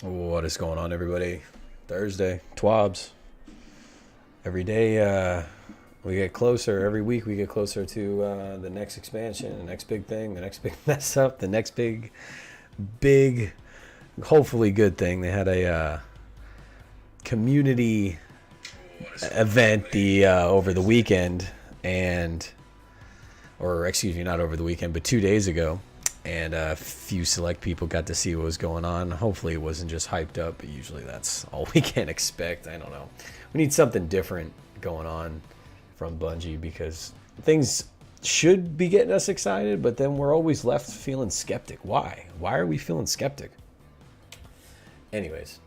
What is going on, everybody? Thursday, TWABs. Every day we get closer. Every week we get closer to the next expansion, the next big thing, the next big mess up, the next big, hopefully good thing. They had a community event over the weekend, or excuse me, not over the weekend, but 2 days ago. And a few select people got to see what was going on. Hopefully it wasn't just hyped up, but usually that's all we can expect. I don't know. We need something different going on from Bungie because things should be getting us excited, but then we're always left feeling skeptic. Why? Why are we feeling skeptic? Anyways,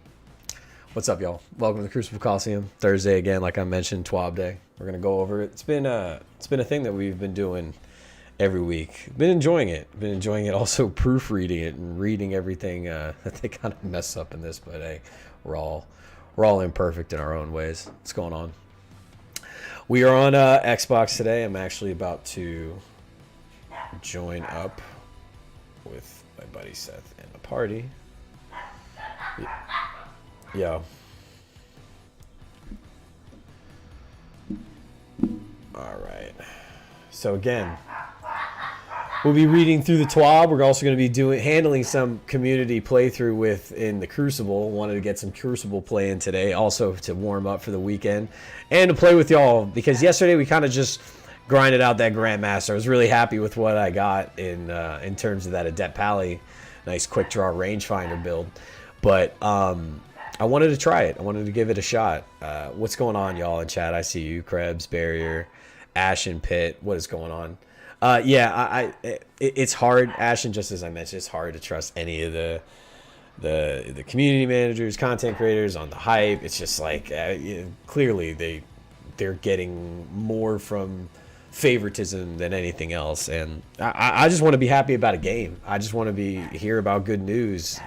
what's up, y'all? Welcome to the Crucible Coliseum. Thursday again, like I mentioned, TWAB Day. We're going to go over it. It's been a thing that we've been doing every week. Been enjoying it. Also proofreading it and reading everything that they kind of mess up in this. But hey, we're all imperfect in our own ways. What's going on? We are on Xbox today. I'm actually about to join up with my buddy Seth in the party. Yo. All right. So again, we'll be reading through the TWAB. We're also going to be handling some community playthrough in the Crucible. Wanted to get some Crucible play in today, also to warm up for the weekend and to play with y'all, because yesterday we kind of just grinded out that Grandmaster. I was really happy with what I got in terms of that Adept Pally, nice quick draw rangefinder build. But I wanted to try it. I wanted to give it a shot. What's going on, y'all in chat? I see you, Krebs, Barrier, Ashen, Pit. What is going on? It's hard, Ashen, just as I mentioned, it's hard to trust any of the community managers, content creators on the hype. It's just like clearly they're getting more from favoritism than anything else, and I just want to be happy about a game. I just want to hear about good news.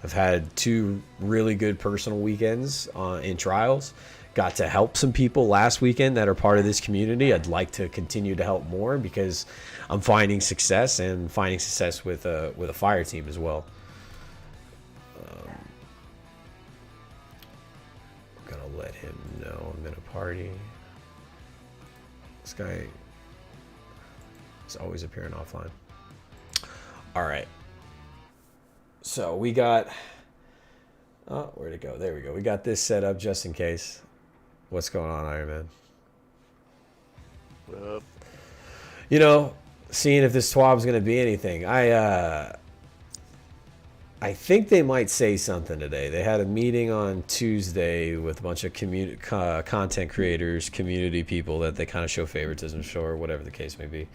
I've had 2 really good personal weekends in trials. Got to help some people last weekend that are part of this community. I'd like to continue to help more because I'm finding success with a fire team as well. I'm gonna let him know I'm in a party. This guy is always appearing offline. All right. So we got, where'd it go? There we go. We got this set up just in case. What's going on, Iron Man? What up? You know, seeing if this TWAB's going to be anything. I think they might say something today. They had a meeting on Tuesday with a bunch of content creators, community people that they kind of show favoritism for, whatever the case may be.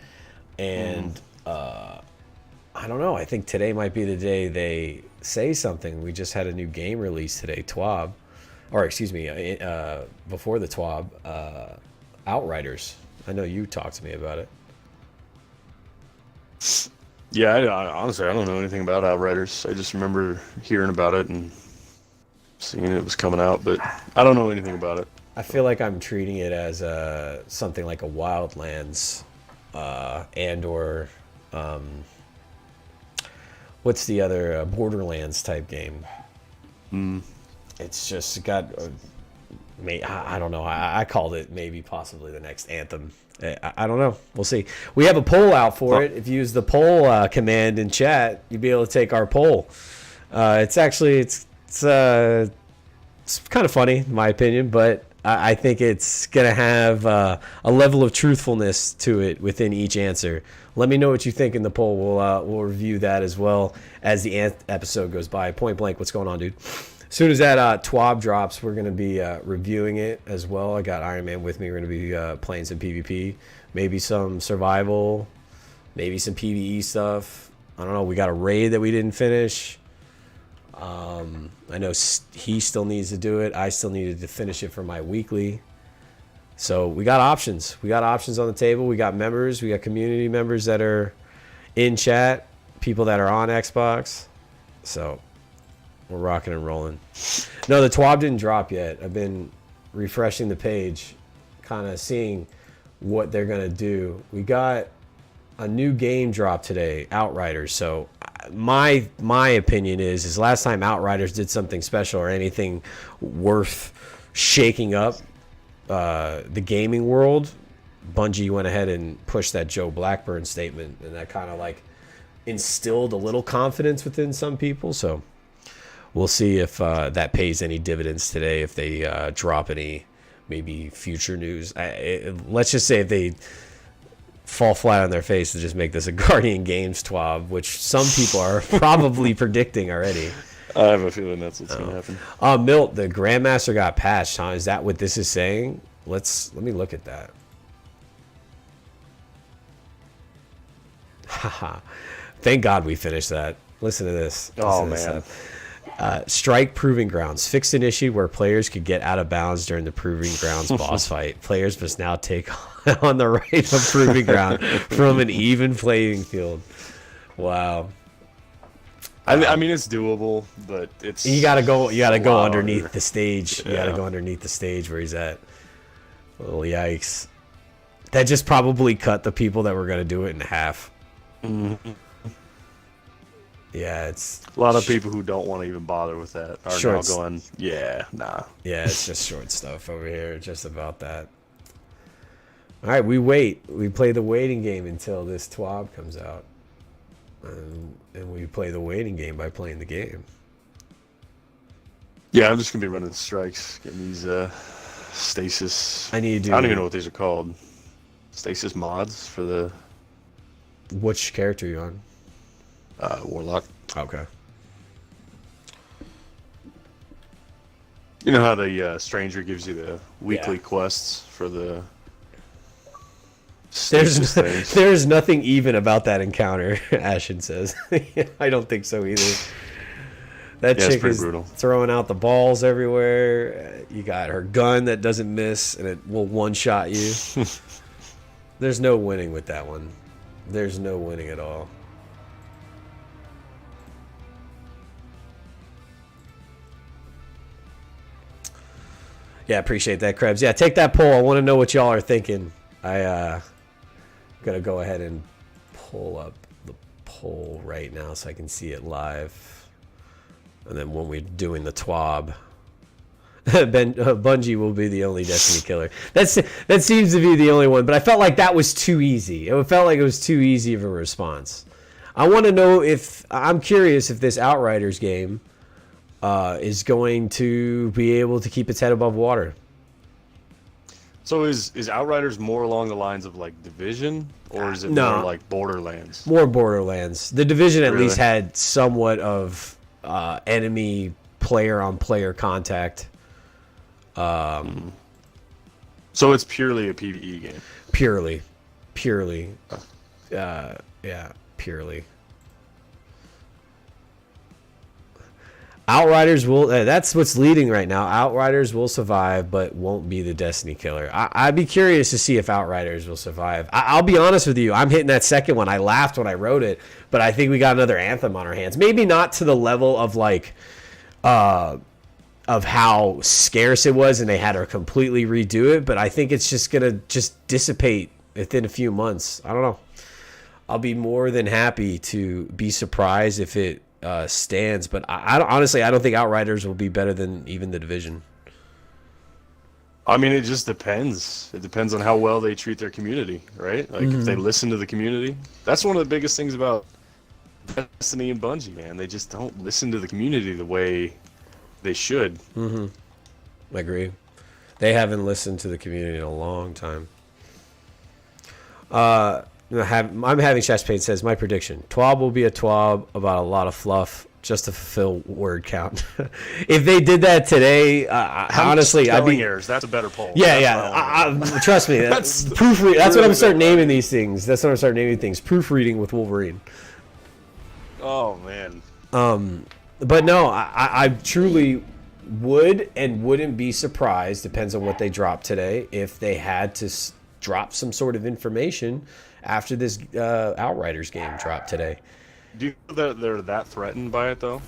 And I don't know. I think today might be the day they say something. We just had a new game release today, TWAB. Or excuse me, before the TWAB, Outriders. I know you talked to me about it. Yeah, honestly, I don't know anything about Outriders. I just remember hearing about it and seeing it was coming out, but I don't know anything about it. I feel like I'm treating it as something like a Wildlands and/or what's the other Borderlands type game. It's just got, I don't know. I called it maybe possibly the next Anthem. I don't know. We'll see. We have a poll out for it. If you use the poll command in chat, you'll be able to take our poll. It's kind of funny in my opinion, but I think it's gonna have a level of truthfulness to it within each answer. Let me know what you think in the poll. We'll review that as well as the episode goes by. Point blank, what's going on, dude? As soon as that TWAB drops, we're going to be reviewing it as well. I got Iron Man with me. We're going to be playing some PvP, maybe some survival, maybe some PvE stuff. I don't know. We got a raid that we didn't finish. I know he still needs to do it. I still needed to finish it for my weekly. So we got options. We got options on the table. We got members. We got community members that are in chat, people that are on Xbox. So we're rocking and rolling. No, the TWAB didn't drop yet. I've been refreshing the page, kind of seeing what they're going to do. We got a new game drop today, Outriders. So my opinion is last time Outriders did something special or anything worth shaking up the gaming world, Bungie went ahead and pushed that Joe Blackburn statement, and that kind of like instilled a little confidence within some people. So we'll see if that pays any dividends today, if they drop any maybe future news. Let's just say if they fall flat on their face and just make this a Guardian Games TWAB, which some people are probably predicting already. I have a feeling that's what's going to happen. Milt, the Grandmaster got patched, huh? Is that what this is saying? Let me look at that. Haha. Thank God we finished that. Listen to this. Oh, man. Strike Proving Grounds. Fixed an issue where players could get out of bounds during the Proving Grounds boss fight. Players must now take on the right of Proving Ground from an even playing field. Wow. I mean, it's doable, but it's... You gotta go underneath harder. the stage. You gotta go underneath the stage where he's at. Oh, yikes. That just probably cut the people that were gonna do it in half. Mm-hmm. Yeah, it's... A lot of people who don't want to even bother with that are Shorts. now going, yeah, nah. Yeah, it's just short stuff over here. Just about that. All right, we wait. We play the waiting game until this TWAB comes out. And we play the waiting game by playing the game. Yeah, I'm just going to be running strikes, getting these stasis... I need to do... I don't even know what these are called. Stasis mods for the... Which character are you on? Warlock. Okay. You know how the Stranger gives you the weekly quests for the... There's nothing even about that encounter, Ashen says. I don't think so either. That chick is brutal. Throwing out the balls everywhere. You got her gun that doesn't miss, and it will one-shot you. There's no winning with that one. There's no winning at all. Yeah, appreciate that, Krebs. Yeah, take that poll. I want to know what y'all are thinking. Gonna go ahead and pull up the poll right now so I can see it live. And then when we're doing the TWAB, Bungie will be the only Destiny killer. That seems to be the only one, but I felt like that was too easy. It felt like it was too easy of a response. I want to know I'm curious if this Outriders game is going to be able to keep its head above water. So is Outriders more along the lines of like Division, or is it more like Borderlands? More Borderlands. The Division at least had somewhat of enemy player-on-player contact. So it's purely a PvE game. Purely. Yeah, purely. Outriders will... that's what's leading right now. Outriders will survive, but won't be the Destiny killer. I'd be curious to see if Outriders will survive. I'll be honest with you. I'm hitting that second one. I laughed when I wrote it, but I think we got another Anthem on our hands. Maybe not to the level of, like... of how scarce it was and they had to completely redo it, but I think it's just going to just dissipate within a few months. I don't know. I'll be more than happy to be surprised if it... stands, but honestly, I don't think Outriders will be better than even the Division. I mean, it just depends. It depends on how well they treat their community, right? Like, if they listen to the community. That's one of the biggest things about Destiny and Bungie, man. They just don't listen to the community the way they should. I agree. They haven't listened to the community in a long time. I'm having Chest Pain says, my prediction. TWAB will be a TWAB about a lot of fluff just to fulfill word count. If they did that today, honestly, I'd be... errors. That's a better poll. Yeah. Trust me. That's proofread. That's what I'm starting naming these things. That's what I'm starting naming things. Proofreading with Wolverine. Oh, man. But no, I truly would and wouldn't be surprised, depends on what they drop today, if they had to drop some sort of information after this Outriders game dropped today. Do you know that they're that threatened by it though?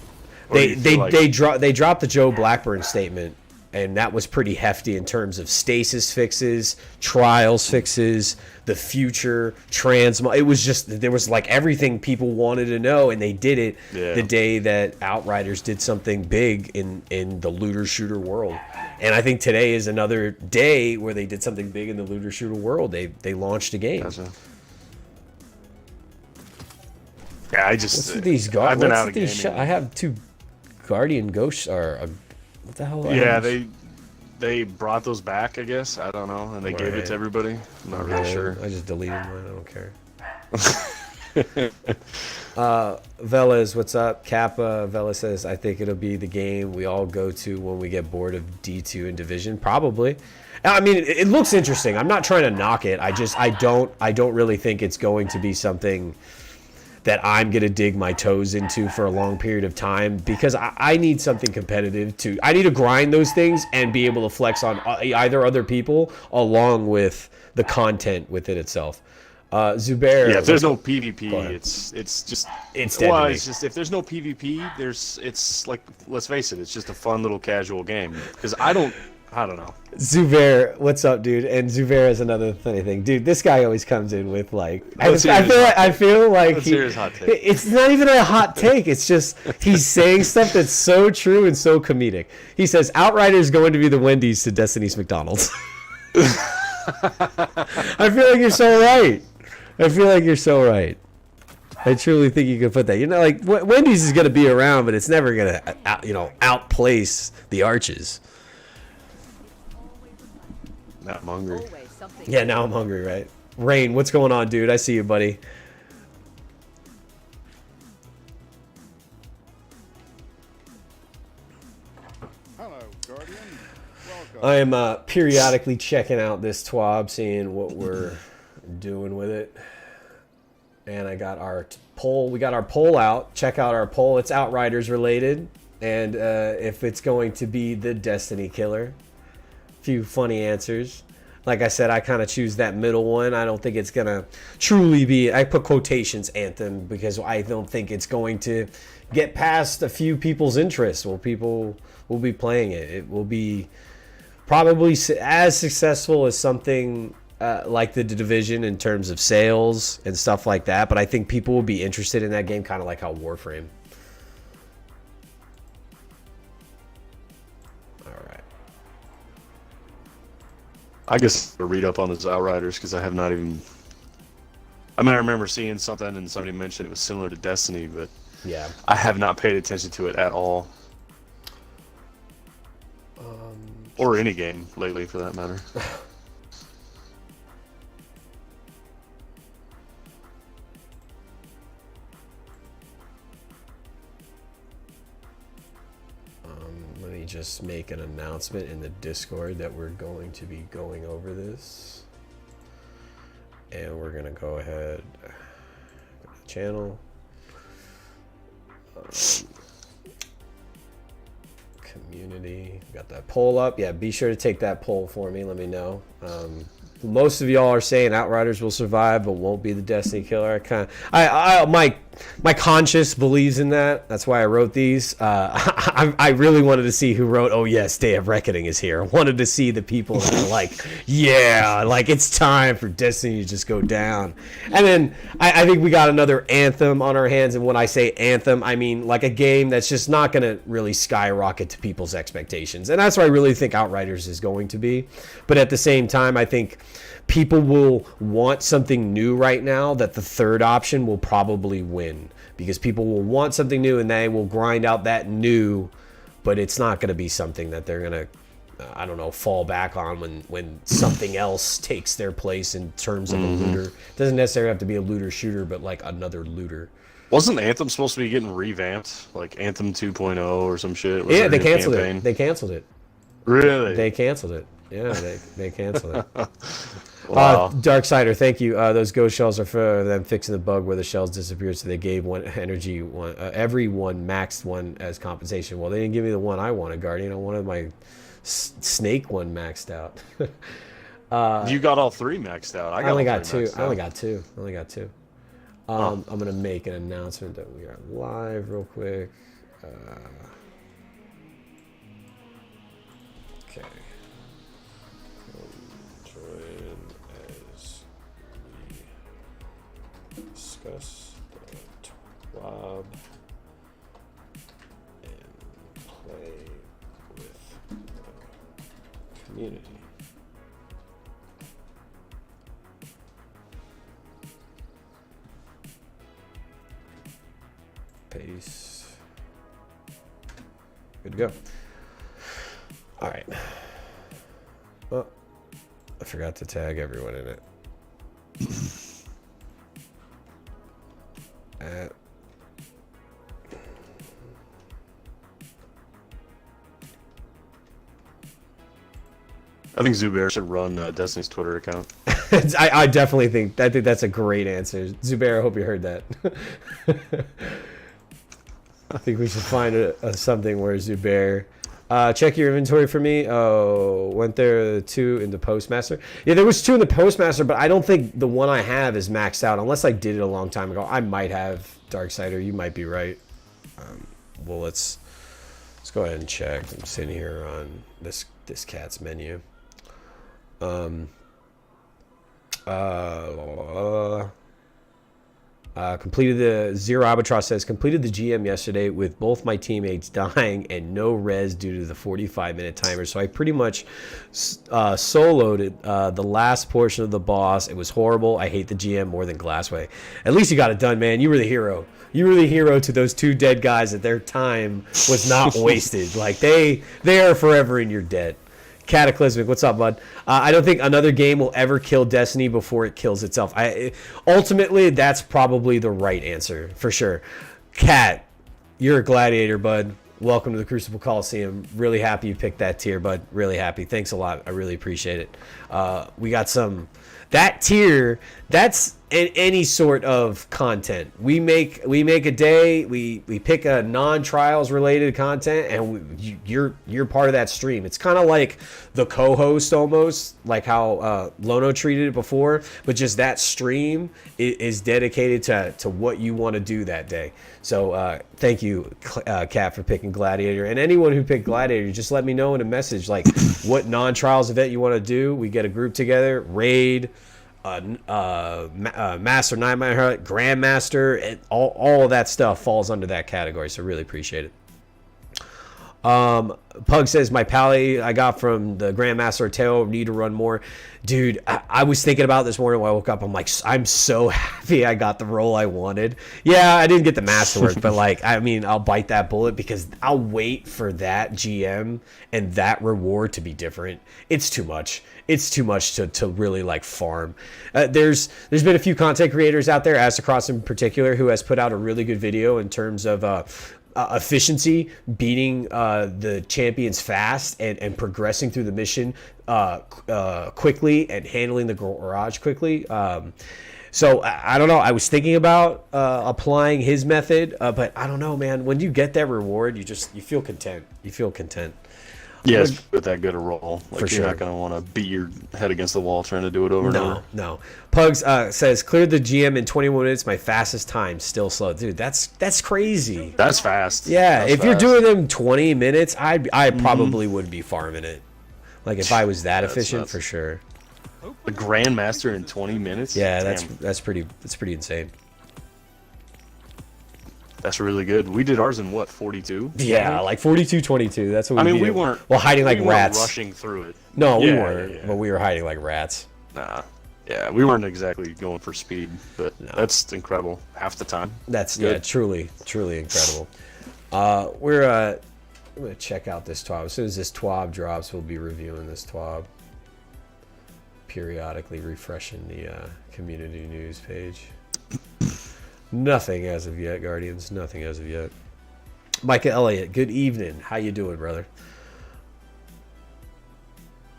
They dropped the Joe Blackburn statement and that was pretty hefty in terms of stasis fixes, trials fixes, the future, transmog. It was just, there was like everything people wanted to know, and they did it the day that Outriders did something big in the looter shooter world. And I think today is another day where they did something big in the looter shooter world. They launched a game. Gotcha. Yeah, I just... What's with these I've been out of gaming. I have 2 Guardian Ghosts, or what the hell? Yeah, they brought those back, I guess. I don't know, and they gave it to everybody. I'm not really sure. I just deleted mine. I don't care. Velas, what's up? Kappa, Vela says, I think it'll be the game we all go to when we get bored of D2 and Division. Probably. I mean, it looks interesting. I'm not trying to knock it. I don't really think it's going to be something that I'm going to dig my toes into for a long period of time, because I need something competitive to... I need to grind those things and be able to flex on either other people along with the content within itself. Zubair... Yeah, if there's no PvP, it's just... It's dead to me. It's just, if there's no PvP, it's like, let's face it, it's just a fun little casual game. Because I don't know. Zubair, what's up, dude? And Zubair is another funny thing, dude. This guy always comes in with like, I feel like it's not even a hot take. It's just he's saying stuff that's so true and so comedic. He says Outriders going to be the Wendy's to Destiny's McDonald's. I feel like you're so right. I truly think you can put that. You know, like Wendy's is going to be around, but it's never going to, outplace the Arches. Now I'm hungry. Yeah, now I'm hungry, right? Rain, what's going on, dude? I see you, buddy. Hello, Guardian. Welcome. I am periodically checking out this TWAB, seeing what we're doing with it. And I got our poll. We got our poll out. Check out our poll. It's Outriders related. And if it's going to be the Destiny killer. Few funny answers. Like I said, I kind of choose that middle one. I don't think it's gonna truly be, I put quotations Anthem, because I don't think it's going to get past a few people's interests. Well, people will be playing it. It will be probably as successful as something like the Division in terms of sales and stuff like that, but I think people will be interested in that game, kind of like how Warframe. I guess a read up on his Outriders, because I have not even... I mean, I remember seeing something and somebody mentioned it was similar to Destiny, but yeah, I have not paid attention to it at all. Or any game lately, for that matter. Let me just make an announcement in the Discord that we're going to be going over this. And we're going to go ahead, channel, community, got that poll up. Yeah, be sure to take that poll for me. Let me know. Most of y'all are saying Outriders will survive, but won't be the Destiny killer. My conscience believes in that. That's why I wrote these. I really wanted to see who wrote, oh yes, Day of Reckoning is here. I wanted to see the people that are like, yeah, like it's time for Destiny to just go down. And then I think we got another Anthem on our hands. And when I say Anthem, I mean like a game that's just not going to really skyrocket to people's expectations. And that's what I really think Outriders is going to be. But at the same time, I think people will want something new right now that the third option will probably win, because people will want something new and they will grind out that new, but it's not going to be something that they're going to, I don't know, fall back on when something else takes their place in terms of a looter. It doesn't necessarily have to be a looter shooter, but like another looter. Wasn't Anthem supposed to be getting revamped? Like Anthem 2.0 or some shit? Yeah, they canceled it. They canceled it. Really? They canceled it. Yeah, they canceled it. Wow. Darksider, thank you. Those ghost shells are for them fixing the bug where the shells disappeared, so they gave everyone maxed one as compensation. Well, they didn't give me the one I wanted, Guardian. I wanted my snake one maxed out. You got all three maxed out. I only got two. I only got two. I'm going to make an announcement that we are live real quick. Okay. Join as we discuss the TWAB and play with the community. Paste. Good to go. All right. Well, I forgot to tag everyone in it. I think Zubair should run Destiny's Twitter account. I definitely think that's a great answer. Zubair, I hope you heard that. I think we should find something where Zubair, check your inventory for me. Oh, went there 2 in the Postmaster. Yeah, there was 2 in the Postmaster, but I don't think the one I have is maxed out unless I did it a long time ago. I might have, Darksider. You might be right. Well, let's go ahead and check. I'm sitting here on this cat's menu. Completed the Zero Albatross says completed the GM yesterday with both my teammates dying and no res due to the 45-minute timer. So I pretty much soloed it, the last portion of the boss. It was horrible. I hate the GM more than Glassway. At least you got it done, man. You were the hero. You were the hero to those 2 dead guys that their time was not wasted. Like they are forever in your debt. Cataclysmic, what's up, bud? I don't think another game will ever kill Destiny before it kills itself. Ultimately, that's probably the right answer, for sure. Cat, you're a gladiator, bud. Welcome to the Crucible Coliseum. Really happy you picked that tier, bud. Really happy. Thanks a lot. I really appreciate it. We got some... That tier, that's any sort of content. We make a day, we pick a non-trials related content, and you're part of that stream. It's kind of like the co-host almost, like how Lono treated it before, but just that stream is dedicated to what you want to do that day. So thank you, Kat, for picking Gladiator, and anyone who picked Gladiator, just let me know in a message like what non-trials event you want to do. We get a group together, raid. Master Nightmare, Grandmaster, and all of that stuff falls under that category. So really appreciate it. Pug says my pally I got from the Grandmaster Tail need to run more. Dude, I was thinking about this morning when I woke up. I'm like, I'm so happy I got the role I wanted. Yeah, I didn't get the masterwork, but like, I mean, I'll bite that bullet because I'll wait for that GM and that reward to be different. It's too much. It's too much to really like farm. There's been a few content creators out there, Astacross in particular, who has put out a really good video in terms of efficiency, beating the champions fast and progressing through the mission quickly and handling the garage quickly. So I don't know. I was thinking about applying his method, but I don't know, man. When you get that reward, you feel content. You feel content. Yeah, it's with that good a roll. Like, for you're sure. not going to want to beat your head against the wall trying to do it over and over. No. Pugs says, cleared the GM in 21 minutes, my fastest time, still slow. Dude, that's crazy. That's fast. Yeah, That's if fast. you're doing them 20 minutes, I probably would be farming it. Like, if I was that efficient, for sure. The Grandmaster in 20 minutes? Yeah, Damn. that's pretty insane. That's really good. We did ours in what, 42? Yeah, like 42-22. That's what we I mean, did. we weren't hiding like we weren't rats. rushing through it. No, we Yeah, weren't, yeah. but we were hiding like rats. Nah. Yeah, we weren't exactly going for speed, but No. that's incredible. Half the time. That's Good. truly incredible. I'm gonna check out this TWAB. As soon as this TWAB drops, we'll be reviewing this TWAB. Periodically refreshing the community news page. Nothing as of yet, Guardians. Nothing as of yet. Micah Elliott, good evening. How you doing, brother?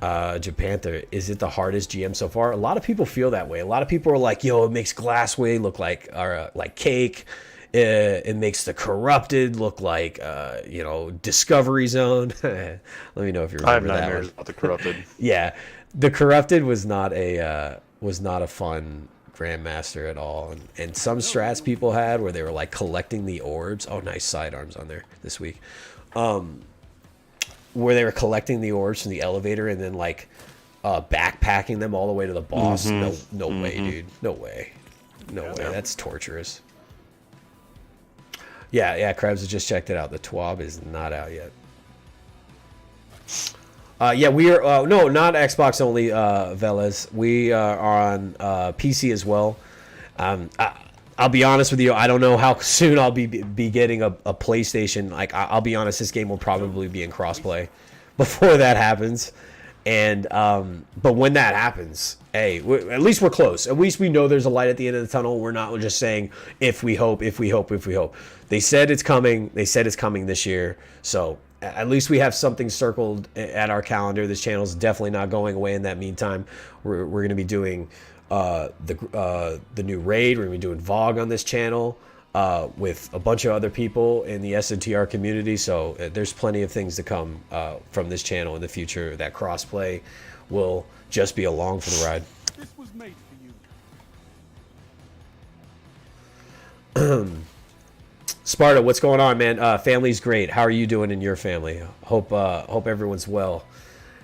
Japanther, is it the hardest GM so far? A lot of people feel that way. A lot of people are like, yo, it makes Glassway look like cake. It makes the Corrupted look like, Discovery Zone. Let me know if you remember that I have one. nightmares about the Corrupted. Yeah, the Corrupted was not a fun Grandmaster at all, and some strats people had where they were like collecting the orbs. Oh, nice sidearms on there this week. where they were collecting the orbs from the elevator and then like backpacking them all the way to the boss. No way, dude. No way. No way. That's torturous. Yeah, Krebs has just checked it out. The TWAB is not out yet. Yeah, we are. No, not Xbox only, Velez. We are on PC as well. I'll be honest with you. I don't know how soon I'll be getting a PlayStation. Like, I'll be honest, this game will probably be in crossplay before that happens. And but when that happens, hey, at least we're close. At least we know there's a light at the end of the tunnel. We're not just saying if we hope. They said it's coming. They said it's coming this year. So at least we have something circled at our calendar. This channel's definitely not going away in that meantime. We're going to be doing the new raid. We're going to be doing VOG on this channel with a bunch of other people in the SNTR community. So there's plenty of things to come from this channel in the future. That crossplay will just be along for the ride. This was made for you. Sparta, what's going on, man? Family's great. How are you doing in your family? Hope everyone's well.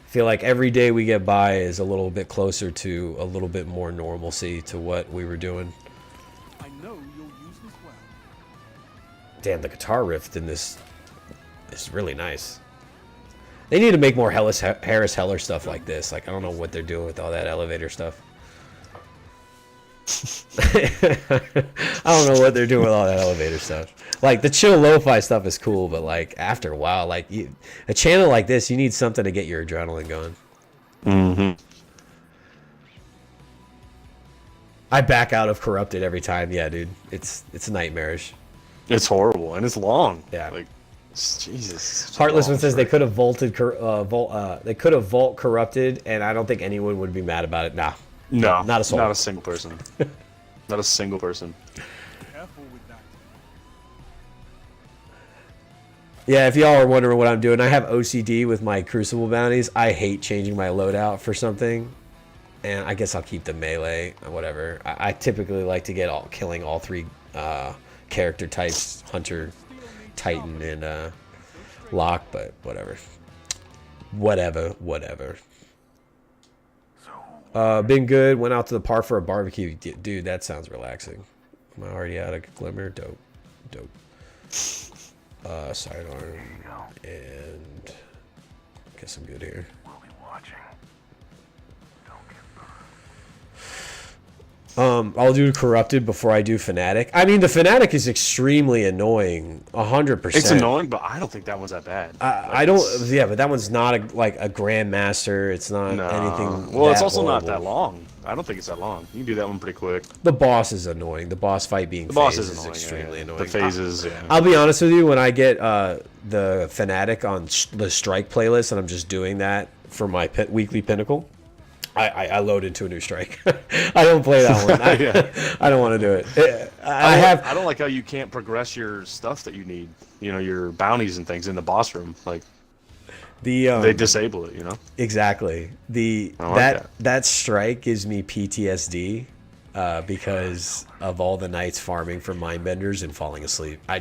Feel like every day we get by is a little bit closer to a little bit more normalcy to what we were doing. I know you'll use this well. Damn, the guitar riff in this is really nice. They need to make more Harris Heller stuff like this. Like, I don't know what they're doing with all that elevator stuff. I don't know what they're doing with all that elevator stuff. Like, the chill lo-fi stuff is cool, but like after a while, like a channel like this, you need something to get your adrenaline going. I back out of Corrupted every time. Yeah, dude, it's nightmarish. It's horrible and it's long. Yeah, like Jesus. Heartless one says they could have vault Corrupted, and I don't think anyone would be mad about it. Nah. No, not a soul. Not a single person. Not a single person. Careful with that. Yeah, if y'all are wondering what I'm doing, I have OCD with my Crucible bounties. I hate changing my loadout for something, and I guess I'll keep the melee, whatever. I typically like to get killing all three character types, Hunter, Titan, and Locke, but whatever. Whatever. Been good. Went out to the park for a barbecue. Dude, that sounds relaxing. Am I already out of Glimmer? Dope. Sidearm. And guess I'm good here. I'll do Corrupted before I do Fanatic. I mean, the Fanatic is extremely annoying, 100%. It's annoying, but I don't think that one's that bad. I don't. Yeah, but that one's not like a Grandmaster. It's not anything. Well, it's also horrible. not that long. I don't think it's that long. You can do that one pretty quick. The boss is annoying. The boss fight being the boss phased is annoying, extremely annoying. The phases. I'll be honest with you. When I get the Fanatic on the Strike playlist, and I'm just doing that for my weekly Pinnacle. I load into a new strike. I don't play that one. I don't want to do it. I don't like how you can't progress your stuff that you need. You know, your bounties and things in the boss room. Like they disable it. You know. Exactly. That strike gives me PTSD because of all the nights farming for mindbenders and falling asleep. I'm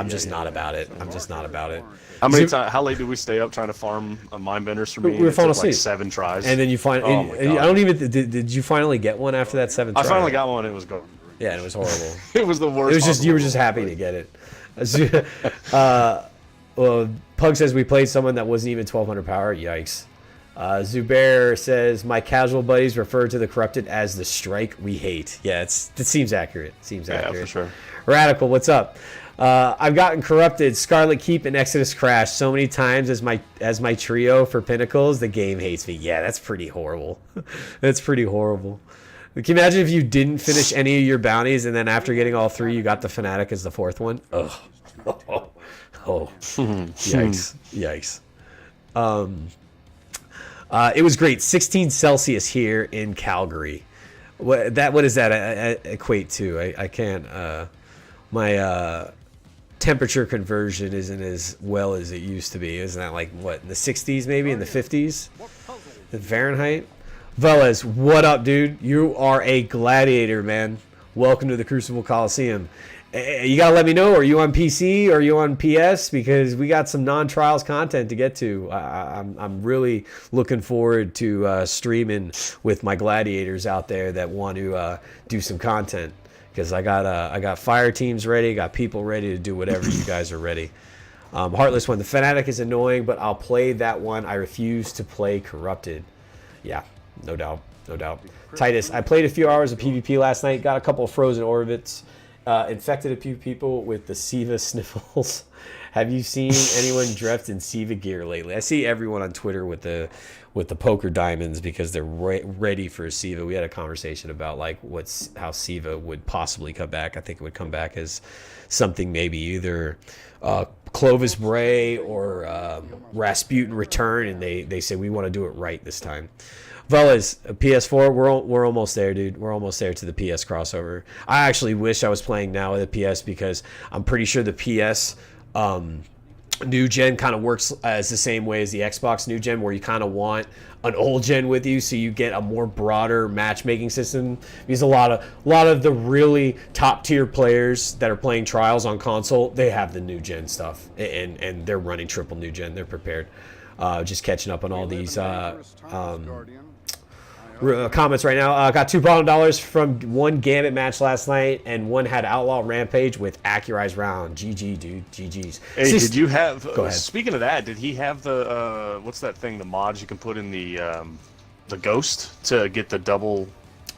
just not about it. I'm just not about it. How late did we stay up trying to farm mindbenders for me? We were falling asleep. Like 7 tries. And then you find. I don't even. Did you finally get one after that 7th try? I finally got one. It was good. Yeah, it was horrible. It was the worst. It was just you were just happy to get it. Well, Pug says we played someone that wasn't even 1200 power. Yikes. Zubair says my casual buddies refer to the Corrupted as the strike we hate. Yeah, it seems accurate. Yeah, for sure. Radical, what's up? I've gotten Corrupted, Scarlet Keep, and Exodus Crash so many times as my trio for Pinnacles. The game hates me. Yeah, that's pretty horrible. That's pretty horrible. Can you imagine if you didn't finish any of your bounties and then after getting all 3, you got the Fanatic as the 4th one? Ugh. Oh. Yikes. It was great. 16 Celsius here in Calgary. What does that equate to? I can't. My temperature conversion isn't as well as it used to be. Isn't that like what in the 60s, maybe in the 50s? The Fahrenheit. Velez, what up, dude? You are a gladiator, man. Welcome to the Crucible Coliseum. You gotta let me know. Are you on PC or are you on PS? Because we got some non-trials content to get to. I'm really looking forward to streaming with my gladiators out there that want to do some content. Because I got fire teams ready, got people ready to do whatever you guys are ready. Heartless one. The Fanatic is annoying, but I'll play that one. I refuse to play Corrupted. Yeah, no doubt, no doubt. Titus, I played a few hours of PvP last night. Got a couple of frozen orbits. Infected a few people with the Siva sniffles. Have you seen anyone dressed in Siva gear lately? I see everyone on Twitter with the poker diamonds because they're ready for Siva. We had a conversation about like how Siva would possibly come back. I think it would come back as something maybe either Clovis Bray or Rasputin Return, and they say we want to do it right this time. Velas, PS4, we're almost there, dude. We're almost there to the PS crossover. I actually wish I was playing now with the PS because I'm pretty sure the PS new gen kind of works as the same way as the Xbox new gen, where you kind of want an old gen with you, so you get a more broader matchmaking system. Because a lot of the really top tier players that are playing trials on console, they have the new gen stuff, and they're running triple new gen. They're prepared. Just catching up on all these comments right now. Got $2 from one Gambit match last night, and one had Outlaw Rampage with Accurized Round. GG, dude. GG's. Hey, did you have... Go ahead. Speaking of that, did he have the... what's that thing, the mods you can put in the Ghost to get the double...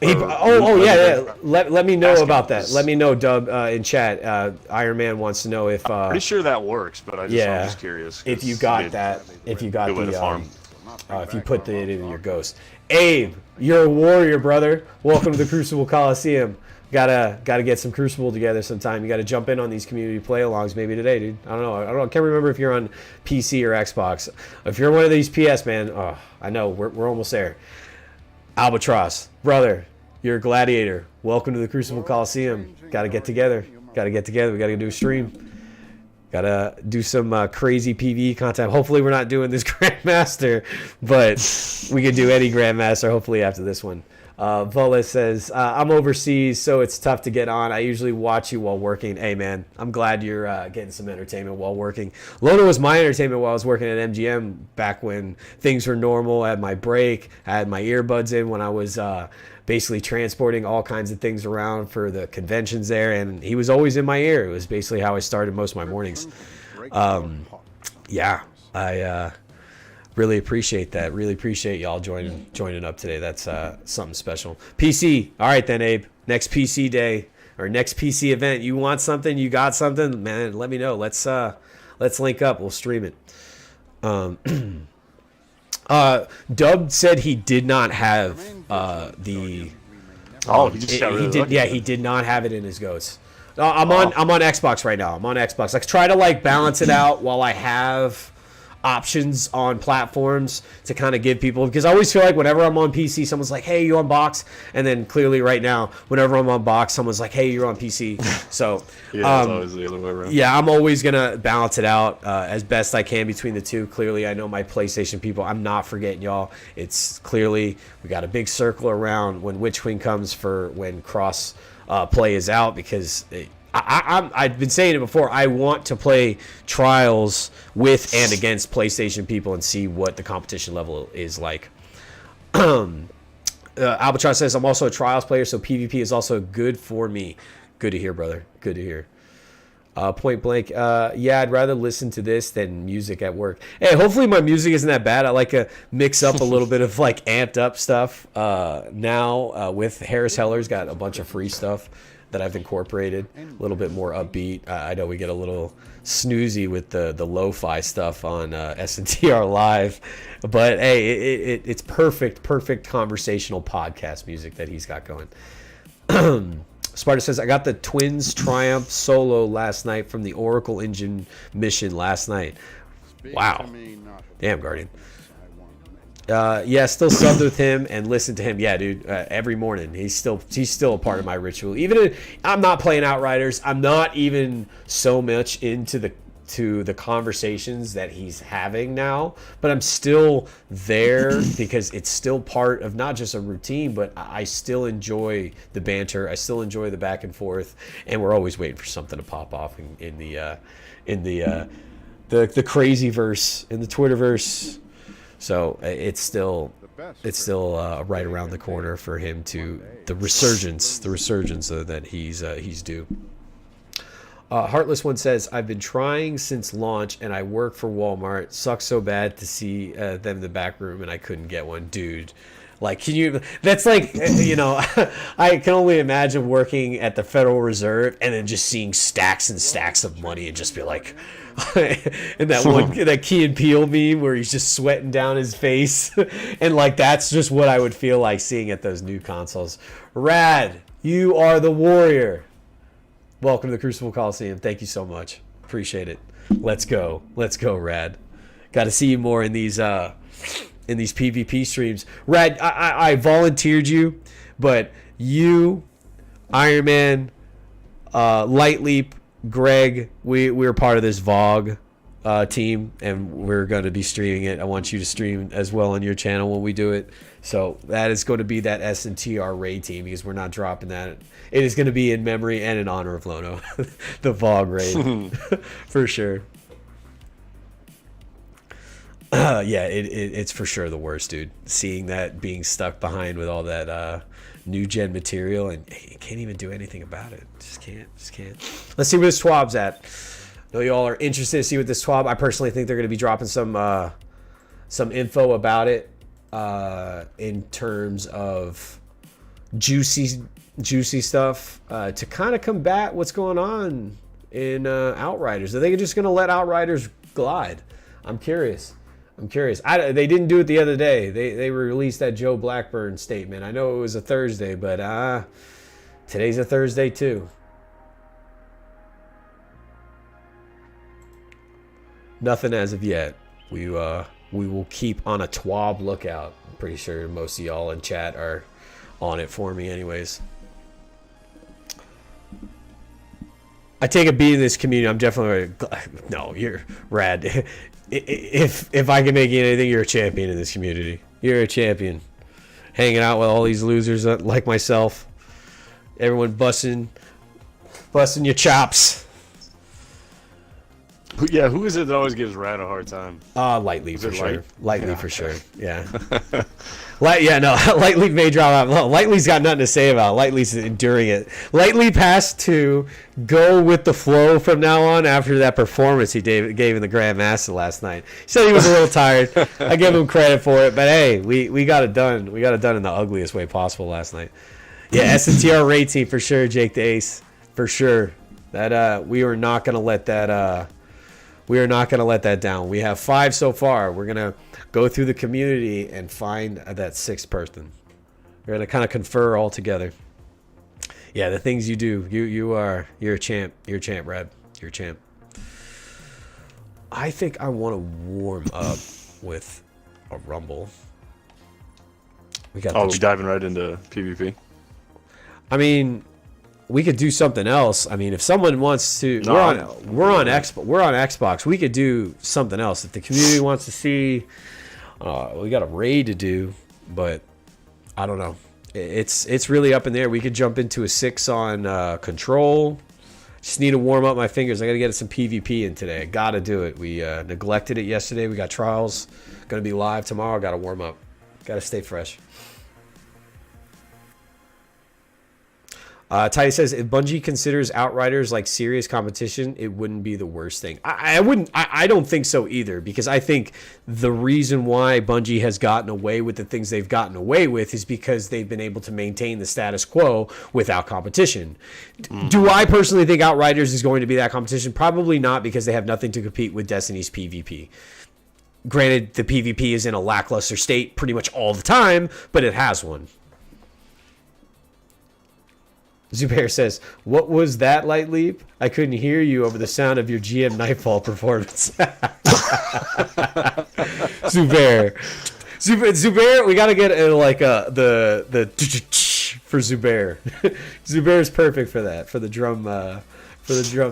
yeah. Let me know about that. Let me know, Dub, in chat. Iron Man wants to know if... I'm pretty sure that works, but I'm just curious. If you got that. If you got the... if you put it in your Ghost. Abe, you're a warrior, brother. Welcome to the Crucible Coliseum. Gotta get some Crucible together sometime. You gotta jump in on these community play-alongs maybe today, dude. I don't know. I can't remember if you're on PC or Xbox. If you're one of these PS, man, I know we're almost there. Albatross, brother, you're a gladiator. Welcome to the Crucible Coliseum. Gotta get together. We gotta do a stream. Gotta do some crazy PvE content. Hopefully we're not doing this Grandmaster, but we can do any Grandmaster hopefully after this one. Vola says, I'm overseas, so it's tough to get on. I usually watch you while working. Hey, man, I'm glad you're getting some entertainment while working. Loda was my entertainment while I was working at MGM back when things were normal. I had my break. I had my earbuds in when I was basically transporting all kinds of things around for the conventions there, and he was always in my ear. It was basically how I started most of my mornings. I really appreciate that. Really appreciate y'all joining up today. That's something special. PC. All right then, Abe. Next PC day or next PC event. You want something? You got something? Man, let me know. Let's link up. We'll stream it. Dub said he did not have the. Oh, he just got really lucky. Yeah, he did not have it in his Ghosts. I'm on Xbox right now. I'm on Xbox. I try to balance it out while I have options on platforms to kind of give people, because I always feel like whenever I'm on PC, someone's like, hey, you on box? And then clearly right now, whenever I'm on box, someone's like, hey, you're on PC. So yeah, it's always the other way around. Yeah, I'm always gonna balance it out as best I can between the two. Clearly, I know my PlayStation people. I'm not forgetting y'all. It's clearly we got a big circle around when Witch Queen comes for when cross play is out, because I've been saying it before. I want to play Trials with and against PlayStation people and see what the competition level is like. Albatross says, I'm also a Trials player, so PvP is also good for me. Good to hear, brother. Good to hear. Point blank. Yeah, I'd rather listen to this than music at work. Hey, hopefully my music isn't that bad. I like to mix up a little bit of amped up stuff now with Harris Heller's got a bunch of free stuff that I've incorporated, a little bit more upbeat. I know we get a little snoozy with the lo-fi stuff on SNTR Live, but hey, it's perfect conversational podcast music that he's got going. Sparta says, I got the Twins Triumph solo last night from the Oracle Engine mission last night. Wow. Damn, Guardian. Yeah, still subbed with him and listened to him. Yeah, dude, every morning. He's still a part of my ritual. Even if I'm not playing Outriders, I'm not even so much into the to the conversations that he's having now, but I'm still there because it's still part of not just a routine, but I still enjoy the banter. I still enjoy the back and forth, and we're always waiting for something to pop off in the crazy verse, in the Twitterverse. So it's still right around the corner for him to the resurgence that he's due. Heartless One says, I've been trying since launch and I work for Walmart. Sucks so bad to see them in the back room and I couldn't get one. Dude, like, can you, that's like, you know, I can only imagine working at the Federal Reserve and then just seeing stacks and stacks of money and just be like, and that Key and Peele meme where he's just sweating down his face. And like, that's just what I would feel like seeing at those new consoles. Rad, you are the warrior. Welcome to the Crucible Coliseum. Thank you so much. Appreciate it. Let's go, Rad. Got to see you more in these PvP streams. Rad, I volunteered you, but you, Iron Man, Light Leap, Greg, we're part of this VOG team, and we're going to be streaming it. I want you to stream as well on your channel when we do it. So that is going to be that SNTR raid team because we're not dropping that. It is going to be in memory and in honor of Lono, the VOG raid, for sure. Yeah, it's for sure the worst, dude. Seeing that being stuck behind with all that new gen material, and you can't even do anything about it. Just can't. Let's see where this TWAB's at. I know y'all are interested to see what this TWAB. I personally think they're going to be dropping some info about it in terms of juicy stuff to kind of combat what's going on in Outriders. Are they just going to let Outriders glide? I'm curious. They didn't do it the other day. They released that Joe Blackburn statement. I know it was a Thursday, but today's a Thursday too. Nothing as of yet. We will keep on a TWAB lookout. I'm pretty sure most of y'all in chat are on it for me anyways. I take a beat in this community. I'm definitely no. You're rad. If I can make you anything, you're a champion in this community. You're a champion. Hanging out with all these losers like myself. Everyone busting your chops. Yeah, who is it that always gives Rad a hard time? Lightly for sure. Lightly for sure. Yeah. Lightly may drop out. Lightly's got nothing to say about it. Lightly's enduring it. Lightly has to go with the flow from now on after that performance he gave in the Grandmaster last night. He said he was a little tired. I give him credit for it, but hey, we got it done. We got it done in the ugliest way possible last night. Yeah, SNTR raid team for sure, Jake the Ace. For sure. That we are not gonna let that down. We have 5 so far. We're going to go through the community and find that 6th person. We're going to kind of confer all together. Yeah, the things you do. You're a champ. You're a champ, Brad. You're a champ. I think I want to warm up with a rumble. We diving right into PvP. I mean, we could do something else. I mean, if someone wants to, we're on Xbox. We could do something else if the community wants to see. We got a raid to do, but I don't know. It's really up in there. We could jump into a 6 on Control. Just need to warm up my fingers. I got to get some PvP in today. I got to do it. We neglected it yesterday. We got trials. Going to be live tomorrow. Got to warm up. Got to stay fresh. Titus says, if Bungie considers Outriders like serious competition, it wouldn't be the worst thing. I don't think so either, because I think the reason why Bungie has gotten away with the things they've gotten away with is because they've been able to maintain the status quo without competition. Do I personally think Outriders is going to be that competition? Probably not, because they have nothing to compete with Destiny's PvP. Granted, the PvP is in a lackluster state pretty much all the time, but it has one. Zubair says, what was that, Light Leap? I couldn't hear you over the sound of your GM Nightfall performance. Zubair, we got to get the for Zubair. Zubair is perfect for that, for the drum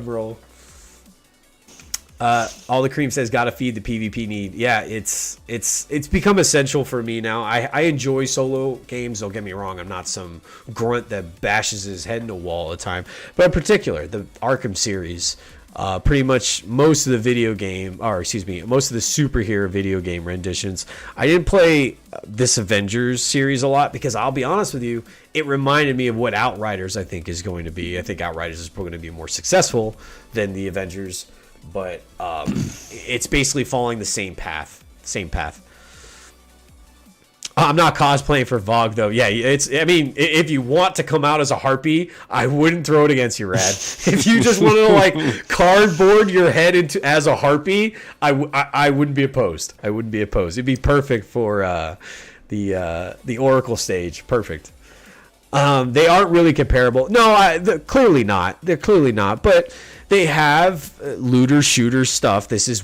roll. All the Cream says, gotta feed the PvP need. Yeah, it's become essential for me now. I enjoy solo games. Don't get me wrong. I'm not some grunt that bashes his head in a wall all the time. But in particular, the Arkham series, pretty much most of the most of the superhero video game renditions. I didn't play this Avengers series a lot because I'll be honest with you, it reminded me of what Outriders I think is going to be. I think Outriders is going to be more successful than the Avengers. But it's basically following the same path. I'm not cosplaying for Vogue though. Yeah, I mean, if you want to come out as a harpy, I wouldn't throw it against you, Rad. If you just want to like cardboard your head into as a harpy, I wouldn't be opposed. I wouldn't be opposed. It'd be perfect for the Oracle stage. Perfect. They aren't really comparable. No, clearly not. They're clearly not. But they have looter shooter stuff. This is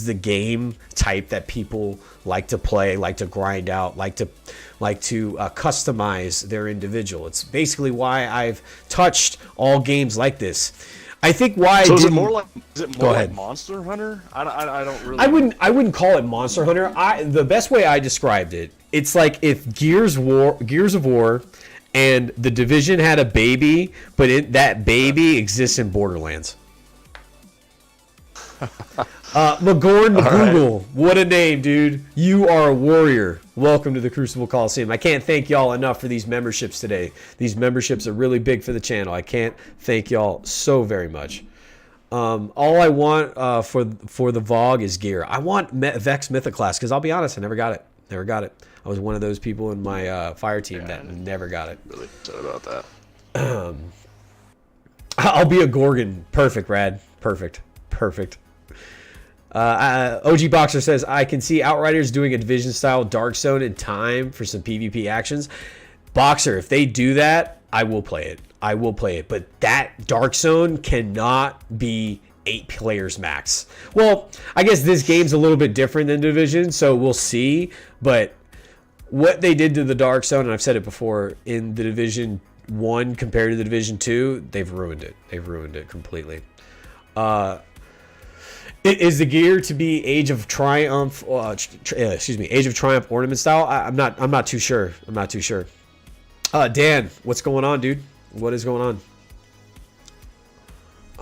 the game type that people like to play, like to grind out, like to customize their individual. It's basically why I've touched all games like this. I think why. So is it more like like Monster Hunter? I don't really. I wouldn't call it Monster Hunter. The best way I described it, it's like if Gears of War and The Division had a baby, but that baby exists in Borderlands. McGorn McGoogle, what a name, dude. You are a warrior. Welcome to the Crucible Coliseum. I can't thank y'all enough for these memberships today. These memberships are really big for the channel. I can't thank y'all so very much. All I want for the Vogue is gear. I want Vex Mythoclast because I'll be honest, I never got it. I was one of those people in my fire team that never got it. Really upset about that. I'll be a Gorgon. Perfect, Rad. Perfect. OG Boxer says, I can see Outriders doing a Division-style Dark Zone in time for some PvP actions. Boxer, if they do that, I will play it. But that Dark Zone cannot be 8 players max. Well, I guess this game's a little bit different than Division, so we'll see. But what they did to the Dark Zone, and I've said it before, in the Division 1 compared to the Division 2, they've ruined it. They've ruined it completely. Is the gear to be Age of Triumph? Age of Triumph ornament style? I'm not too sure. Dan, what's going on, dude? What is going on?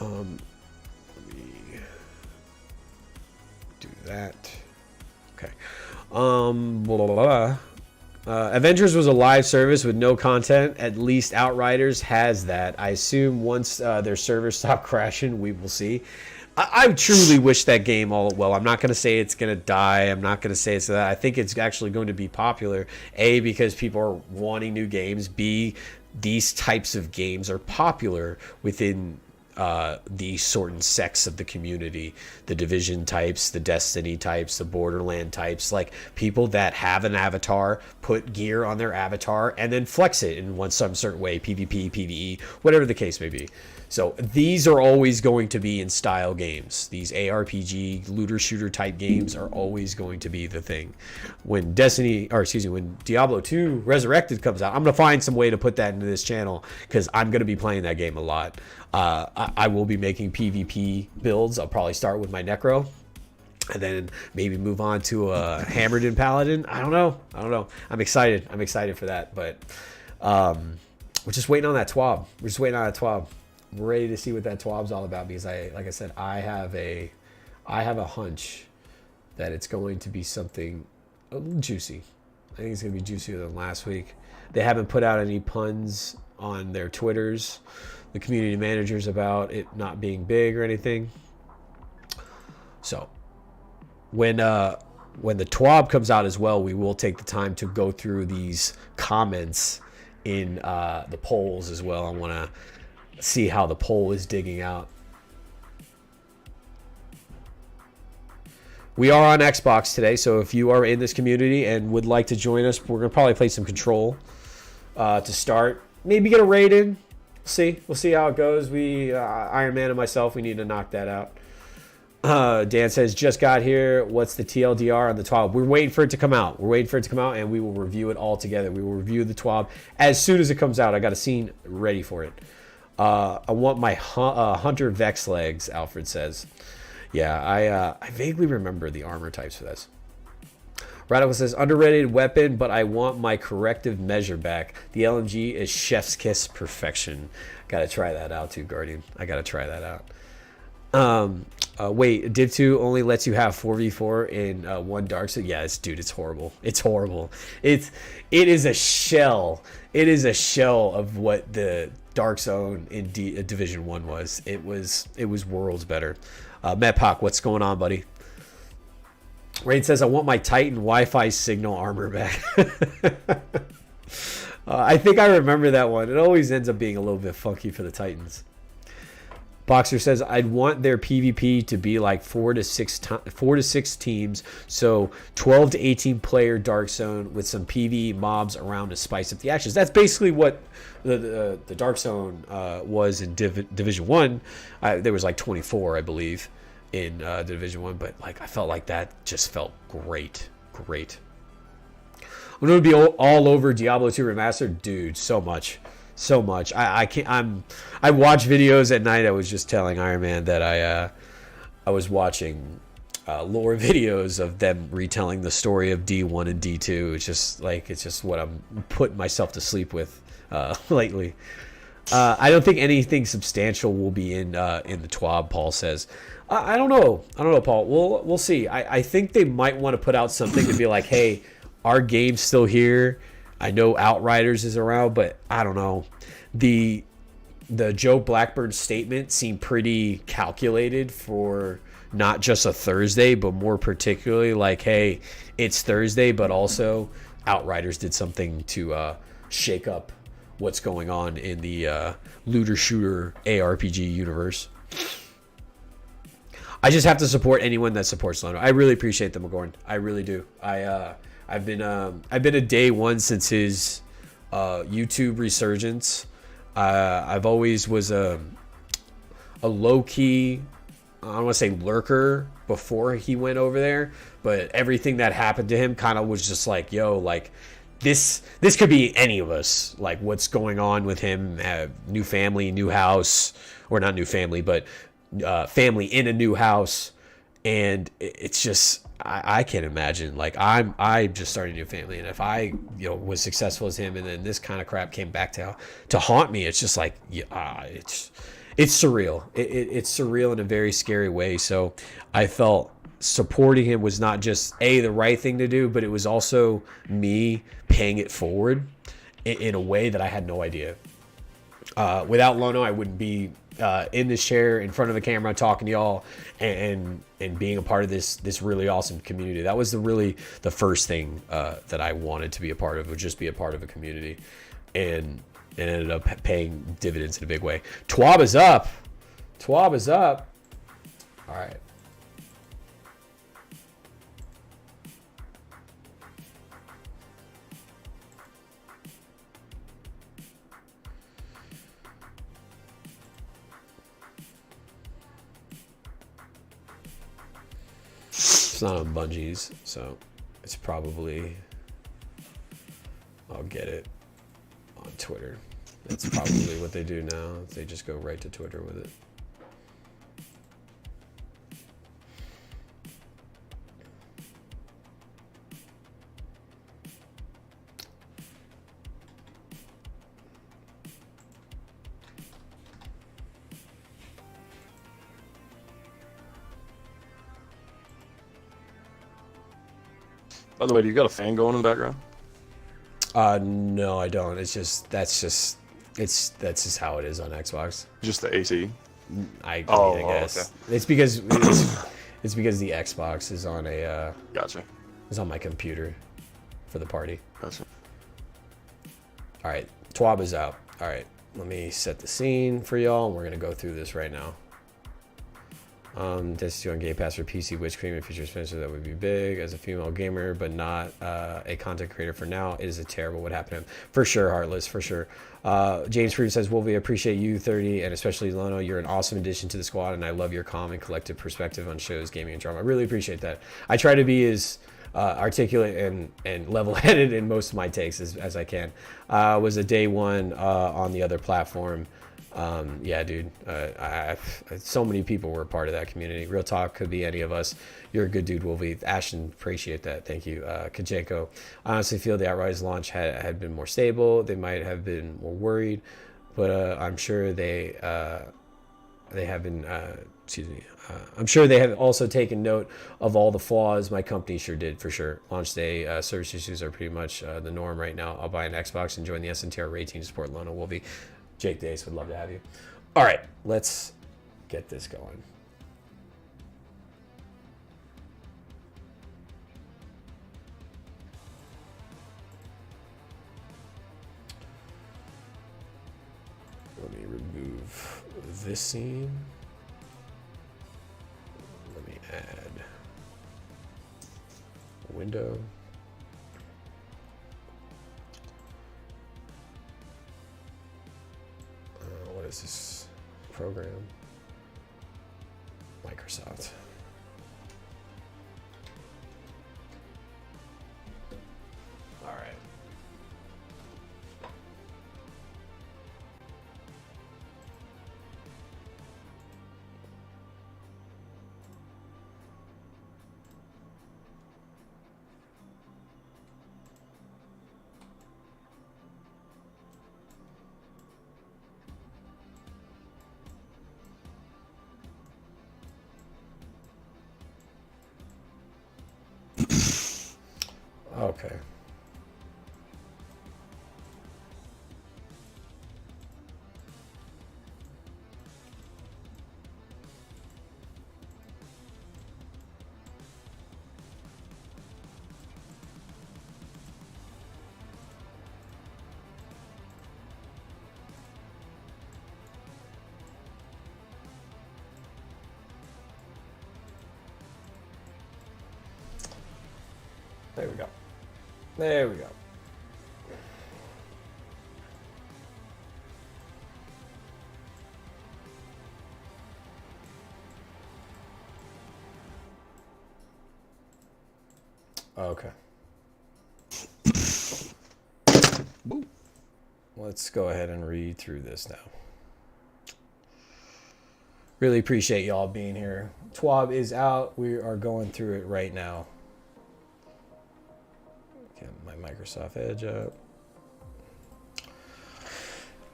Let me do that. Okay. Avengers was a live service with no content. At least Outriders has that. I assume once their servers stop crashing, we will see. I truly wish that game all well. I'm not going to say it's going to die. I'm not going to say it's that. I think it's actually going to be popular. A, because people are wanting new games. B, these types of games are popular within the certain sects of the community. The Division types, the Destiny types, the Borderland types. Like people that have an avatar, put gear on their avatar, and then flex it in some certain way. PvP, PvE, whatever the case may be. So these are always going to be in style games. These ARPG, looter shooter type games are always going to be the thing. When when Diablo 2 Resurrected comes out, I'm going to find some way to put that into this channel because I'm going to be playing that game a lot. I will be making PvP builds. I'll probably start with my Necro and then maybe move on to a Hammered in Paladin. I don't know. I'm excited for that, but we're just waiting on that TWAB. We're ready to see what that TWAB's all about because like I said, I have a hunch that it's going to be something a little juicy. I think it's going to be juicier than last week. They haven't put out any puns on their Twitters, the community managers, about it not being big or anything. So when the TWAB comes out as well, we will take the time to go through these comments in the polls as well. I want to see how the poll is digging out. We are on Xbox today, so if you are in this community and would like to join us, we're going to probably play some Control to start. Maybe get a raid in. We'll see how it goes. Iron Man and myself, we need to knock that out. Dan says, just got here. What's the TLDR on the TWAB? We're waiting for it to come out. And we will review it all together. We will review the TWAB as soon as it comes out. I got a scene ready for it. I want my Hunter Vex legs, Alfred says. Yeah, I vaguely remember the armor types for this. Radical says, underrated weapon, but I want my corrective measure back. The LMG is chef's kiss perfection. Gotta try that out too, Guardian. I gotta try that out. Wait, Div 2 only lets you have 4v4 in one dark zone? Yeah, dude, it's horrible. It's horrible. It is a shell. It is a shell of what the dark zone in Division 1 was. It was worlds better. Metpock, what's going on, buddy? Rain says, I want my Titan Wi-Fi signal armor back. I think I remember that one. It always ends up being a little bit funky for the Titans. Boxer says, I'd want their PvP to be like 4 to 6 teams, so 12 to 18 player Dark Zone with some PvE mobs around to spice up the actions. That's basically what the Dark Zone was in Division 1. There was like 24, I believe, in Division 1, but like I felt like that just felt great. I'm going to be all over Diablo 2 Remastered. Dude, so much. I watch videos at night. I was just telling Iron Man that I was watching lore videos of them retelling the story of D1 and D2. It's just what I'm putting myself to sleep with lately. I don't think anything substantial will be in the TWAB, Paul says. I don't know, Paul. We'll see. I think they might want to put out something to be like, hey, our game's still here. I know Outriders is around, but I don't know. The Joe Blackburn statement seemed pretty calculated for not just a Thursday, but more particularly like, hey, it's Thursday, but also Outriders did something to shake up what's going on in the looter shooter ARPG universe. I just have to support anyone that supports Lono. I really appreciate them, McGorn. I really do. I've been a day one since his YouTube resurgence. I've always was a low key, I don't want to say lurker before he went over there, but everything that happened to him kind of was just like, yo, like this could be any of us. Like what's going on with him? New family, new house, or not new family, but family in a new house, and it's just. I can't imagine. Like I'm just starting a new family, and if I was successful as him, and then this kind of crap came back to haunt me, it's just like it's surreal. It's surreal in a very scary way. So I felt supporting him was not just the right thing to do, but it was also me paying it forward in a way that I had no idea. Without Lono, I wouldn't be in this chair in front of the camera talking to y'all and being a part of this really awesome community. That was the first thing that I wanted to be a part of, would just be a part of a community, and it ended up paying dividends in a big way. TWAB is up. All right. It's not on Bungie's, so it's probably, I'll get it on Twitter. That's probably what they do now. They just go right to Twitter with it. By the way, do you got a fan going in the background? No, I don't. That's just how it is on Xbox. Just the AC. I guess okay. It's because the Xbox is on Gotcha. Is on my computer for the party. Gotcha. All right, TWAB is out. All right, let me set the scene for y'all, and we're gonna go through this right now. Destiny on Game Pass for PC, Witch Cream and features Spencer, that would be big. As a female gamer, but not a content creator for now, it is a terrible what happened to him. For sure, Heartless, for sure. James Freeman says, Wolvie, I appreciate you, 30, and especially Lono. You're an awesome addition to the squad, and I love your calm and collective perspective on shows, gaming, and drama. I really appreciate that. I try to be as articulate and level-headed in most of my takes as I can. Was a day one on the other platform. Yeah, dude. So many people were a part of that community. Real talk, could be any of us. You're a good dude, Wolvie. Ashton, appreciate that. Thank you. Kajenko, I honestly feel the Outriders launch had been more stable. They might have been more worried, but I'm sure they have been. I'm sure they have also taken note of all the flaws. My company sure did, for sure. Launch day service issues are pretty much the norm right now. I'll buy an Xbox and join the SNTR raid team to support Lona Wolvie. Jake Dace would love to have you. All right, let's get this going. Let me remove this scene. Let me add a window. What is this program? Microsoft. All right. Okay. There we go. There we go. Okay. Let's go ahead and read through this now. Really appreciate y'all being here. TWAB is out. We are going through it right now. Get my Microsoft Edge up.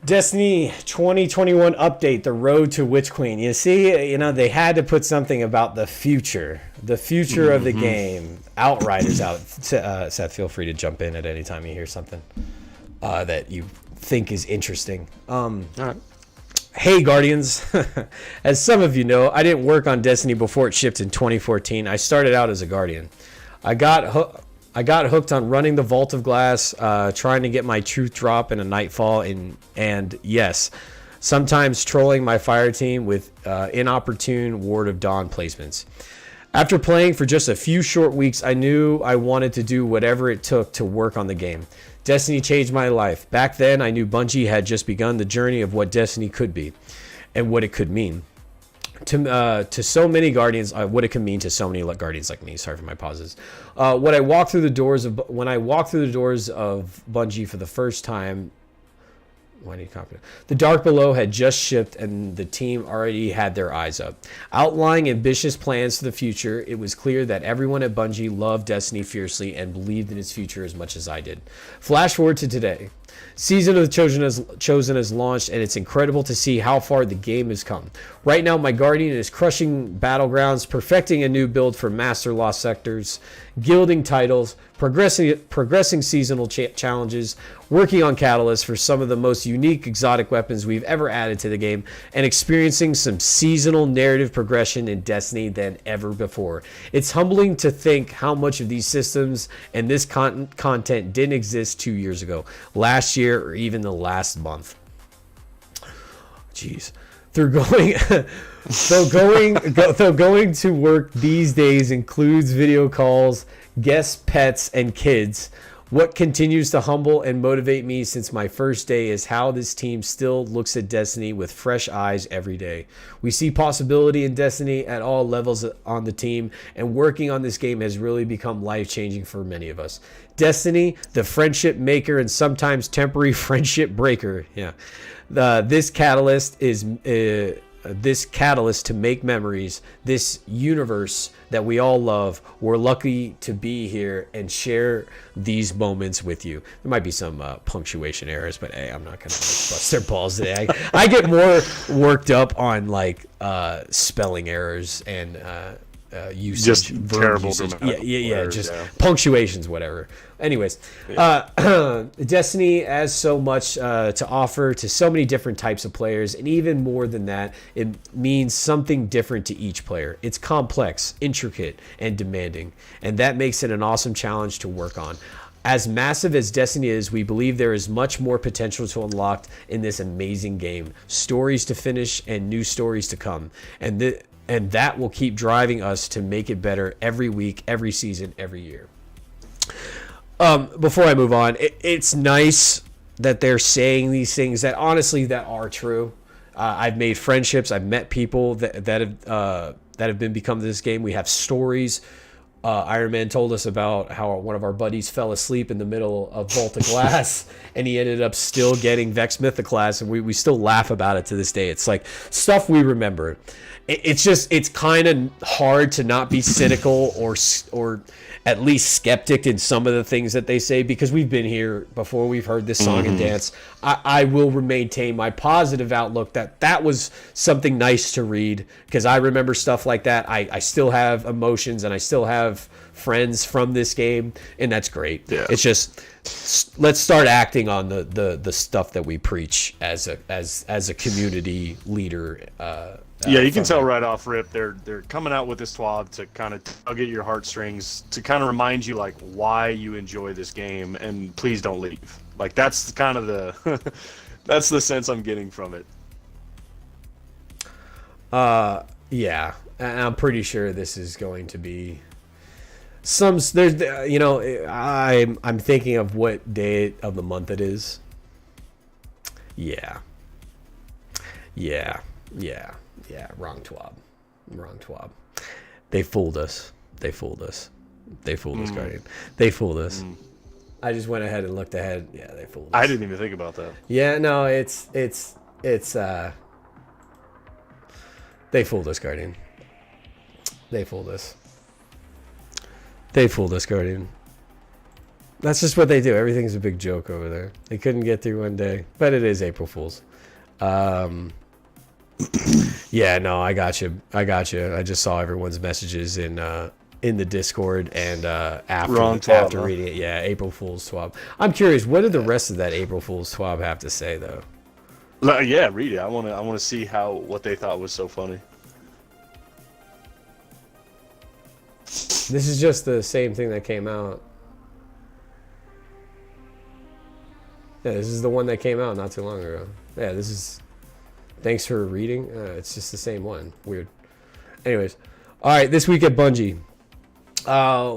Destiny 2021 update, the road to Witch Queen. You see, they had to put something about the future of the game. Outriders out. Seth, feel free to jump in at any time you hear something that you think is interesting. All right. Hey, Guardians. As some of you know, I didn't work on Destiny before it shipped in 2014. I started out as a Guardian. I got hooked on running the Vault of Glass, trying to get my truth drop in a Nightfall, and yes, sometimes trolling my fire team with inopportune Ward of Dawn placements. After playing for just a few short weeks, I knew I wanted to do whatever it took to work on the game. Destiny changed my life. Back then, I knew Bungie had just begun the journey of what Destiny could be and what it could mean. To so many Guardians, what it can mean to so many Guardians like me. Sorry for my pauses. When I walked through the doors of Bungie for the first time, why do you copy it? The Dark Below had just shipped, and the team already had their eyes up, outlining ambitious plans for the future. It was clear that everyone at Bungie loved Destiny fiercely and believed in its future as much as I did. Flash forward to today. Season of the Chosen has launched, and it's incredible to see how far the game has come. Right now, my Guardian is crushing battlegrounds, perfecting a new build for Master Lost Sectors, gilding titles, progressing seasonal challenges, working on catalysts for some of the most unique exotic weapons we've ever added to the game, and experiencing some seasonal narrative progression in Destiny than ever before. It's humbling to think how much of these systems and this content didn't exist 2 years ago, last year, or even the last month. Jeez. Going to work these days includes video calls, guest pets, and kids. What continues to humble and motivate me since my first day is how this team still looks at Destiny with fresh eyes every day. We see possibility in Destiny at all levels on the team, and working on this game has really become life-changing for many of us. Destiny, the friendship maker and sometimes temporary friendship breaker. Yeah. This catalyst to make memories, this universe that we all love. We're lucky to be here and share these moments with you. There might be some punctuation errors, but hey, I'm not gonna bust their balls today. I get more worked up on like spelling errors and usage, just verb terrible usage. grammatical Yeah, errors, just yeah. punctuations, whatever. Anyways, Destiny has so much to offer to so many different types of players, and even more than that, it means something different to each player. It's complex, intricate, and demanding, and that makes it an awesome challenge to work on. As massive as Destiny is, we believe there is much more potential to unlock in this amazing game. Stories to finish and new stories to come. And that will keep driving us to make it better every week, every season, every year. Before I move on, it's nice that they're saying these things that honestly that are true. I've made friendships. I've met people that have been become this game. We have stories. Iron Man told us about how one of our buddies fell asleep in the middle of Vault of Glass, and he ended up still getting Vex Mythoclast, and we still laugh about it to this day. It's like stuff we remember. It's kind of hard to not be cynical or at least skeptic in some of the things that they say, because we've been here before. We've heard this song and dance. I will maintain my positive outlook that was something nice to read, because I remember stuff like that. I still have emotions and I still have friends from this game, and that's great. Yeah. It's just let's start acting on the stuff that we preach as a community leader. Yeah, you can tell right off rip they're coming out with this TWAB to kind of tug at your heartstrings, to kind of remind you like why you enjoy this game, and please don't leave. Like that's kind of the that's the sense I'm getting from it. Yeah, and I'm pretty sure this is going to be there's I'm thinking of what day of the month it is. Yeah, wrong TWAB. They fooled us, Guardian. They fooled us. I just went ahead and looked ahead. Yeah, they fooled us. I didn't even think about that. Yeah, no, it's they fooled us, Guardian. They fooled us, Guardian. That's just what they do. Everything's a big joke over there. They couldn't get through one day, but it is April Fool's. Yeah, no, I got you. I just saw everyone's messages in the Discord, and after reading it, yeah, April Fool's TWAB. I'm curious, what did the rest of that April Fool's TWAB have to say, though? Yeah, read it. I want to see what they thought was so funny. This is just the same thing that came out. Yeah, this is the one that came out not too long ago. Yeah, this is... Thanks for reading. It's just the same one. Weird. Anyways. All right, this week at Bungie.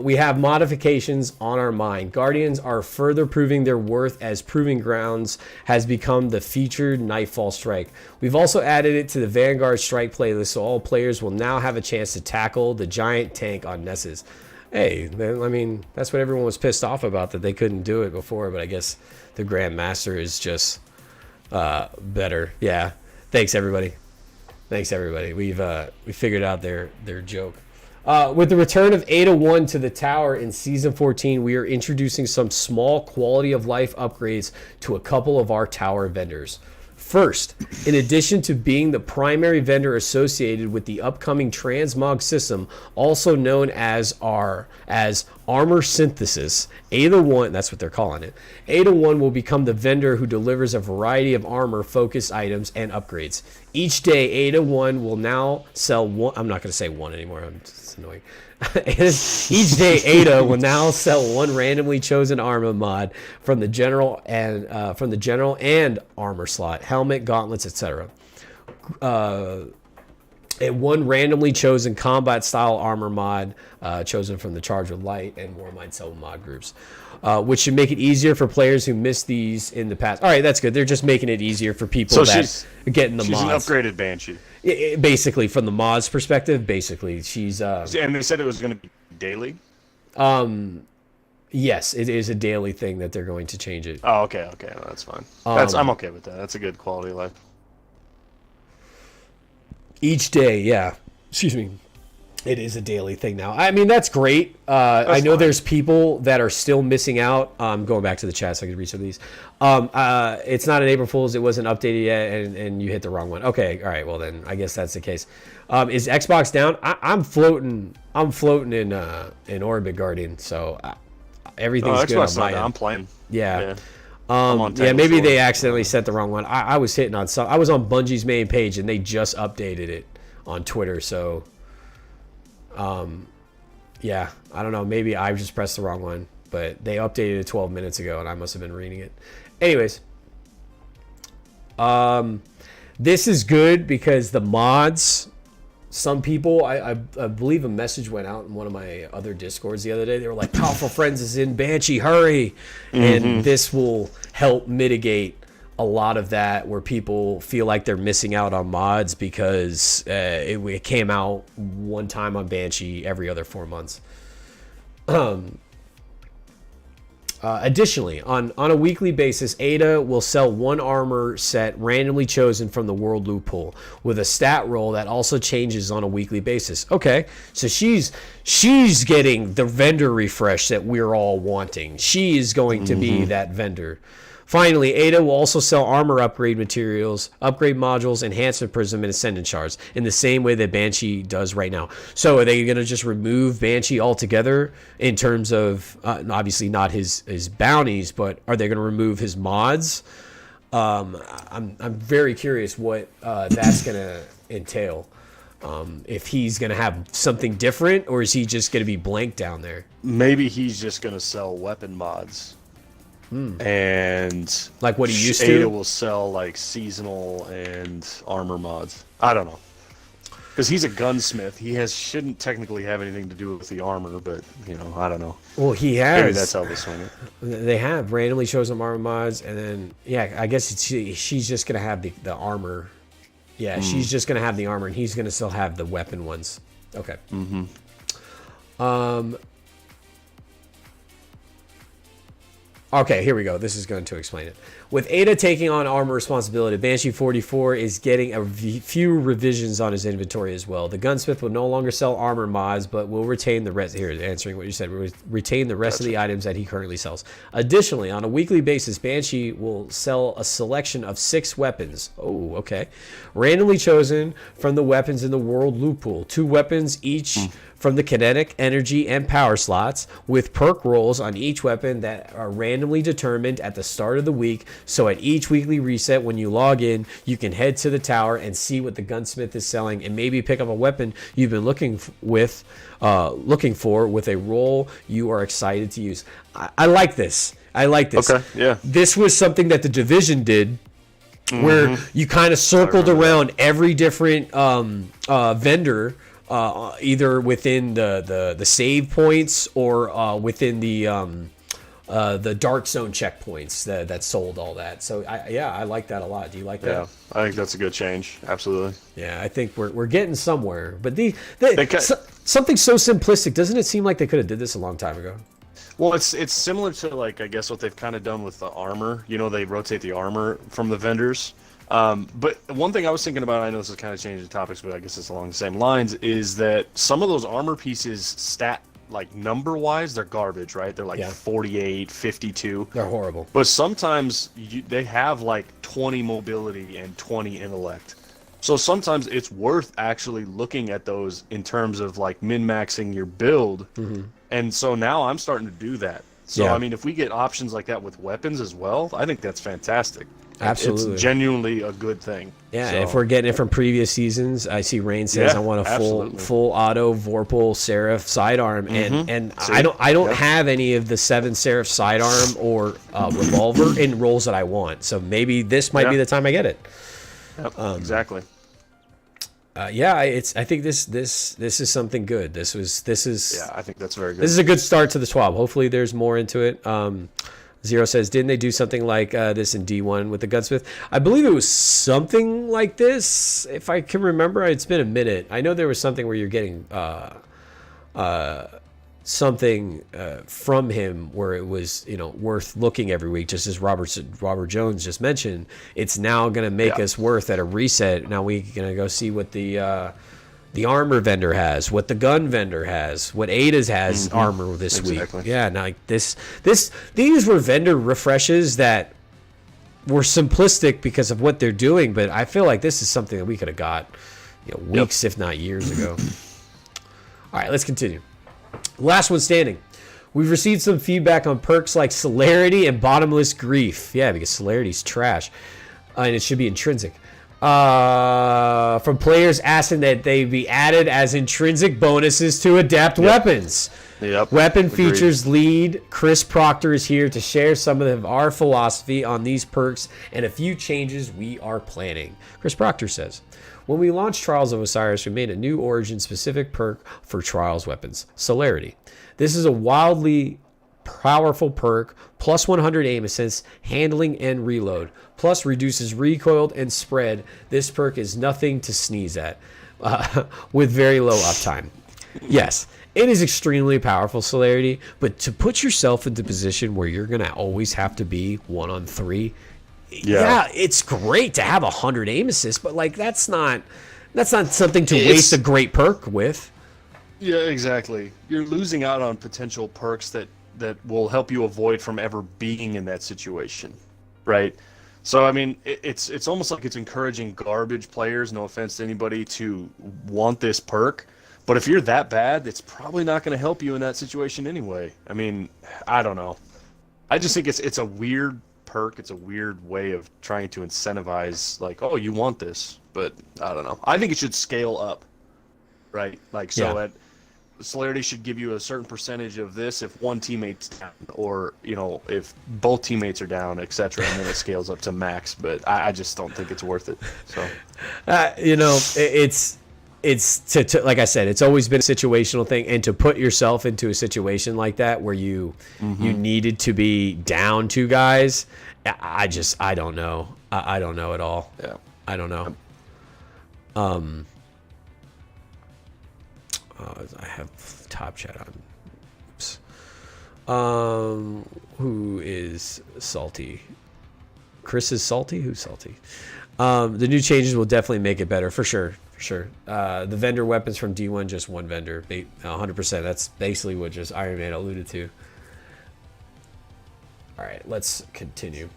We have modifications on our mind. Guardians are further proving their worth as Proving Grounds has become the featured Nightfall Strike. We've also added it to the Vanguard Strike playlist, so all players will now have a chance to tackle the giant tank on Nessus. Hey, I mean, that's what everyone was pissed off about, that they couldn't do it before, but I guess the Grandmaster is just better. Yeah. Thanks, everybody. We figured out their joke. With the return of Ada 1 to the tower in Season 14, we are introducing some small quality of life upgrades to a couple of our tower vendors. First, in addition to being the primary vendor associated with the upcoming transmog system, also known as Armor Synthesis, Ada 1, that's what they're calling it, Ada 1 will become the vendor who delivers a variety of armor-focused items and upgrades. Each day, Ada 1 will now sell one... I'm not going to say one anymore. It's annoying. Each day, Ada will now sell one randomly chosen armor mod from the general and armor slot, helmet, gauntlets, etc. And one randomly chosen combat style armor mod chosen from the Charge with Light and Warmind Soul mod groups, which should make it easier for players who missed these in the past. All right, that's good. They're just making it easier for people that are getting the mods. She's an upgraded Banshee. Basically, from the mods perspective, basically she's. And they said it was going to be daily. Yes, it is a daily thing that they're going to change it. Oh, okay, no, that's fine. I'm okay with that. That's a good quality of life. Each day, yeah. Excuse me. It is a daily thing now. I mean, that's great. I know there's people that are still missing out. Going back to the chat so I can read some of these. It's not an April Fool's. It wasn't updated yet, and you hit the wrong one. Okay, all right. Well, then I guess that's the case. Is Xbox down? I'm floating. I'm floating in Orbit Guardian. So everything's good on my end. I'm playing. Yeah. Maybe they accidentally sent the wrong one. I was hitting on some. I was on Bungie's main page, and they just updated it on Twitter. So. Yeah, I don't know. Maybe I just pressed the wrong one, but they updated it 12 minutes ago, and I must have been reading it. Anyways, this is good because the mods. Some people, I believe a message went out in one of my other Discords the other day. They were like, "Powerful Friends is in Banshee, hurry!" And this will help mitigate a lot of that where people feel like they're missing out on mods because it came out one time on Banshee every other 4 months. Additionally, on a weekly basis, Ada will sell one armor set randomly chosen from the world loot pool with a stat roll that also changes on a weekly basis. Okay, so she's getting the vendor refresh that we're all wanting. She is going to be that vendor. Finally, Ada will also sell armor upgrade materials, upgrade modules, enhancement prism, and ascendant shards in the same way that Banshee does right now. So are they going to just remove Banshee altogether in terms of, obviously not his bounties, but are they going to remove his mods? I'm very curious what that's going to entail. If he's going to have something different, or is he just going to be blank down there? Maybe he's just going to sell weapon mods. And like what he used to. Ada will sell like seasonal and armor mods. I don't know, because he's a gunsmith. He shouldn't technically have anything to do with the armor, but I don't know. Well, he has. Maybe that's how they swing it. They have randomly chosen armor mods, and then I guess she's just gonna have the armor. Yeah, she's just gonna have the armor, and he's gonna still have the weapon ones. Okay. Okay, here we go. This is going to explain it. With Ada taking on armor responsibility, Banshee 44 is getting a few revisions on his inventory as well. The gunsmith will no longer sell armor mods, but will retain the rest. Here, answering what you said, retain the rest of the items that he currently sells. Additionally, on a weekly basis, Banshee will sell a selection of 6 weapons. Oh, okay. Randomly chosen from the weapons in the world loot pool. 2 weapons each from the kinetic, energy, and power slots, with perk rolls on each weapon that are randomly determined at the start of the week. So at each weekly reset, when you log in, you can head to the tower and see what the gunsmith is selling, and maybe pick up a weapon you've been looking for with a roll you are excited to use. I like this. Okay, yeah. This was something that the Division did, where you kind of circled around every different vendor. Either within the save points or within the dark zone checkpoints that sold all that. So I like that a lot. Do you like that? Yeah, I think that's a good change. Absolutely. Yeah, I think we're getting somewhere. But something so simplistic, doesn't it seem like they could have did this a long time ago? Well, it's similar to like I guess what they've kind of done with the armor. They rotate the armor from the vendors. But one thing I was thinking about, I know this is kind of changing topics, but I guess it's along the same lines, is that some of those armor pieces stat, like number-wise, they're garbage, right? They're like 48, 52. They're horrible. But sometimes they have like 20 mobility and 20 intellect. So sometimes it's worth actually looking at those in terms of like min-maxing your build. And so now I'm starting to do that. So, I mean, if we get options like that with weapons as well, I think that's fantastic. Absolutely. It's genuinely a good thing. Yeah, so, if we're getting it from previous seasons, I see Rain says I want a full auto Vorpal Seraph sidearm, and I don't have any of the 7 Seraph sidearm or revolver in rolls that I want. So maybe this might be the time I get it. Yep, exactly. Yeah, I think this is something good. This is Yeah, I think that's very good. This is a good start to the TWAB. Hopefully, there's more into it. Zero says, didn't they do something like this in D1 with the Gunsmith? I believe it was something like this, if I can remember. It's been a minute. I know there was something where you're getting something from him where it was, worth looking every week, just as Robert Jones just mentioned. It's now going to make us worth at a reset. Now we're going to go see what the armor vendor has, what the gun vendor has, what Ada's has armor this week. Yeah, now these were vendor refreshes that were simplistic because of what they're doing, but I feel like this is something that we could have got, weeks if not years ago. All right, let's continue. Last one standing. We've received some feedback on perks like Celerity and Bottomless Grief. Yeah, because Celerity's trash, and it should be intrinsic. From players asking that they be added as intrinsic bonuses to adept weapons. Yep. Weapon Agreed. features lead Chris Proctor is here to share some of our philosophy on these perks and a few changes we are planning. Chris Proctor says, when we launched Trials of Osiris, we made a new origin-specific perk for Trials weapons, Celerity. This is a wildly powerful perk, plus 100 aim assist, handling, and reload, plus reduces recoil and spread. This perk is nothing to sneeze at, with very low uptime. Yes, it is extremely powerful, Celerity, but to put yourself into a position where you're going to always have to be 1-on-3, yeah, it's great to have 100 aim assist, but that's not something to waste a great perk with. Yeah, exactly. You're losing out on potential perks that will help you avoid from ever being in that situation, right? So I mean, it's almost like it's encouraging garbage players, no offense to anybody, to want this perk. But if you're that bad, it's probably not going to help you in that situation anyway. I mean, I don't know. I just think it's a weird perk. It's a weird way of trying to incentivize, like, oh, you want this, but I don't know. I think it should scale up, right? At Celerity should give you a certain percentage of this if one teammate's down, or if both teammates are down, etc., and then it scales up to max. But I just don't think it's worth it. So, it's to like I said, it's always been a situational thing, and to put yourself into a situation like that where you needed to be down 2 guys, I don't know. I don't know at all. Yeah, I don't know. I have top chat on. Oops. Who is salty? Chris is salty? Who's salty? The new changes will definitely make it better, for sure. The vendor weapons from D1, just one vendor, 100%. That's basically what just Iron Man alluded to. All right, let's continue.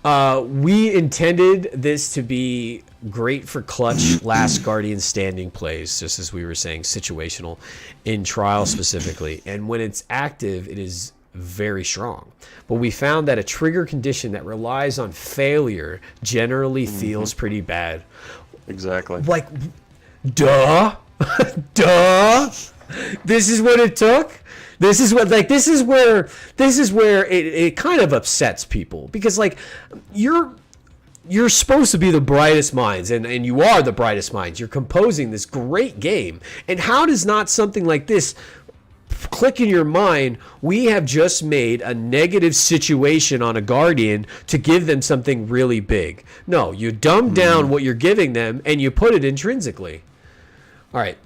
We intended this to be great for clutch last guardian standing plays, just as we were saying, situational in trial specifically. And when it's active, it is very strong. But we found that a trigger condition that relies on failure generally feels pretty bad. Exactly. Like, duh. This is what it took. This is where it kind of upsets people, because you're supposed to be the brightest minds, and you are the brightest minds. You're composing this great game, and how does not something like this click in your mind? We have just made a negative situation on a guardian to give them something really big. No, you dumb down what you're giving them and you put it intrinsically. All right.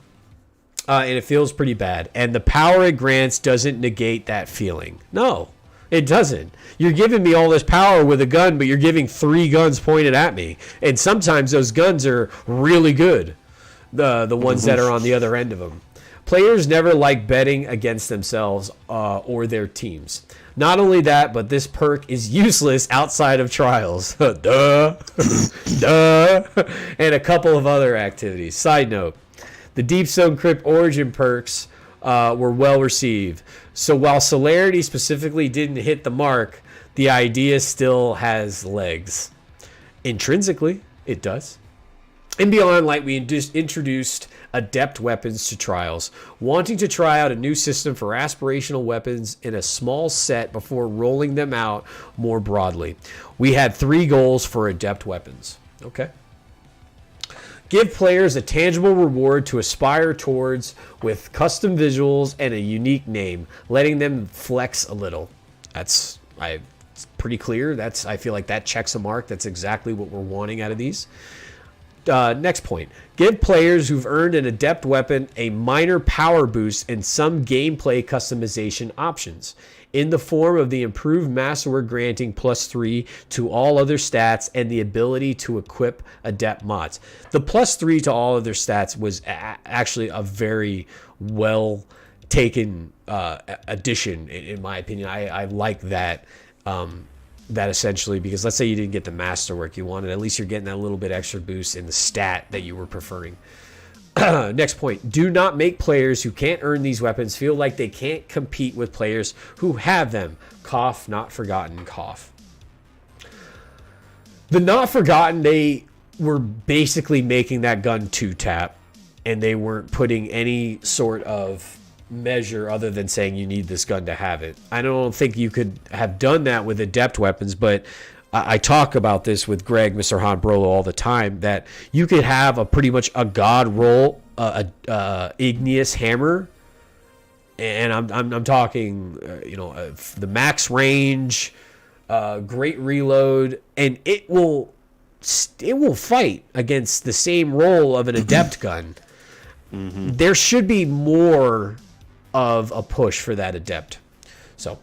And it feels pretty bad. And the power it grants doesn't negate that feeling. No, it doesn't. You're giving me all this power with a gun, but you're giving 3 guns pointed at me. And sometimes those guns are really good, the ones that are on the other end of them. Players never like betting against themselves or their teams. Not only that, but this perk is useless outside of trials. Duh. And a couple of other activities. Side note. The Deep Zone Crypt Origin perks were well received. So while Celerity specifically didn't hit the mark, the idea still has legs. Intrinsically, it does. In Beyond Light, we introduced adept weapons to trials, wanting to try out a new system for aspirational weapons in a small set before rolling them out more broadly. We had 3 goals for adept weapons. Okay. Give players a tangible reward to aspire towards with custom visuals and a unique name, letting them flex a little. It's pretty clear. I feel like that checks a mark. That's exactly what we're wanting out of these. Next point. Give players who've earned an adept weapon a minor power boost and some gameplay customization options in the form of the improved masterwork granting +3 to all other stats and the ability to equip adept mods. The +3 to all other stats was actually a very well taken addition, in my opinion. I like that. That essentially, because let's say you didn't get the masterwork you wanted, at least you're getting that little bit extra boost in the stat that you were preferring. Next point. Do not make players who can't earn these weapons feel like they can't compete with players who have them. Cough, not forgotten, cough. The not forgotten, they were basically making that gun 2-tap, and they weren't putting any sort of measure other than saying you need this gun to have it. I don't think you could have done that with adept weapons, but I talk about this with Greg, Mr. Han Brolo, all the time, that you could have pretty much a god roll, igneous hammer, and I'm talking the max range, great reload, and it will fight against the same roll of an adept gun. Mm-hmm. There should be more of a push for that adept. So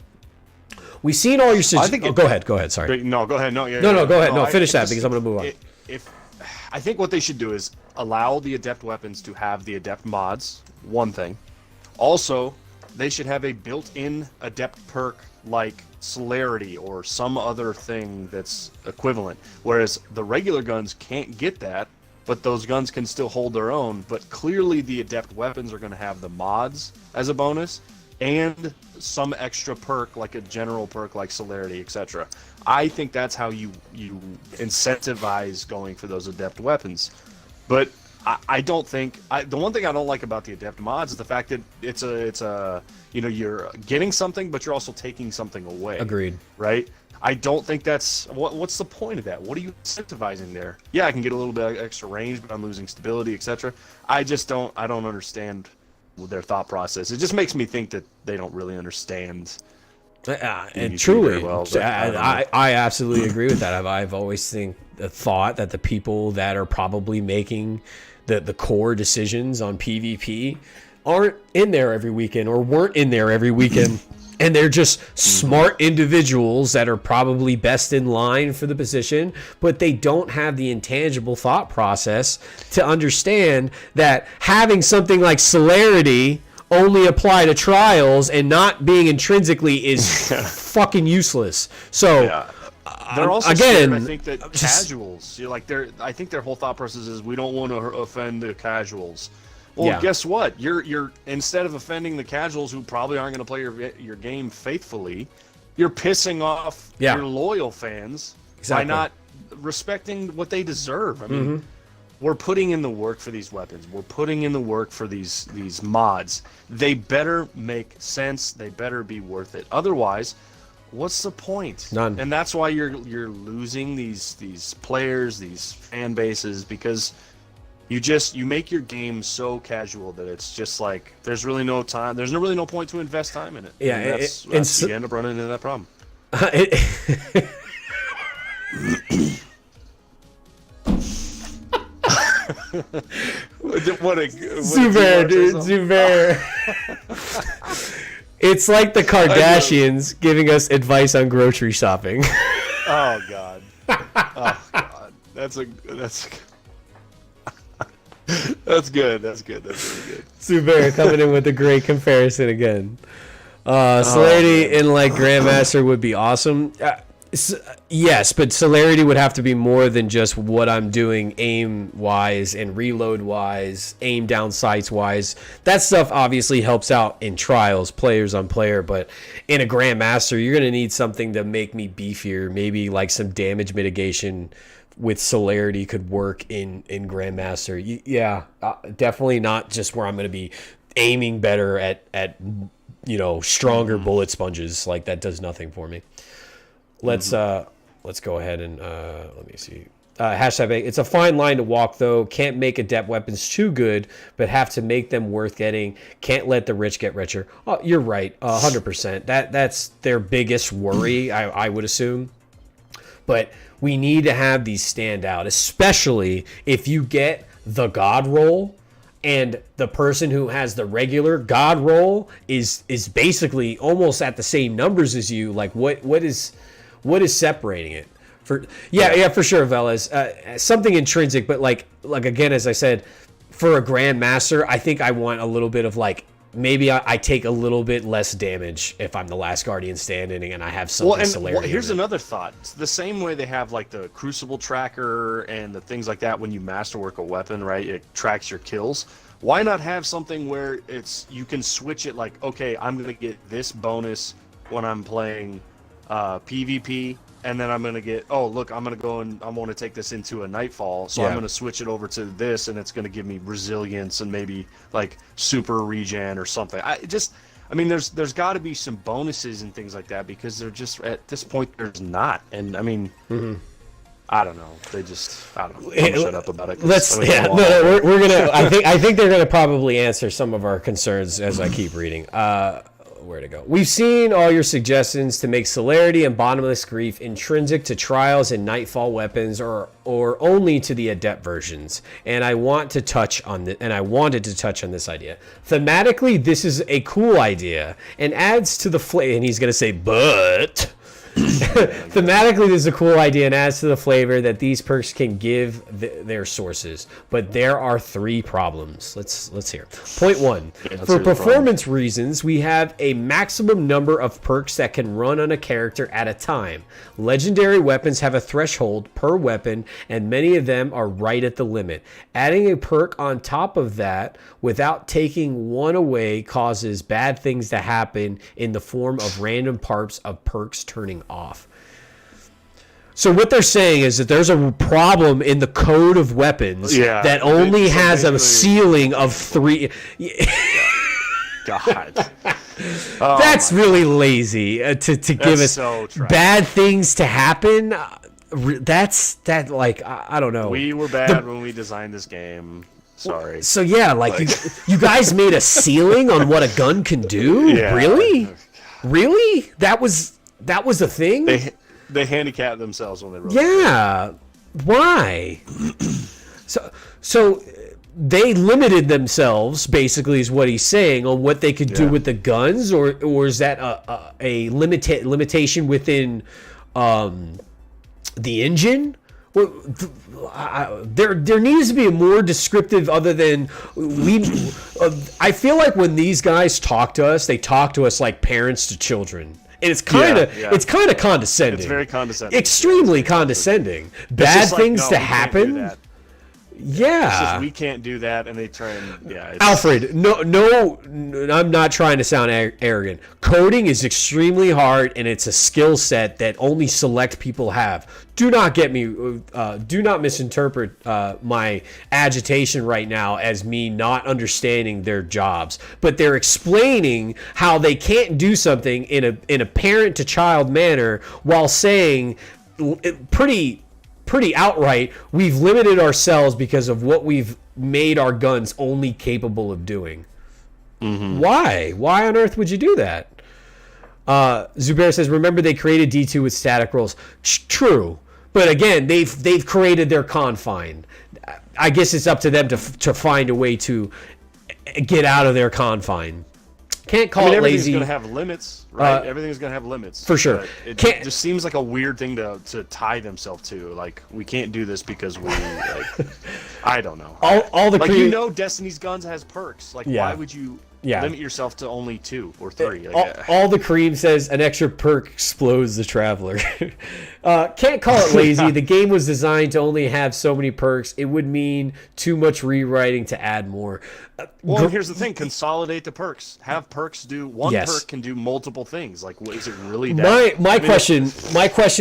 we've seen all your go ahead. Sorry. No, go ahead. No, go ahead. No, finish that because I'm going to move on. I think what they should do is allow the adept weapons to have the adept mods. One thing. Also, they should have a built-in adept perk like celerity or some other thing that's equivalent. Whereas the regular guns can't get that, but those guns can still hold their own. But clearly the adept weapons are going to have the mods as a bonus and some extra perk, like a general perk like celerity, etc. I think that's how you incentivize going for those adept weapons. But I don't think the one thing I don't like about the adept mods is the fact that it's a you're getting something, but you're also taking something away. Agreed. Right? I don't think that's what's the point of that? What are you incentivizing there? Yeah, I can get a little bit extra range, but I'm losing stability, etc. I don't understand their thought process. It just makes me think that they don't really understand. And truly, well, I absolutely agree with that. I've always thought that the people that are probably making the core decisions on PvP aren't in there every weekend or weren't in there every weekend. And they're just smart individuals that are probably best in line for the position, but they don't have the intangible thought process to understand that having something like celerity only apply to trials and not being intrinsically is fucking useless. So they're also again, scared, I think that casuals, I think their whole thought process is we don't want to offend the casuals. Well, guess what? You're instead of offending the casuals who probably aren't going to play your game faithfully, you're pissing off your loyal fans by not respecting what they deserve. I mean, we're putting in the work for these weapons. We're putting in the work for these mods. They better make sense. They better be worth it. Otherwise, what's the point? None. And that's why you're losing these players, these fan bases, because you make your game so casual that it's just like there's really no time. There's really no point to invest time in it. Yeah, and you end up running into that problem. Zubair, dude, Zubair. It's like the Kardashians giving us advice on grocery shopping. Oh God. Oh God. That's good. That's really good. Zubair coming in with a great comparison again. Celerity in like Grandmaster would be awesome. Yes, but celerity would have to be more than just what I'm doing aim-wise and reload-wise, aim down sights-wise. That stuff obviously helps out in trials, players on player, but in a Grandmaster, you're going to need something to make me beefier. Maybe like some damage mitigation with celerity could work in Grandmaster. Definitely not just where I'm going to be aiming better at stronger bullet sponges. Like, that does nothing for me. Let's go ahead and let me see. hashtag it's a fine line to walk, though. Can't make adept weapons too good, but have to make them worth getting. Can't let the rich get richer. Oh, you're right, 100%. That's their biggest worry, I would assume. But we need to have these stand out, especially if you get the God roll and the person who has the regular God roll is basically almost at the same numbers as you. Like, what is separating it? For for sure, Velez. Something intrinsic, but like again, as I said, for a Grandmaster, I think I want a little bit of like, maybe I take a little bit less damage if I'm the last Guardian standing and I have something celerity. Here's another thought. It's the same way they have like the Crucible tracker and the things like that when you masterwork a weapon, right? It tracks your kills. Why not have something where you can switch it like, okay, I'm going to get this bonus when I'm playing PvP, and then I'm going to get, oh, look, I'm going to go and I want to take this into a Nightfall, so I'm going to switch it over to this, and it's going to give me resilience and maybe like super regen or something. I mean, there's got to be some bonuses and things like that, because they're just, at this point, there's not. And I mean, I don't know. I don't know. I'm shut up about it. We're gonna. I think they're gonna probably answer some of our concerns as I keep reading. Where to go? We've seen all your suggestions to make celerity and bottomless grief intrinsic to trials and nightfall weapons, or only to the adept versions. And I wanted to touch on this idea. Thematically, this is a cool idea and adds to the flavor. And he's gonna say, but. Thematically, this is a cool idea and adds to the flavor that these perks can give their sources. But there are 3 problems. Let's hear. Point 1. For performance reasons, we have a maximum number of perks that can run on a character at a time. Legendary weapons have a threshold per weapon, and many of them are right at the limit. Adding a perk on top of that without taking one away causes bad things to happen in the form of random parts of perks turning off. So what they're saying is that there's a problem in the code of weapons that only has a ceiling of 3. God. That's really lazy to give us bad things to happen. I don't know. We were bad when we designed this game. Sorry. So yeah, you guys made a ceiling on what a gun can do? Yeah. Really? That was a thing? They handicapped themselves when they wrote it. Why? So they limited themselves, basically, is what he's saying, on what they could do with the guns, or is that a limitation within the engine? Well, there needs to be a more descriptive, other than I feel like when these guys talk to us, they talk to us like parents to children. And it's kind of condescending. It's very condescending. Extremely condescending. Bad things to happen. Yeah. It's just, we can't do that, and they try and Alfred, no, I'm not trying to sound arrogant. Coding is extremely hard, and it's a skill set that only select people have. Do not misinterpret my agitation right now as me not understanding their jobs. But they're explaining how they can't do something in a parent to child manner, while saying pretty outright, we've limited ourselves because of what we've made our guns only capable of doing. Why on earth would you do that? Zubair says, remember they created D2 with static rolls. True, but again, they've created their confine. I guess it's up to them to find a way to get out of their confine. Can't call it lazy. Everything's going to have limits, right? Everything's going to have limits. For sure. It just seems like a weird thing to tie themselves to. Like, we can't do this because we, I don't know. All the Destiny's Guns has perks. Like, why would you limit yourself to only 2 or 3? All the cream says an extra perk explodes the Traveler. Can't call it lazy. The game was designed to only have so many perks. It would mean too much rewriting to add more. Well, here's the thing: consolidate the perks. Have perks do one perk can do multiple things. Like, is it really that? My question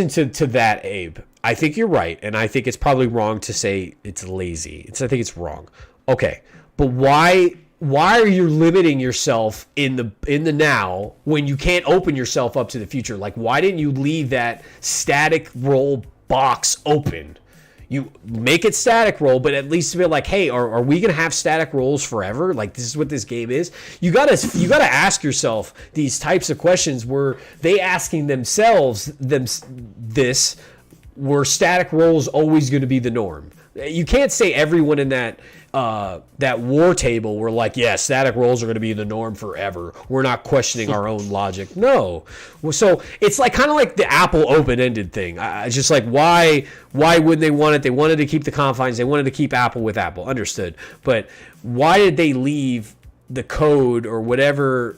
to that, Abe. I think you're right, and I think it's probably wrong to say it's lazy. I think it's wrong. Okay, but why are you limiting yourself in the now when you can't open yourself up to the future? Like, why didn't you leave that static roll box open? You make it static roll, but at least be like, hey, are we gonna have static rolls forever? Like, this is what this game is. You gotta ask yourself these types of questions. Were they asking themselves this? Were static rolls always going to be the norm? You can't say everyone in that war table were like, yeah, static rolls are going to be the norm forever. We're not questioning our own logic. No. So it's like kind of like the Apple open-ended thing. It's just like, why would they want it? They wanted to keep the confines. They wanted to keep Apple with Apple. Understood. But why did they leave the code or whatever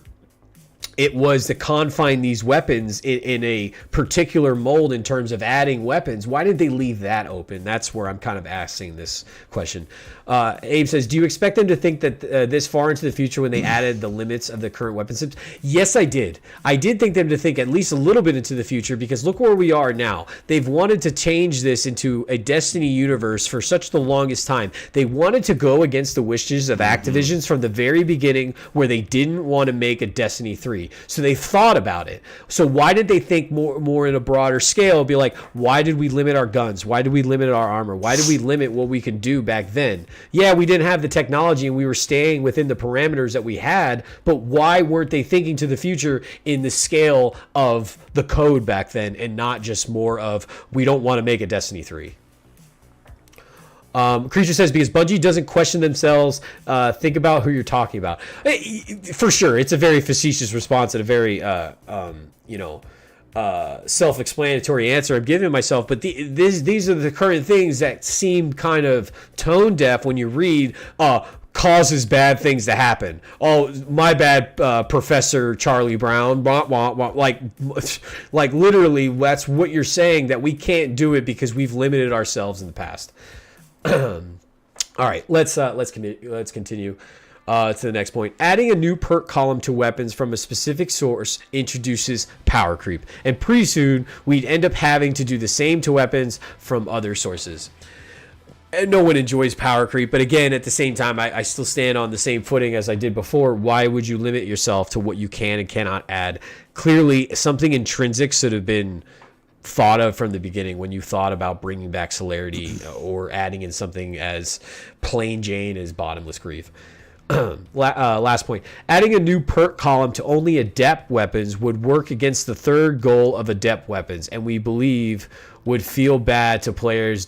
it was to confine these weapons in a particular mold in terms of adding weapons? Why did they leave that open? That's where I'm kind of asking this question. Abe says, do you expect them to think that this far into the future when they added the limits of the current weapon systems? Yes, I did. I did think them to think at least a little bit into the future, because look where we are now. They've wanted to change this into a Destiny universe for such the longest time. They wanted to go against the wishes of Activision's from the very beginning, where they didn't want to make a Destiny 3. So they thought about it. So why did they think more in a broader scale? Be like, why did we limit our guns? Why did we limit our armor? Why did we limit what we could do back then? Yeah, we didn't have the technology and we were staying within the parameters that we had, but why weren't they thinking to the future in the scale of the code back then, and not just more of, we don't want to make a Destiny 3? Creature says, because Bungie doesn't question themselves, think about who you're talking about. For sure, it's a very facetious response and a very, self-explanatory answer I'm giving myself. But these are the current things that seem kind of tone deaf when you read, causes bad things to happen. Oh, my bad, Professor Charlie Brown. Like literally, that's what you're saying, that we can't do it because we've limited ourselves in the past. All right, let's continue to the next point. Adding a new perk column to weapons from a specific source introduces power creep, and pretty soon we'd end up having to do the same to weapons from other sources. And no one enjoys power creep, but again, at the same time, I still stand on the same footing as I did before. Why would you limit yourself to what you can and cannot add? Clearly, something intrinsic should have been thought of from the beginning when you thought about bringing back celerity or adding in something as plain Jane as bottomless grief. Last point. Adding a new perk column to only adept weapons would work against the third goal of adept weapons, and we believe would feel bad to players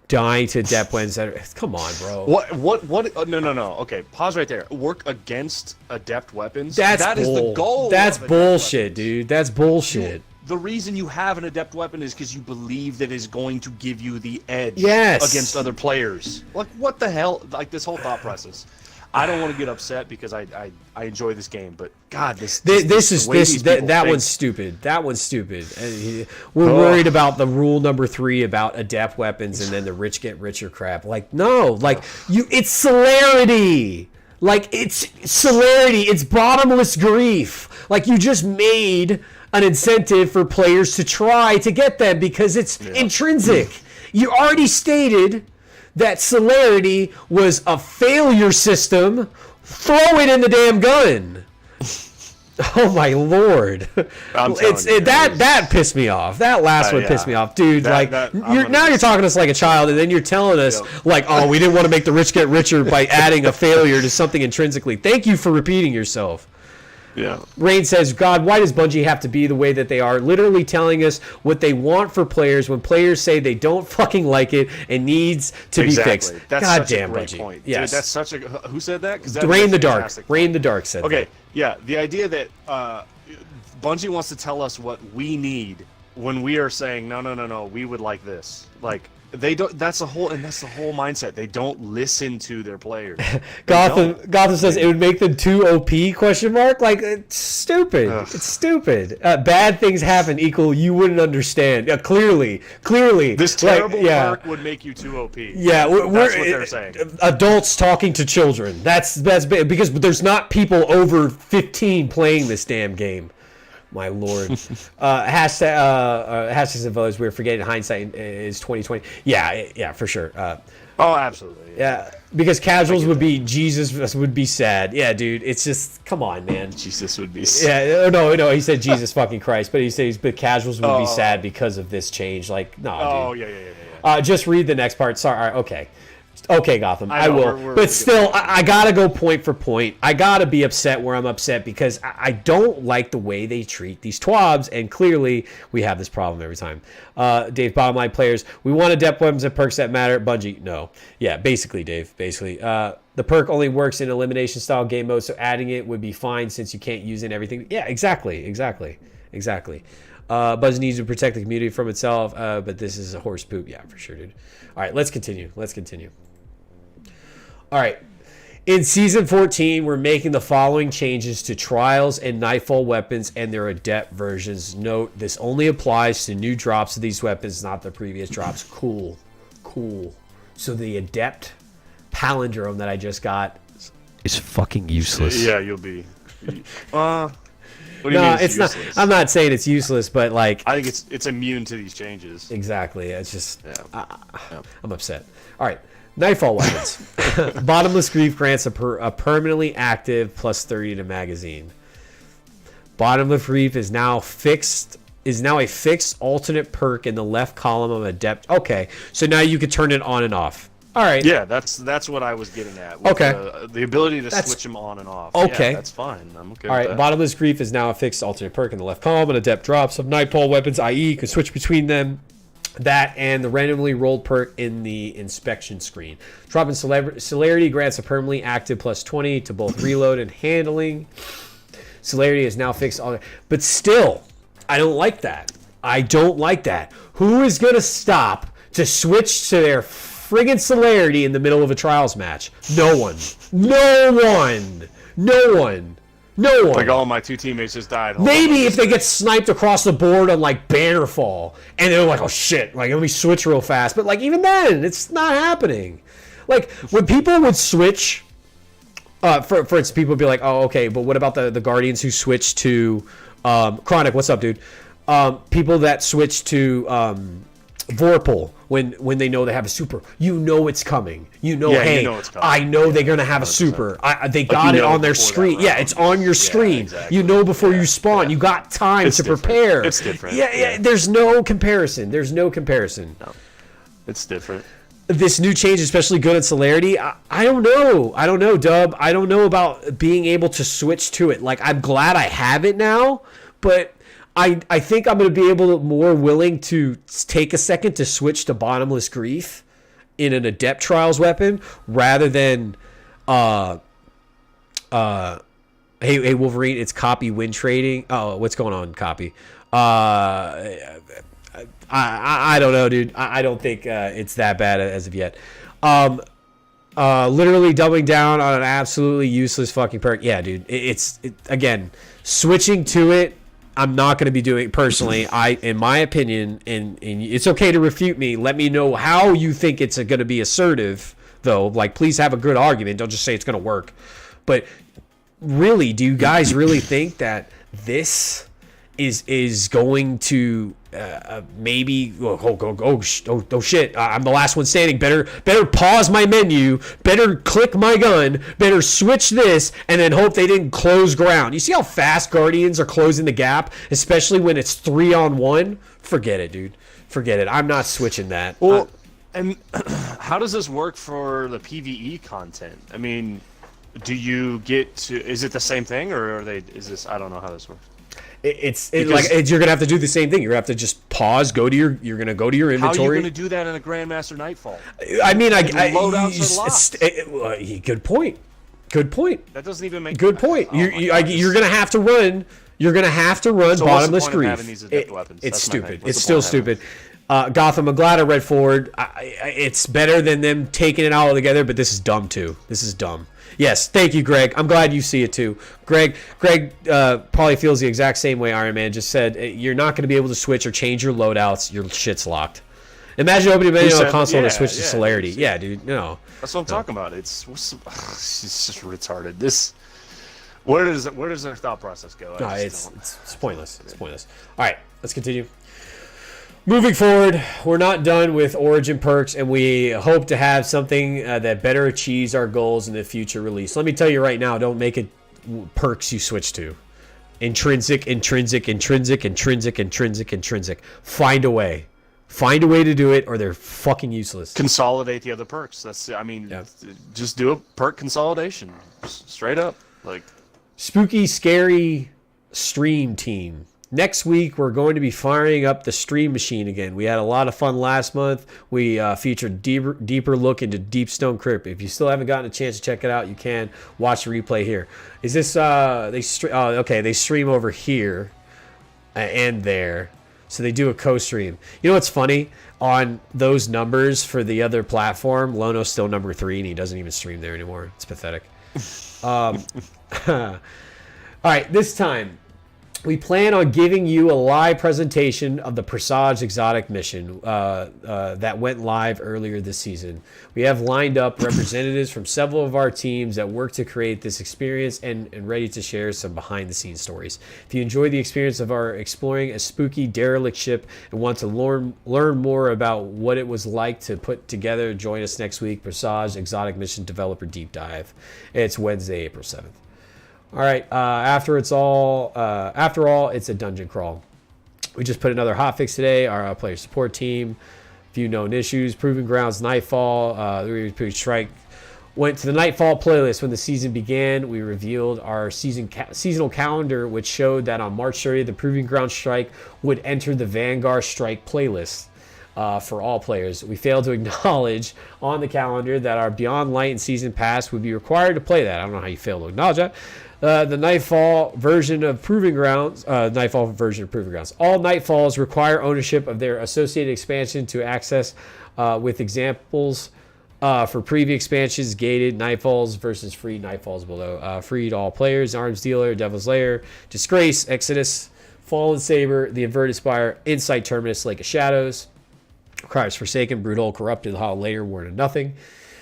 dying to adept weapons. Come on, bro. What? No. Okay, pause right there. Work against adept weapons? That is the goal. That's bullshit, dude. That's bullshit. The reason you have an adept weapon is because you believe that it's going to give you the edge against other players. Like, what the hell? Like, this whole thought process. I don't want to get upset because I enjoy this game, but God, that one's stupid. That one's stupid. We're worried about the rule number 3 about adept weapons and then the rich get richer crap. Like, no, like it's celerity. Like, it's celerity. It's bottomless grief. Like, you just made an incentive for players to try to get them because it's intrinsic. You already stated that celerity was a failure system. Throw it in the damn gun. Oh my lord! That pissed me off. That last one pissed me off, dude. You're talking to us like a child, and then you're telling us oh, we didn't want to make the rich get richer by adding a failure to something intrinsically. Thank you for repeating yourself. Yeah. Rain says, God, why does Bungie have to be the way that they are? Literally telling us what they want for players when players say they don't fucking like it and needs to be fixed. That's God such damn a great Bungie. point. Yes. Dude, that's such a... Who said that? Rain the Dark. Rain the Dark said that. Okay, yeah. The idea that Bungie wants to tell us what we need when we are saying, no, we would like this. Like... They don't. That's the whole mindset. They don't listen to their players. Gotham says it would make them too OP? Question mark. Like, it's stupid. Ugh. It's stupid. Bad things happen. Equal. You wouldn't understand. Clearly. This terrible perk would make you too OP. Yeah, that's what they're saying. Adults talking to children. That's because there's not people over 15 playing this damn game. My lord. Hashtag of votes. We're forgetting hindsight is 2020. Yeah, for sure. Absolutely. Yeah, because casuals would be Jesus would be sad. Yeah, dude. It's just come on, man. Jesus would be sad. Yeah, no. He said Jesus fucking Christ, but he says but casuals would be sad because of this change. Like, no. Oh, dude. Yeah. Just read the next part. Sorry. All right, okay. Okay, Gotham. I will. we're But still, I gotta go point for point. I gotta be upset where I'm upset because I don't like the way they treat these TWABs, and clearly we have this problem every time. Dave, bottom line players, we want adept weapons and perks that matter. Bungie, no. Yeah, basically, Dave. Basically. The perk only works in elimination style game mode, so adding it would be fine since you can't use it in everything. Yeah, exactly. Bungie needs to protect the community from itself, but this is a horse poop. Yeah, for sure, dude. All right, let's continue. All right. In Season 14, we're making the following changes to Trials and Nightfall weapons and their Adept versions. Note, this only applies to new drops of these weapons, not the previous drops. Cool. So the Adept palindrome that I just got is fucking useless. Yeah, you'll be. What do you No, mean it's not. useless? I'm not saying it's useless, but like I think it's immune to these changes. exactly. It's just Yeah. I'm upset. All right. Nightfall weapons. Bottomless Grief grants a permanently active plus 30 to magazine. Bottomless Grief is now a fixed alternate perk in the left column of Adept. Okay, so now you can turn it on and off. All right. Yeah, that's what I was getting at. With Okay. The ability to switch them on and off. Okay. Yeah, that's fine. I'm okay All with right. that. Bottomless Grief is now a fixed alternate perk in the left column, and Adept drops of Nightfall weapons, i.e., you can switch between them. That and the randomly rolled perk in the inspection screen. Drop in Celerity grants a permanently active plus 20 to both reload and handling. Celerity is now fixed. But still, I don't like that. Who is going to stop to switch to their friggin' Celerity in the middle of a Trials match? No one. Like all my two teammates just died. Maybe if they get sniped across the board on like Bannerfall and they're like, oh shit, like let me switch real fast. But like even then, it's not happening. Like when people would switch, for instance, people would be like, oh okay, but what about the Guardians who switched to Chronic? What's up, dude? People that switch to Vorpal when they know they have a super, it's coming. Hey, it's coming. I know they're gonna have a super. They got it on their screen. Yeah, it's on your screen. Exactly. Before you spawn. You got time to prepare. It's different. Yeah. There's no comparison. No, it's different. This new change is especially good at Celerity. I don't know, Dub. I don't know about being able to switch to it. Like I'm glad I have it now, but I think I'm going to be more willing to take a second to switch to Bottomless Grief in an Adept Trials weapon rather than hey Wolverine, it's copy win trading. Oh, what's going on, copy? I don't know, dude. I don't think it's that bad as of yet. Literally doubling down on an absolutely useless fucking perk. Yeah, dude. Again, switching to it. I'm not going to be doing it personally. In my opinion, and it's okay to refute me. Let me know how you think it's going to be assertive, though. Like, please have a good argument. Don't just say it's going to work. But really, do you guys really think that this is going to maybe shit, I'm the last one standing, better pause my menu, better click my gun, better switch this, and then hope they didn't close ground. You see how fast Guardians are closing the gap, especially when it's 3-on-1? Forget it, dude. Forget it. I'm not switching that. Well, and how does this work for the PvE content? I mean, do you get to, is it the same thing, or I don't know how this works. You're gonna have to do the same thing. You're gonna have to just pause. You're gonna go to your inventory. How are you gonna do that in a Grandmaster Nightfall? I mean, loadouts are locked. Good point. That doesn't even make. Good point. You're gonna have to run. You're gonna have to run So Bottomless what's the point of Grief. having these adept weapons? It's That's my stupid. thing. It's still stupid. Gotham, I'm glad I read forward. It's better than them taking it all together, but this is dumb too. This is dumb. Yes, thank you, Greg. I'm glad you see it too. Greg probably feels the exact same way Iron Man just said. You're not going to be able to switch or change your loadouts. Your shit's locked. Imagine opening a menu on a console to switch to Celerity. Yeah, dude. No. That's what I'm talking about. It's just retarded. Where does their thought process go? No, it's pointless. It's pointless. All right, let's continue. Moving forward, we're not done with Origin perks, and we hope to have something that better achieves our goals in the future release. Let me tell you right now, don't make it perks you switch to. Intrinsic. Find a way. Find a way to do it, or they're fucking useless. Consolidate the other perks. Just do a perk consolidation, straight up. Like, spooky, scary stream team. Next week, we're going to be firing up the stream machine again. We had a lot of fun last month. We featured deeper look into Deep Stone Crypt. If you still haven't gotten a chance to check it out, you can watch the replay here. Is this okay? They stream over here and there, so they do a co-stream. You know what's funny? On those numbers for the other platform, Lono's still number 3, and he doesn't even stream there anymore. It's pathetic. All right, this time we plan on giving you a live presentation of the Presage Exotic mission that went live earlier this season. We have lined up representatives from several of our teams that work to create this experience and ready to share some behind-the-scenes stories. If you enjoy the experience of our exploring a spooky derelict ship and want to learn more about what it was like to put together, join us next week, Presage Exotic Mission Developer Deep Dive. It's Wednesday, April 7th. All right, after all, it's a dungeon crawl. We just put another hotfix today. Our player support team, few known issues, Proving Grounds, Nightfall, the Strike. Went to the Nightfall playlist when the season began. We revealed our seasonal calendar, which showed that on March 30th, the Proving Grounds Strike would enter the Vanguard Strike playlist. For all players. We failed to acknowledge on the calendar that our Beyond Light and Season Pass would be required to play that. I don't know how you fail to acknowledge that. The Nightfall version of Proving Grounds. All Nightfalls require ownership of their associated expansion to access with examples for previous expansions, gated Nightfalls versus free Nightfalls below. Free to all players, Arms Dealer, Devil's Lair, Disgrace, Exodus, Fallen Saber, The Inverted Spire, Insight Terminus, Lake of Shadows. Requires Forsaken, Brutal, Corrupted, Hollow Layer, Word of Nothing.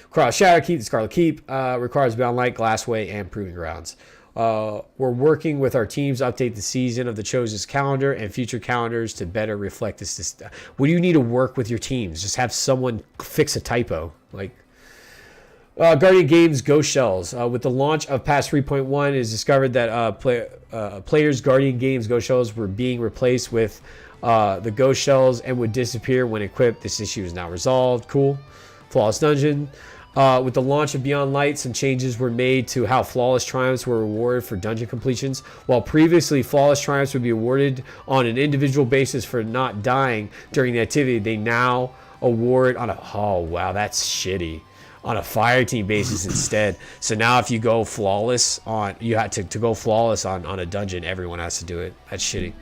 Requires Shadowkeep, the Scarlet Keep. Requires Beyond Light, Glassway, and Proving Grounds. We're working with our teams to update the season of the Chosen's calendar and future calendars to better reflect this. What do you need to work with your teams? Just have someone fix a typo. Guardian Games Ghost Shells. With the launch of Patch 3.1, it is discovered that players' Guardian Games Ghost Shells were being replaced with the ghost shells and would disappear when equipped. This issue is now resolved. Cool. Flawless Dungeon. With the launch of Beyond Light, some changes were made to how Flawless Triumphs were rewarded for dungeon completions. While previously Flawless Triumphs would be awarded on an individual basis for not dying during the activity, they now award on that's shitty. On a fire team basis instead. So now if you go flawless you had to go flawless on a dungeon, everyone has to do it. That's shitty.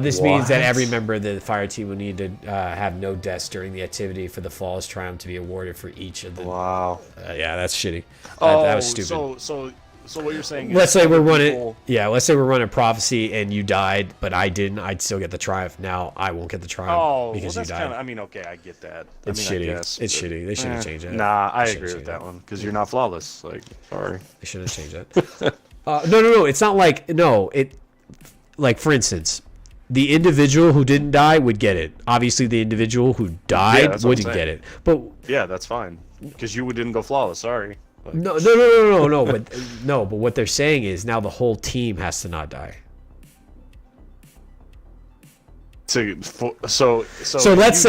This means that every member of the fire team will need to have no deaths during the activity for the Flawless Triumph to be awarded for each of the. Wow. Yeah, that's shitty. That was stupid. So what you're saying? Let's say we're running Prophecy and you died, but I didn't. I'd still get the Triumph. Now I won't get the Triumph because you died. Okay, I get that. It's shitty. It's shitty. They should have changed that. Nah, I agree with that one because you're not flawless. Sorry. They should have changed that. No. It's not for instance. The individual who didn't die would get it. Obviously, the individual who died wouldn't get it. But yeah, that's fine because you didn't go flawless. Sorry. No. But what they're saying is now the whole team has to not die. So let's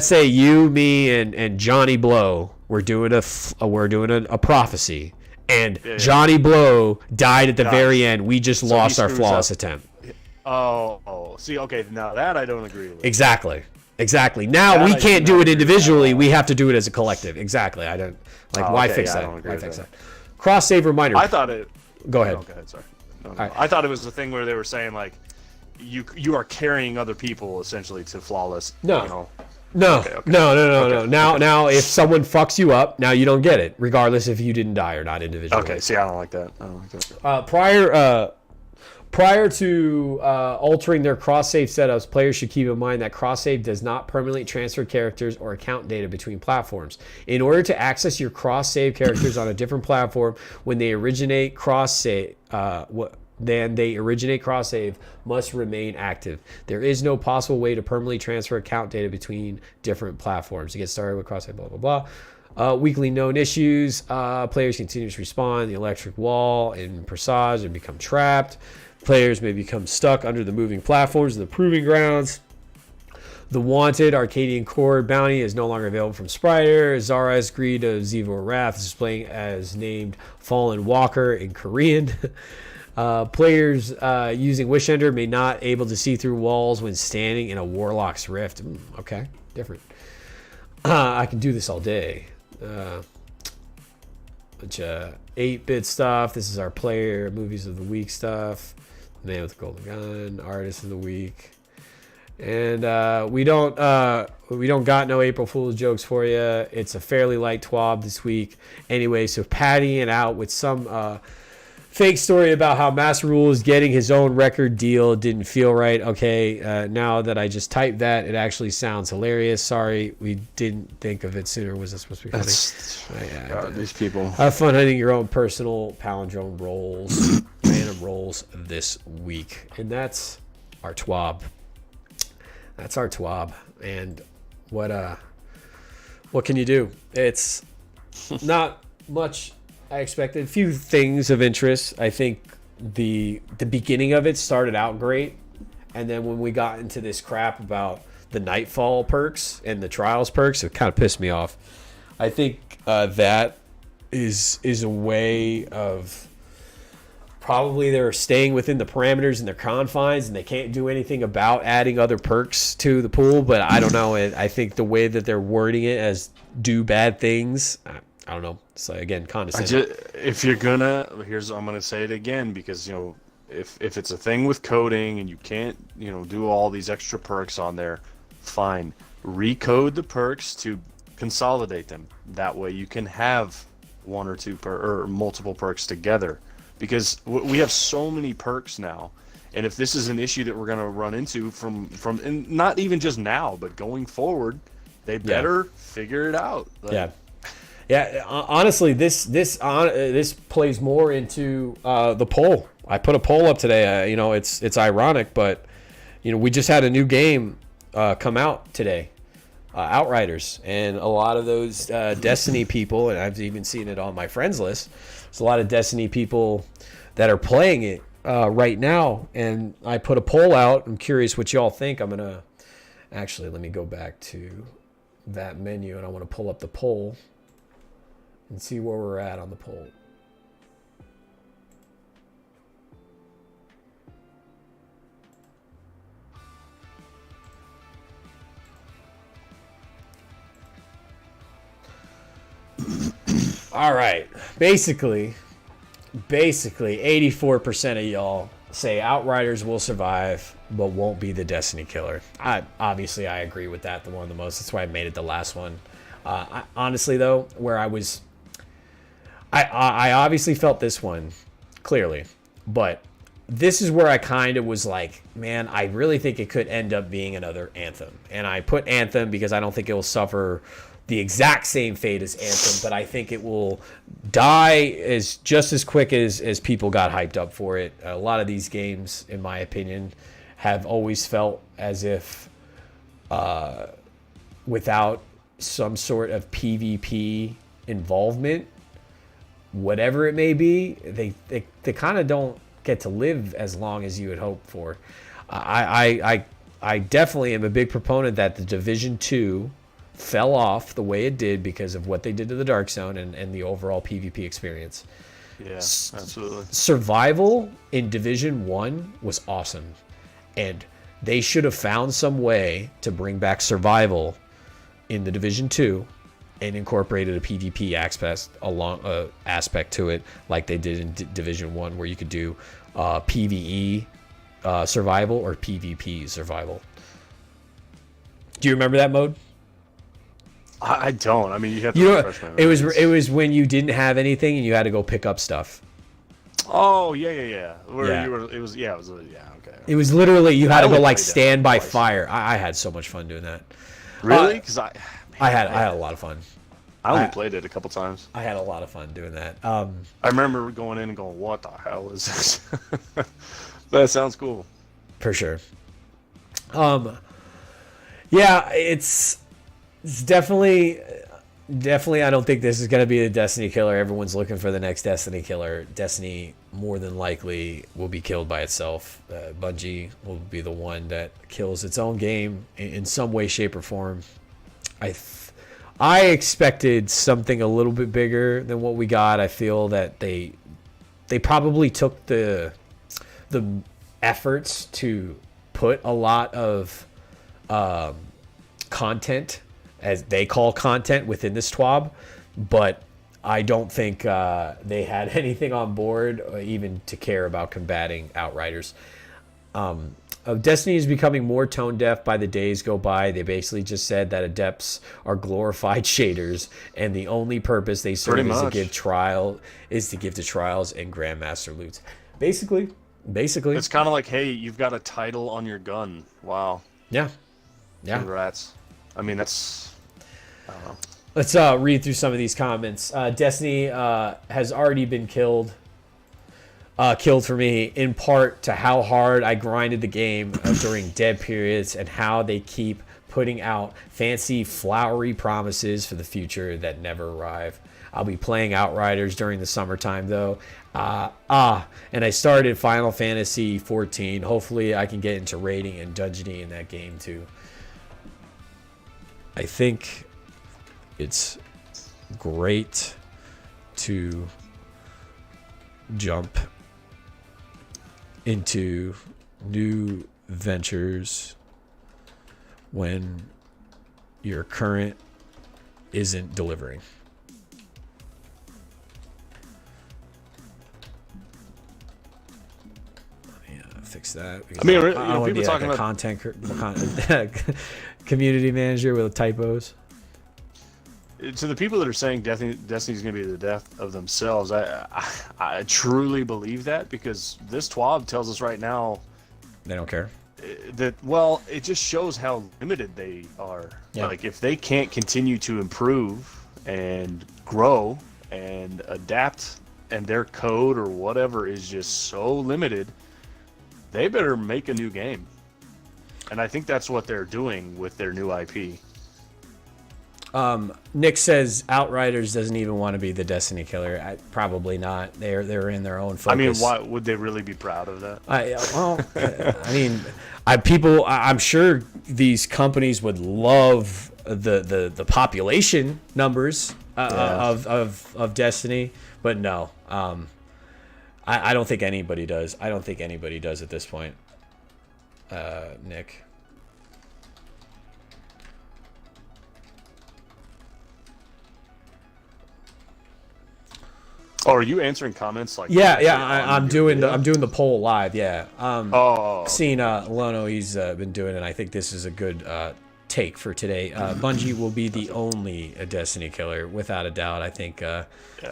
say you, me, and Johnny Blow were doing a prophecy, and Johnny Blow died at the very end. We just lost our flawless attempt. See, okay, now that I don't agree with. Exactly. Now we can't do it individually. We have to do it as a collective. Exactly. I don't why fix that? Why fix that? Cross save reminder. I thought it. Go ahead. Go ahead. Sorry. No. Right. I thought it was the thing where they were saying you are carrying other people essentially to flawless. No. No. Now, if someone fucks you up, now you don't get it, regardless if you didn't die or not individually. Okay. See, I don't like that. Prior to altering their cross-save setups, players should keep in mind that cross-save does not permanently transfer characters or account data between platforms. In order to access your cross-save characters on a different platform, when they originate cross-save, must remain active. There is no possible way to permanently transfer account data between different platforms. To get started with cross-save, blah, blah, blah. Weekly known issues. Players continue to respawn the electric wall in Presage and become trapped. Players may become stuck under the moving platforms of the Proving Grounds. The Wanted Arcadian Core bounty is no longer available from Spriter. Zara's Greed of Zivo Wrath is playing as named Fallen Walker in Korean. Players using Wishender may not able to see through walls when standing in a Warlock's Rift. Okay, different. I can do this all day. Bunch of 8-bit stuff. This is our player movies of the week stuff. Man with the Golden Gun, artist of the week. And we don't got no April Fool's jokes for you. It's a fairly light TWAB this week. Anyway, so padding it out with some fake story about how Master Rule is getting his own record deal didn't feel right. Okay, now that I just typed that, it actually sounds hilarious. Sorry, we didn't think of it sooner. Was this supposed to be funny? God, these people. Have fun hunting your own personal palindrome rolls, random rolls this week. And that's our TWAB. That's our TWAB. And what can you do? It's not much I expected. A few things of interest. I think the beginning of it started out great. And then when we got into this crap about the Nightfall perks and the Trials perks, it kind of pissed me off. I think that is a way of probably they're staying within the parameters and their confines, and they can't do anything about adding other perks to the pool. But I don't know. I think the way that they're wording it as do bad things, I don't know. So again, condescending. If you're gonna, I'm gonna say it again because if it's a thing with coding and you can't do all these extra perks on there, fine. Recode the perks to consolidate them. That way you can have one or two or multiple perks together. Because we have so many perks now, and if this is an issue that we're going to run into from and not even just now, but going forward, they better figure it out. Yeah. Honestly, this plays more into the poll. I put a poll up today. It's ironic, but we just had a new game come out today, Outriders, and a lot of those Destiny people, and I've even seen it on my friends list. There's a lot of Destiny people that are playing it right now, and I put a poll out. I'm curious what y'all think. I'm gonna actually let me go back to that menu, and I want to pull up the poll and see where we're at on the poll. All right. Basically 84% of y'all say Outriders will survive but won't be the Destiny killer. I agree with that the one the most. That's why I made it the last one. Honestly though, where I obviously felt this one clearly, but this is where I kind of was like, man, I really think it could end up being another Anthem. And I put Anthem because I don't think it will suffer the exact same fate as Anthem, but I think it will die just as quick as people got hyped up for it. A lot of these games, in my opinion, have always felt as if without some sort of PvP involvement, whatever it may be, they kind of don't get to live as long as you would hope for. I definitely am a big proponent that the Division 2 fell off the way it did because of what they did to the Dark Zone and the overall PvP experience. Yeah, absolutely. Survival in Division 1 was awesome. And they should have found some way to bring back survival in the Division 2 and incorporated a PvP aspect to it like they did in Division 1 where you could do PvE survival or PvP survival. Do you remember that mode? I don't. I mean, you have to refresh my memory. It was when you didn't have anything and you had to go pick up stuff. Oh yeah. Okay. It was literally you had to go like stand by fire. I had so much fun doing that. Really? Because I had a lot of fun. I only played it a couple times. I had a lot of fun doing that. I remember going in and going, "What the hell is this?" That sounds cool. For sure. Yeah, it's definitely Definitely, I don't think this is going to be the Destiny killer. Everyone's looking for the next Destiny killer. Destiny, more than likely, will be killed by itself. Bungie will be the one that kills its own game in some way, shape, or form. I expected something a little bit bigger than what we got. I feel that they probably took the efforts to put a lot of content, as they call content, within this TWAB, but I don't think they had anything on board or even to care about combating Outriders. Destiny is becoming more tone deaf by the days go by. They basically just said that adepts are glorified shaders, and the only purpose they serve is to give to trials and Grandmaster loots. Basically, it's kind of like, hey, you've got a title on your gun. Wow. Yeah. Congrats. I mean, that's, I don't know. Let's read through some of these comments. Destiny has already been killed for me, in part to how hard I grinded the game during dead periods and how they keep putting out fancy, flowery promises for the future that never arrive. I'll be playing Outriders during the summertime, though. And I started Final Fantasy 14. Hopefully I can get into raiding and dungeoning in that game, too. I think it's great to jump into new ventures when your current isn't delivering. Let me fix that. I mean, I don't want to be talking like a content community manager with typos. To the people that are saying Destiny's going to be the death of themselves, I truly believe that, because this TWAB tells us right now they don't care. That, well, it just shows how limited they are. Yeah. Like, if they can't continue to improve and grow and adapt, and their code or whatever is just so limited, they better make a new game. And I think that's what they're doing with their new IP. Nick says Outriders doesn't even want to be the Destiny killer. Probably not. They're in their own focus. I mean, why would they really be proud of that? I'm sure these companies would love the population numbers of Destiny, but no. I don't think anybody does. I don't think anybody does at this point. Nick. Oh, are you answering comments like? Yeah. I'm doing the poll live. Yeah. Seeing Lono, he's been doing it. I think this is a good take for today. Bungie will be the only Destiny killer, without a doubt. I think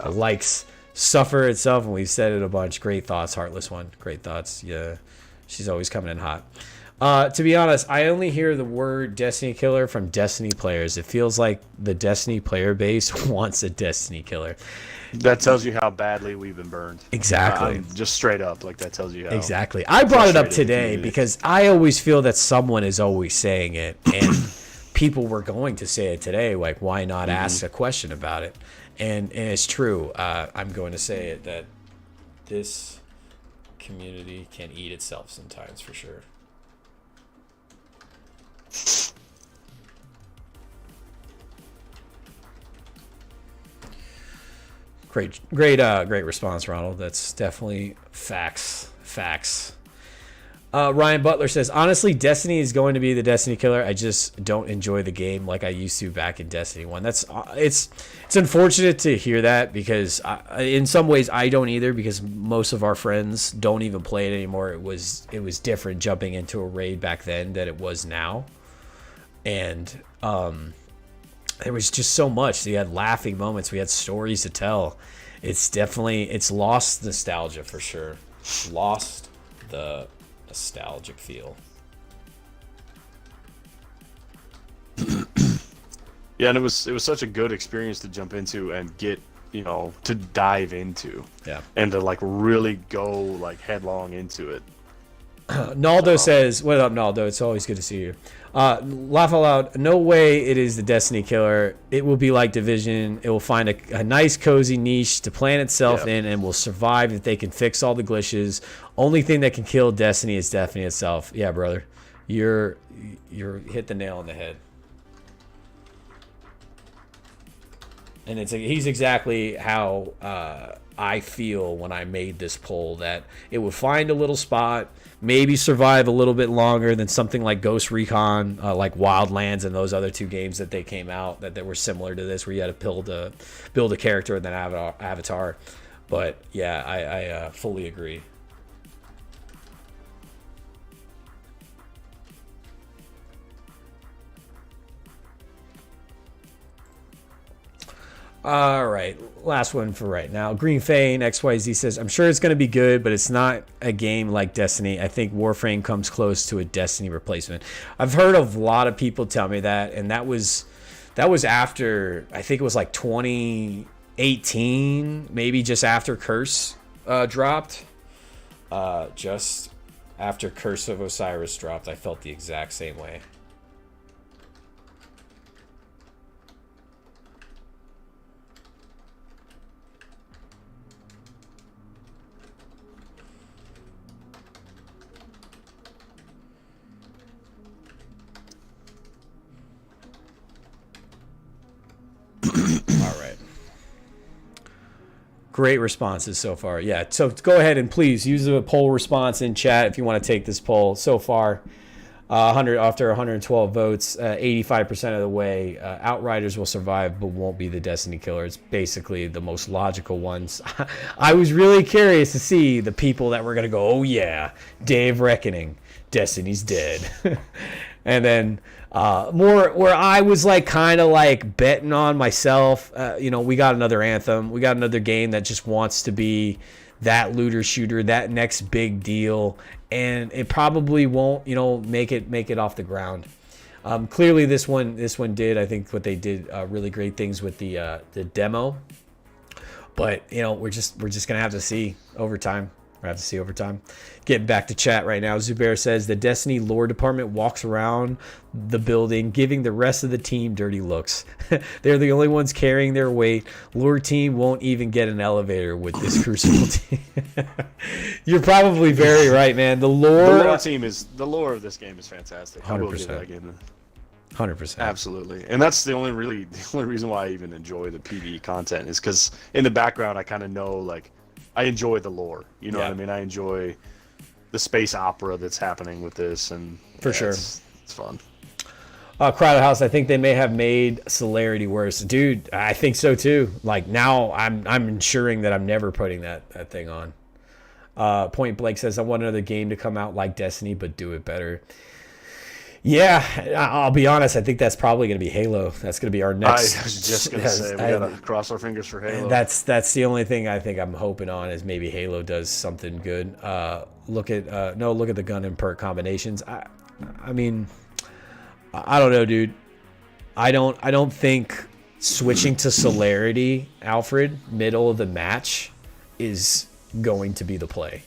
likes suffer itself, and we've said it a bunch. Great thoughts, Heartless One. Great thoughts. Yeah, she's always coming in hot. To be honest, I only hear the word Destiny killer from Destiny players. It feels like the Destiny player base wants a Destiny killer. That tells you how badly we've been burned. Exactly. Just straight up, like, that tells you how. Exactly. I brought it up today because I always feel that someone is always saying it, and people were going to say it today. Like, why not ask a question about it? And it's true. I'm going to say it, that this community can eat itself sometimes, for sure. Great response, Ronald. That's definitely facts. Ryan Butler says, honestly, Destiny is going to be the Destiny killer. I just don't enjoy the game like I used to back in Destiny 1. It's unfortunate to hear that, because in some ways I don't either, because most of our friends don't even play it anymore. It was different jumping into a raid back then than it was now. And there was just so much. We had laughing moments. We had stories to tell. It's lost nostalgia for sure. Lost the nostalgic feel. Yeah, and it was such a good experience to jump into and get, to dive into. Yeah. And to, like, really go, like, headlong into it. Naldo says, "What up, Naldo? It's always good to see you." Laugh out loud. No way it is the Destiny killer. It will be like Division. It will find a nice, cozy niche to plant itself in and will survive if they can fix all the glitches. Only thing that can kill Destiny is Destiny itself. Yeah, brother. You're hit the nail on the head. And he's exactly how I feel when I made this poll, that it would find a little spot, maybe survive a little bit longer than something like Ghost Recon, like Wildlands, and those other 2 games that they came out that were similar to this, where you had to build a character and then avatar. But yeah, I fully agree. All right, last one for right now. Green Fane XYZ says, I'm sure it's going to be good, but it's not a game like Destiny. I think Warframe comes close to a Destiny replacement. I've heard of a lot of people tell me that, and that was after, I think it was like 2018, maybe just after Curse dropped. Just after Curse of Osiris dropped, I felt the exact same way. All right. Great responses so far. Yeah, so go ahead and please use the poll response in chat if you want to take this poll. So far, 100 after 112 votes, 85% of the way, Outriders will survive but won't be the Destiny killer. It's basically the most logical ones. I was really curious to see the people that were going to go, oh yeah, Day of Reckoning, Destiny's dead. And then more where I was like kind of like betting on myself. We got another Anthem. We got another game that just wants to be that looter shooter, that next big deal, and it probably won't, make it off the ground. Clearly, this one did. I think what they did really great things with the demo, but we're just gonna have to see over time. We'll have to see over time. Getting back to chat right now. Zubair says the Destiny lore department walks around the building giving the rest of the team dirty looks. They're the only ones carrying their weight. Lore team won't even get an elevator with this Crucible team. You're probably very right, man. The lore of this game is fantastic. 100%. I will give that game 100%. Absolutely. And that's the only reason why I even enjoy the PvE content is because in the background I kind of know, like, I enjoy the lore. You know what I mean? I enjoy the space opera that's happening with this, and for sure, it's fun. Crowded House, I think they may have made Celerity worse. Dude, I think so too. Like, now I'm ensuring that I'm never putting that thing on. Point Blank says, I want another game to come out like Destiny, but do it better. Yeah, I'll be honest. I think that's probably going to be Halo. That's going to be our next. I was just going to say, we got to cross our fingers for Halo. That's the only thing I think I'm hoping on, is maybe Halo does something good. Look at the gun and perk combinations. I mean, I don't know, dude. I don't think switching to Celerity, Alfred, middle of the match is going to be the play,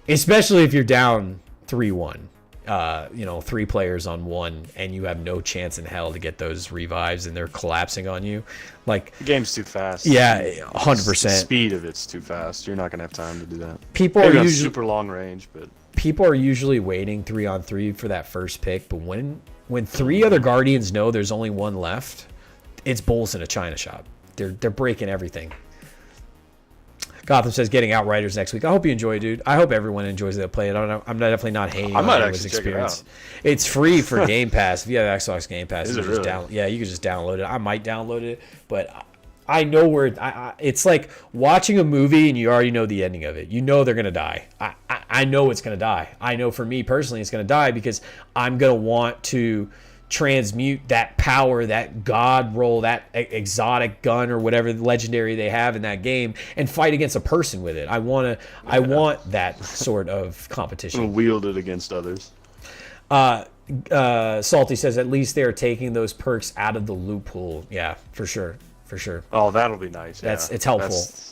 especially if you're down 3-1. 3 players on 1, and you have no chance in hell to get those revives, and they're collapsing on you. Like, the game's too fast. Yeah, 100%. The speed of it's too fast. You're not gonna have time to do that. People are usually super long range, but people are usually waiting 3-on-3 for that first pick. But when 3 other Guardians know there's only 1 left, it's bulls in a china shop. They're breaking everything. Gotham says getting Outriders next week. I hope you enjoy it, dude. I hope everyone enjoys that play. I'm definitely not hating on anyone's experience. It's free for Game Pass. If you have Xbox Game Pass, you can just you can just download it. I might download it, but I know where it's like watching a movie and you already know the ending of it. You know they're gonna die. I know it's gonna die. I know for me personally it's gonna die because I'm gonna want to transmute that power, that god roll, that exotic gun or whatever legendary they have in that game, and fight against a person with it. I want that sort of competition. Wield it against others. Salty says at least they're taking those perks out of the loot pool. Yeah, for sure. for sure. Oh, that'll be nice. It's yeah. helpful.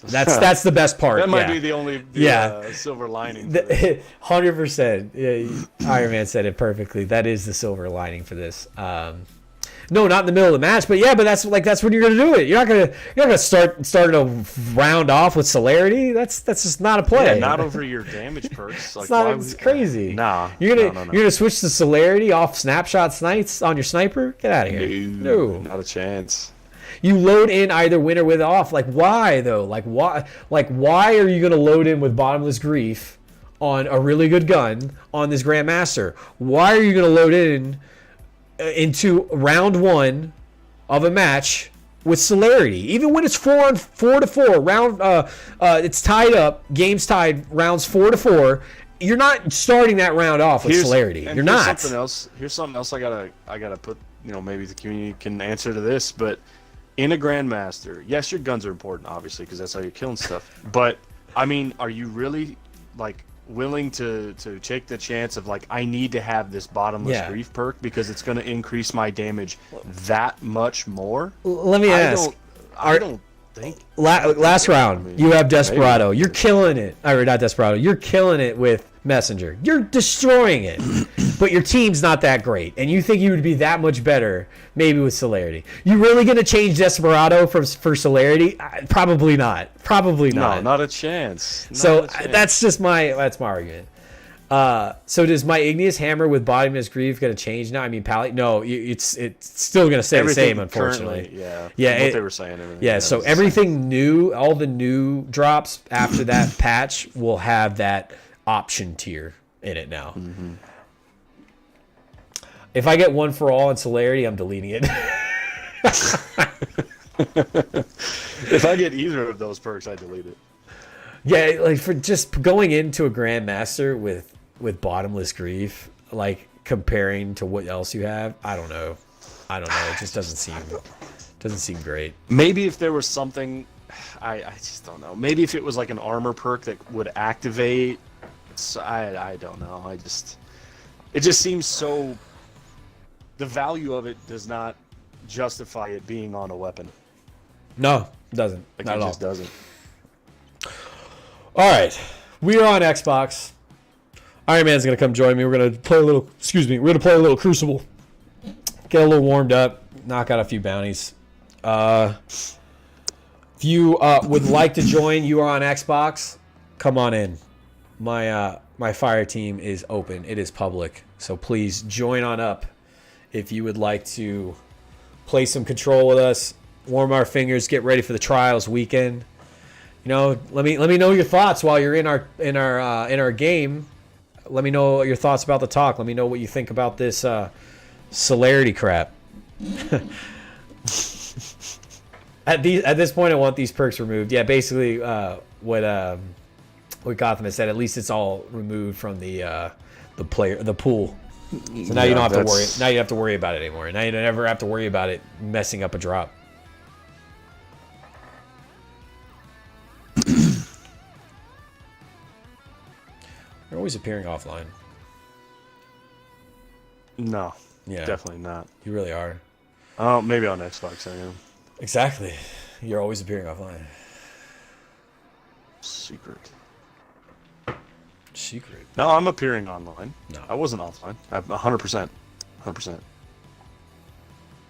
That's the best part. That might yeah. be the only silver lining. 100%. Yeah, Iron Man said it perfectly. That is the silver lining for this. No, not in the middle of the match, but that's when you're gonna do it. You're not gonna start a round off with celerity. That's just not a play. Yeah, not over your damage perks. Like, it's crazy. Nah. You're gonna switch to celerity off snapshot snipes on your sniper? Get out of here. No. Not a chance. You load in either win or with off. Like why though? Like why are you gonna load in with bottomless grief on a really good gun on this Grandmaster? Why are you gonna load in into round 1 of a match with celerity, even when it's 4 to 4 round? It's tied up, games tied, rounds 4 to 4. You're not starting that round off with celerity. You're not. Here's something else. I gotta put. Maybe the community can answer to this, but in a Grandmaster, yes, your guns are important, obviously, because that's how you're killing stuff. But I mean, are you really willing to take the chance of I need to have this bottomless grief perk because it's going to increase my damage that much more? Let me ask. I don't think. Last round, you have Desperado. Maybe. You're killing it. Or not Desperado. You're killing it with Messenger. You're destroying it. But your team's not that great. And you think you would be that much better maybe with celerity. You really going to change Desperado for celerity? Probably not. Probably not. No, not a chance. That's my argument. So does my Igneous Hammer with Bottomless Grief going to change now? I mean, no, it's still going to stay the same, unfortunately. Yeah. What they were saying. Yeah. So everything new, all the new drops after that patch will have that option tier in it now. Mm-hmm. If I get one for all in celerity, I'm deleting it. If I get either of those perks, I delete it. Yeah, for just going into a Grandmaster with Bottomless Grief, comparing to what else you have, I don't know. It just doesn't seem great. Maybe if there was something, I just don't know. Maybe if it was an armor perk that would activate. I don't know. It just seems so. The value of it does not justify it being on a weapon. No, it doesn't. Not at all. It just doesn't. All right, we are on Xbox. Iron Man's gonna come join me. We're gonna play a little. We're gonna play a little Crucible. Get a little warmed up. Knock out a few bounties. If you would like to join, you are on Xbox. Come on in. My fire team is open. It is public. So please join on up if you would like to play some Control with us. Warm our fingers. Get ready for the trials weekend. Let me know your thoughts while you're in our game. Let me know your thoughts about the talk. Let me know what you think about this celerity crap. At this point, I want these perks removed. Yeah, basically, what Gotham has said. At least it's all removed from the pool. So now you don't have to worry. Now you don't have to worry about it anymore. Now you don't ever have to worry about it messing up a drop. You're always appearing offline. No. Yeah. Definitely not. You really are. Oh, maybe on Xbox I am. Exactly. You're always appearing offline. Secret. No, I'm appearing online. No. I wasn't offline. I'm 100%. 100%.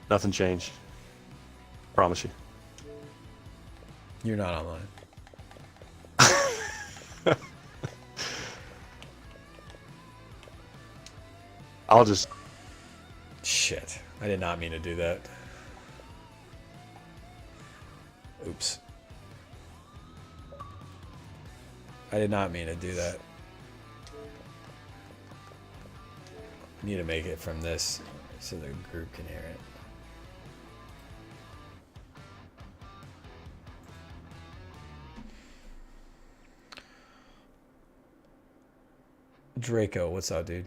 Nothing changed. Promise you. You're not online. I'll just... Shit. I did not mean to do that. Oops. I did not mean to do that. I need to make it from this so the group can hear it. Draco, what's up, dude?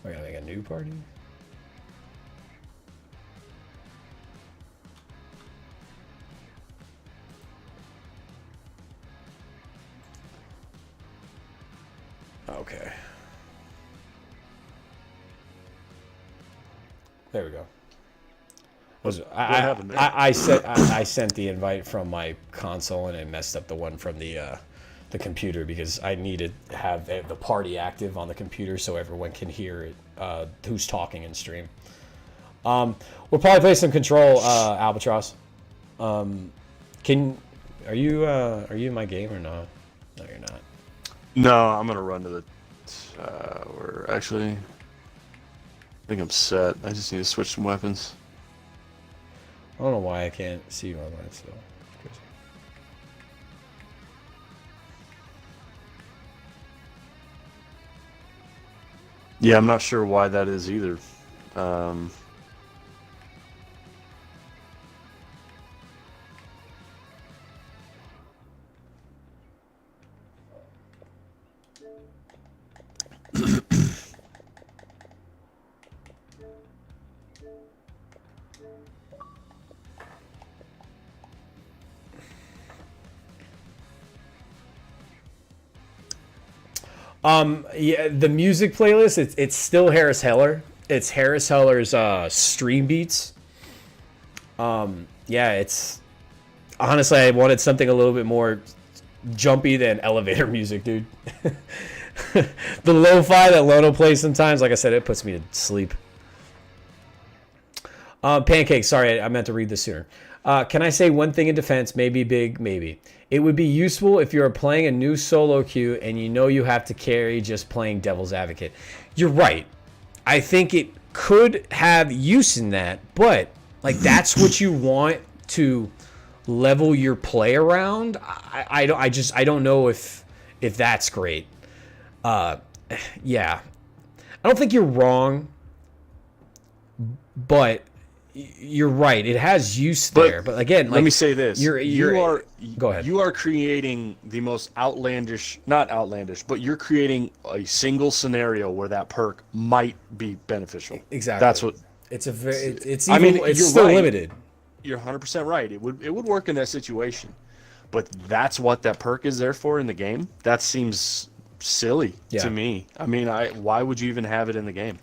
I gotta make a new party. Okay. There we go. I sent the invite from my console and I messed up the one from the computer because I needed to have the party active on the computer so everyone can hear it, who's talking in stream. We'll probably play some Control, Albatross. Are you in my game or not? No, you're not. No, I'm gonna run to the. We're actually. I think I'm set. I just need to switch some weapons. I don't know why I can't see you online still. Yeah, I'm not sure why that is either. Yeah, the music playlist, it's still Harris Heller. It's Harris Heller's stream beats. Yeah, it's honestly I wanted something a little bit more jumpy than elevator music, dude. The lo-fi that Lono plays sometimes, like I said, it puts me to sleep. Pancake, sorry, I meant to read this sooner. Can I say one thing in defense? Maybe big, maybe. It would be useful if you are playing a new solo queue and you know you have to carry just playing devil's advocate. You're right. I think it could have use in that, but like that's what you want to level your play around. I don't know if that's great. Yeah. I don't think you're wrong, but you're right. It has use there, but again, like, let me say this: you are. Go ahead. You are creating the most outlandish, not outlandish, but you're creating a single scenario where that perk might be beneficial. Exactly. That's what. It's a very. It's even. It's still right. limited. You're 100% right. It would work in that situation, but that's what that perk is there for in the game. That seems silly to me. I mean, why would you even have it in the game?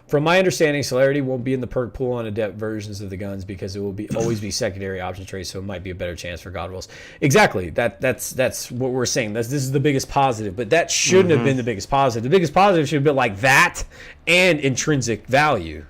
From my understanding, celerity won't be in the perk pool on adept versions of the guns because it will always be secondary option traits, so it might be a better chance for God Wills. Exactly. That's what we're saying. This is the biggest positive, but that shouldn't have been the biggest positive. The biggest positive should have been like that and intrinsic value.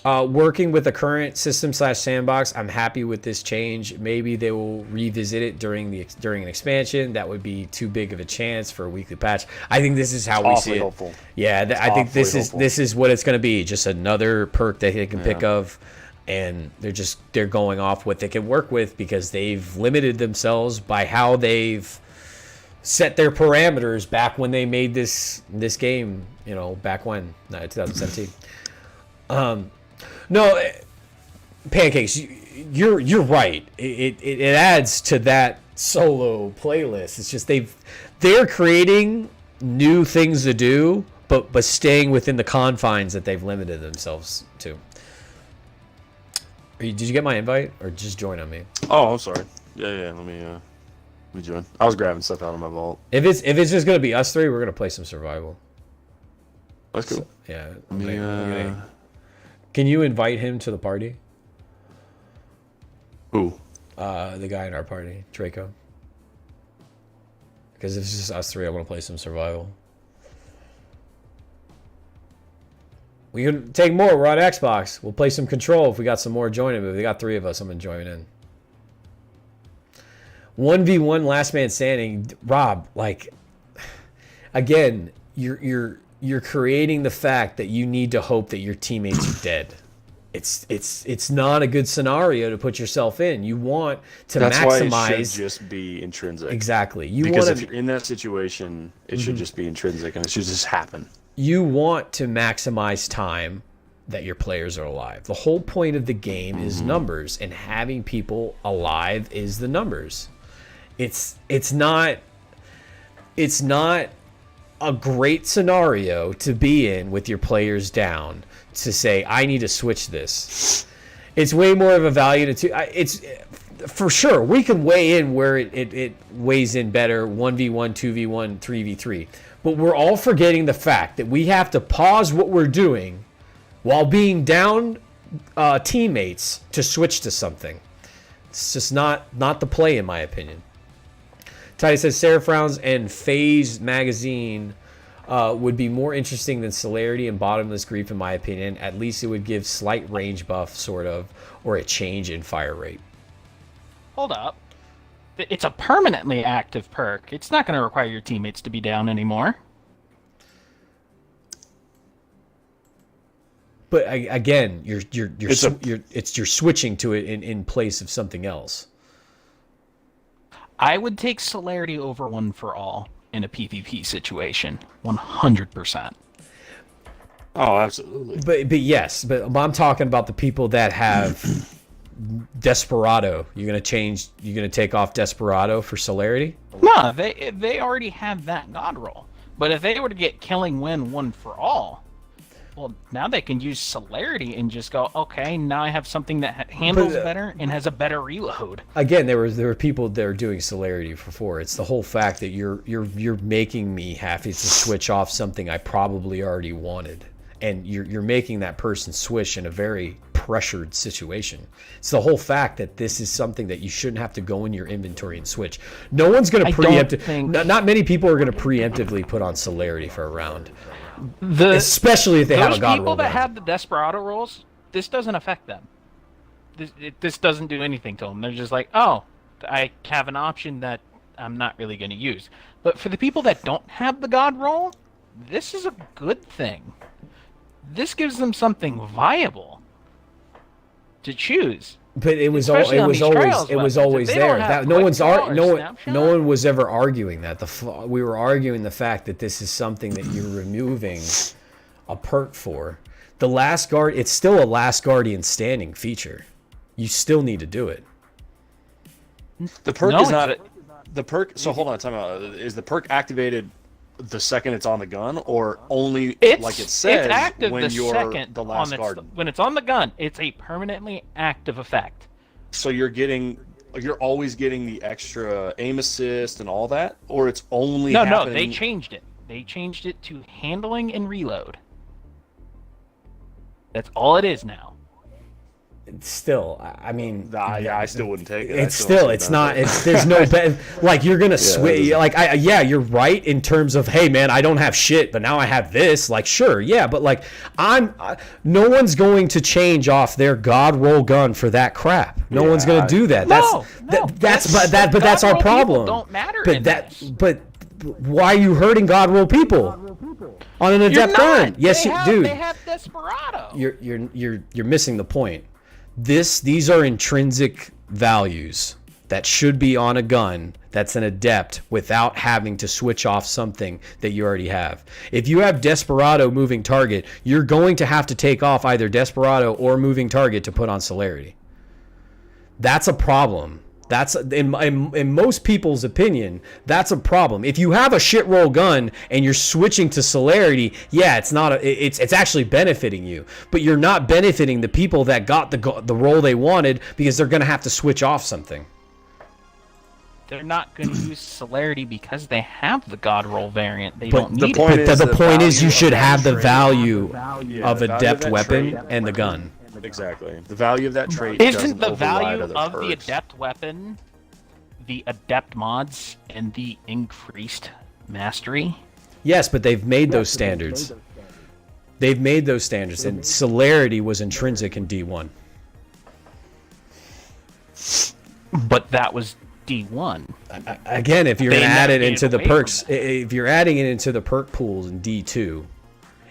Working with the current system / sandbox, I'm happy with this change. Maybe they will revisit it during an expansion. That would be too big of a chance for a weekly patch. I think this is how we see it. Hopeful. Yeah, I think this is what it's going to be. Just another perk that they can pick of, and they're going off what they can work with because they've limited themselves by how they've set their parameters back when they made this game. You know, back when 2017. No, Pancakes, you're right. It adds to that solo playlist. It's just they're creating new things to do, but staying within the confines that they've limited themselves to. Did you get my invite or just join on me? Oh, I'm sorry. Yeah. Let me join. I was grabbing stuff out of my vault. If it's just gonna be us three, we're gonna play some survival. That's cool. So, yeah. Can you invite him to the party? Who? The guy in our party, Draco. Because if it's just us three, I want to play some survival. We can take more. We're on Xbox. We'll play some Control if we got some more joining. But if we got 3 of us, I'm enjoying in. 1v1 last man standing. Rob, like, again, you're creating the fact that you need to hope that your teammates are dead. It's not a good scenario to put yourself in. You want to maximize. That's why it should just be intrinsic. Exactly. Because if you're in that situation, it should just be intrinsic and it should just happen. You want to maximize time that your players are alive. The whole point of the game is numbers, and having people alive is the numbers. It's not a great scenario to be in with your players down to say, I need to switch this. It's way more of a value to it's for sure. We can weigh in where it weighs in better 1v1, 2v1, 3v3. But we're all forgetting the fact that we have to pause what we're doing while being down teammates to switch to something. It's just not the play, in my opinion. Ty says Seraph rounds and Phase magazine would be more interesting than Celerity and Bottomless Grief, in my opinion. At least it would give slight range buff, sort of, or a change in fire rate. Hold up. It's a permanently active perk. It's not going to require your teammates to be down anymore. But again, you're switching to it in place of something else. I would take Celerity over One for All in a PvP situation, 100%. Oh, absolutely. But yes, but I'm talking about the people that have Desperado. You're gonna take off Desperado for Celerity? No, they already have that god roll. But if they were to get Killing Wind One for All, well, now they can use Celerity and just go, okay, now I have something that handles better and has a better reload. Again, there were people that are doing Celerity before. It's the whole fact that you're making me happy to switch off something I probably already wanted, and you're making that person switch in a very pressured situation. It's the whole fact that this is something that you shouldn't have to go in your inventory and switch. No one's going to preemptively. Not many people are going to preemptively put on Celerity for a round. Especially if they have a god roll. Those people that have the Desperado rolls, this doesn't affect them. This doesn't do anything to them. They're just like, oh, I have an option that I'm not really going to use. But for the people that don't have the god roll, this is a good thing. This gives them something viable to choose. But it was always there. No one was ever arguing that. We were arguing the fact that this is something that you're removing a perk for. The last guard, it's still a last guardian standing feature. You still need to do it. The perk is not the perk. So hold on, time out. Is the perk activated the second it's on the gun, or only like it says it's active when you're the last guard? When it's on the gun, it's a permanently active effect. So you're always getting the extra aim assist and all that, or it's only No, they changed it. They changed it to handling and reload. That's all it is now. Still, I mean, I still wouldn't take it. There's no like you're gonna switch. You're right in terms of, hey man, I don't have shit, but now I have this. Like, sure, yeah, but like no one's going to change off their god roll gun for that crap. No one's gonna do that. That's our problem. Don't matter. But why are you hurting god roll people on an adept gun? Yes, dude. They have Desperado. You're missing the point. These are intrinsic values that should be on a gun that's an adept without having to switch off something that you already have. If you have Desperado moving target, you're going to have to take off either Desperado or moving target to put on Celerity. That's a problem. That's in most people's opinion, that's a problem. If you have a shit roll gun and you're switching to Celerity, yeah, it's actually benefiting you, but you're not benefiting the people that got the roll they wanted because they're going to have to switch off something. They're not going to use Celerity because they have the god roll variant. They don't need it. The point is you should have the value of adept weapon and the gun. Exactly. The value of that trait isn't the value of the adept weapon, the adept mods, and the increased mastery? Yes, but they've made those standards. They've made those standards, and Celerity was intrinsic in D1. But that was D1. Again, if you're going to add it into the perks, if you're adding it into the perk pools in D2,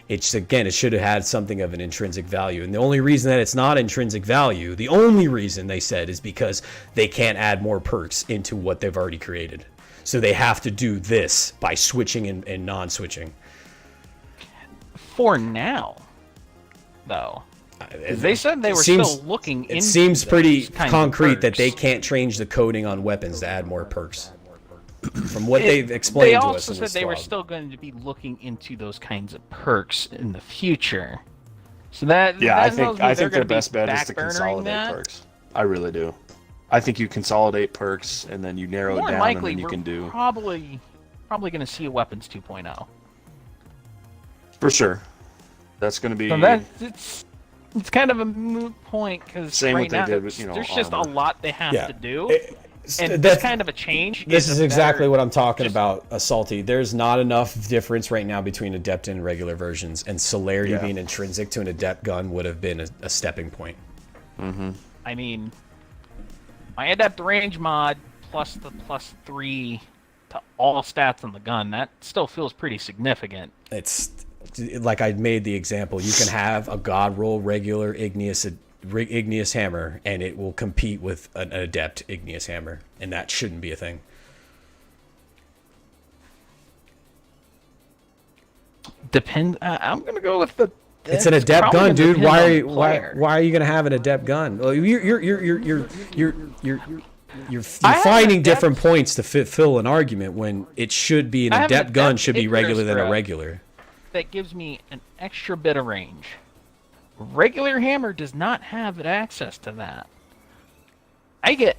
it should have had something of an intrinsic value. And the only reason that it's not intrinsic value, the only reason they said, is because they can't add more perks into what they've already created. So they have to do this by switching and non-switching. For now, though. They said they were still looking into it. Seems pretty concrete concrete that they can't change the coding on weapons to add more perks. from what they've explained They to us also in said this they were TWAB. still going to be looking into those kinds of perks in the future. So that Yeah, that I tells think me I they're think their gonna be best bet is to backburnering consolidate that. perks. I really do. I think you consolidate perks and then you narrow More it down, likely, and then you we're can do probably going to see a weapons 2.0. for sure. That's going to be So that's it's kind of a moot point because Same right what they now did with, you know, there's just a armor. lot they have Yeah. to do, and this That's- kind of a change. This is exactly better- what I'm talking just- about, Salty. There's not enough difference right now between Adept and regular versions, and Celerity Yeah. being intrinsic to an Adept gun would have been a stepping point. I mean, my adept range mod plus the +3 to all stats on the gun, that still feels pretty significant. It's like I made the example. You can have a God roll regular igneous hammer, and it will compete with an Adept igneous hammer, and that shouldn't be a thing. I'm gonna go with the. It's an Adept probably gun, gonna dude. depend Why on are the you, player. why are you gonna have an Adept gun? Well, you're I have finding an different points to fill an argument when it should be an I have an Adept gun Adept should be regular Icarus than a threat. regular. That gives me an extra bit of range. Regular hammer does not have access to that. I get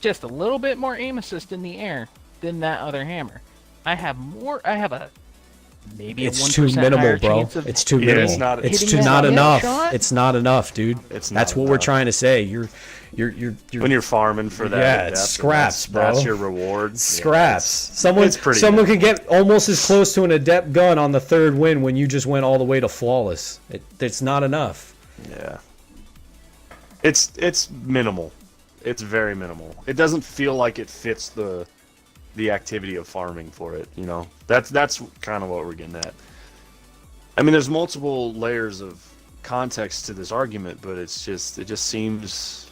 just a little bit more aim assist in the air than that other hammer. I have a maybe It's a 1% too minimal, higher bro. chance of It's too Yeah, minimal. it's not- It's hitting too that not hit enough. shot. It's not enough, dude. It's That's not what we're enough. trying to say. You're when you're farming for that. Yeah, Adept, it's and scraps, bro. That's your reward. scraps. Someone it's pretty can minimal. get almost as close to an Adept gun on the third win when you just went all the way to flawless. It's not enough. Yeah. It's minimal. It's very minimal. It doesn't feel like it fits the activity of farming for it, you know. That's kind of what we're getting at. I mean, there's multiple layers of context to this argument, but it just seems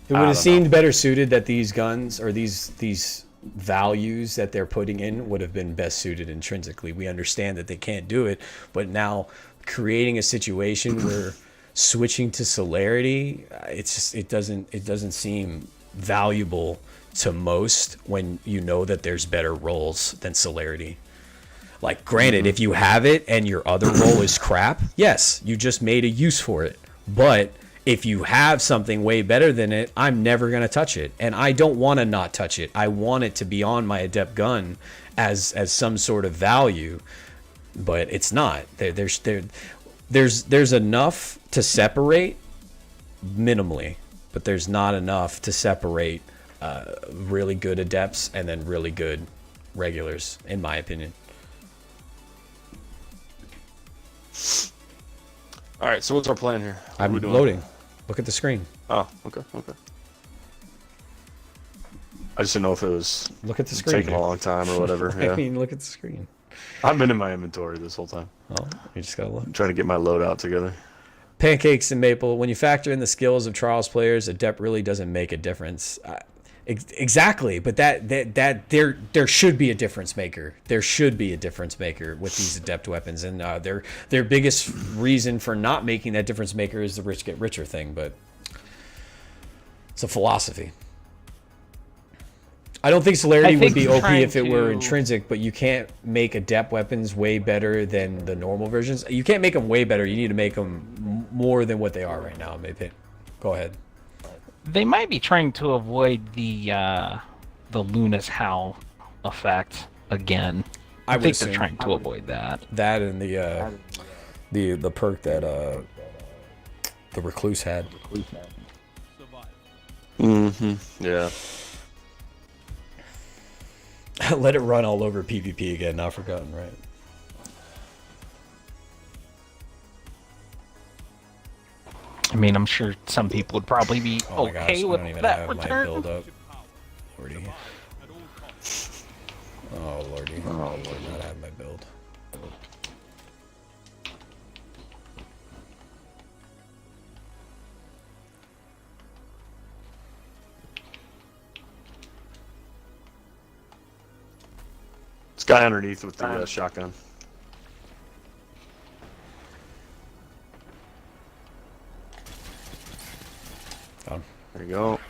It would I have don't seemed better suited that these guns or these values that they're putting in would have been best suited intrinsically. We understand that they can't do it, but now creating a situation where switching to celerity, it doesn't seem valuable to most when you know that there's better roles than celerity. Like, granted, if you have it and your other role is crap, yes, you just made a use for it. But if you have something way better than it, I'm never going to touch it. And I don't want to not touch it. I want it to be on my Adept gun as some sort of value. But it's not. There's enough to separate minimally. But there's not enough to separate really good Adepts and then really good regulars, in my opinion. all right. So what's our plan here? What are I'm we doing? loading. Look at the screen. Oh, okay. I just didn't know if it was Look at the screen. taking a dude. long time or whatever. I Yeah. mean, look at the screen. I've been in my inventory this whole time. Oh, you just gotta look. I'm trying to get my loadout together. Pancakes and Maple. When you factor in the skills of Trials players, Adept really doesn't make a difference. Exactly, but that there should be a difference maker. There should be a difference maker with these Adept weapons, and their biggest reason for not making that difference maker is the rich get richer thing. But it's a philosophy. I don't think celerity would think be OP trying if it were to- intrinsic, but you can't make Adept weapons way better than the normal versions. You can't make them way better. You need to make them more than what they are right now. Maybe. Go ahead. They might be trying to avoid the Luna's Howl effect again. I I would think they're assume trying to avoid that. that and the perk that the Recluse had. Survive. Mm-hmm. Yeah. Let it run all over PvP again. Not forgotten, right? I mean, I'm sure some people would probably be Oh my gosh, okay I with don't even that have my return. build up. Lordy. Oh lordy. Oh lord, not have my build. This guy underneath with the shotgun. Done. There you go.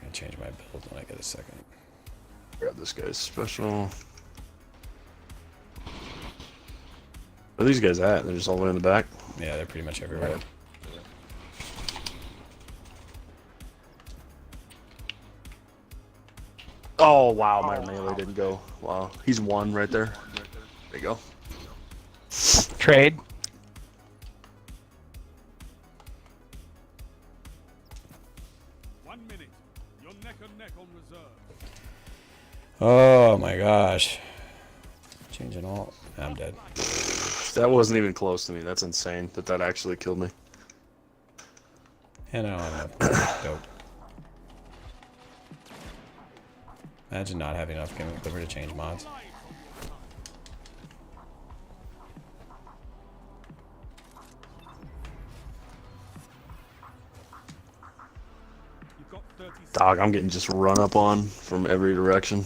I change my build when I get a second. Grab this guy's special. Where are these guys at? They're just all the way in the back? Yeah, they're pretty much everywhere. Right. Oh, wow, my melee didn't go. Wow. He's 1 right there. There you go. Trade. You're neck and neck on reserve. Oh my gosh. Changing all. I'm dead. That wasn't even close to me. That's insane that actually killed me. And I don't have enough. Dope. Imagine not having enough Game Clipper to change mods. You've got 30 seconds. Dog, I'm getting just run up on from every direction.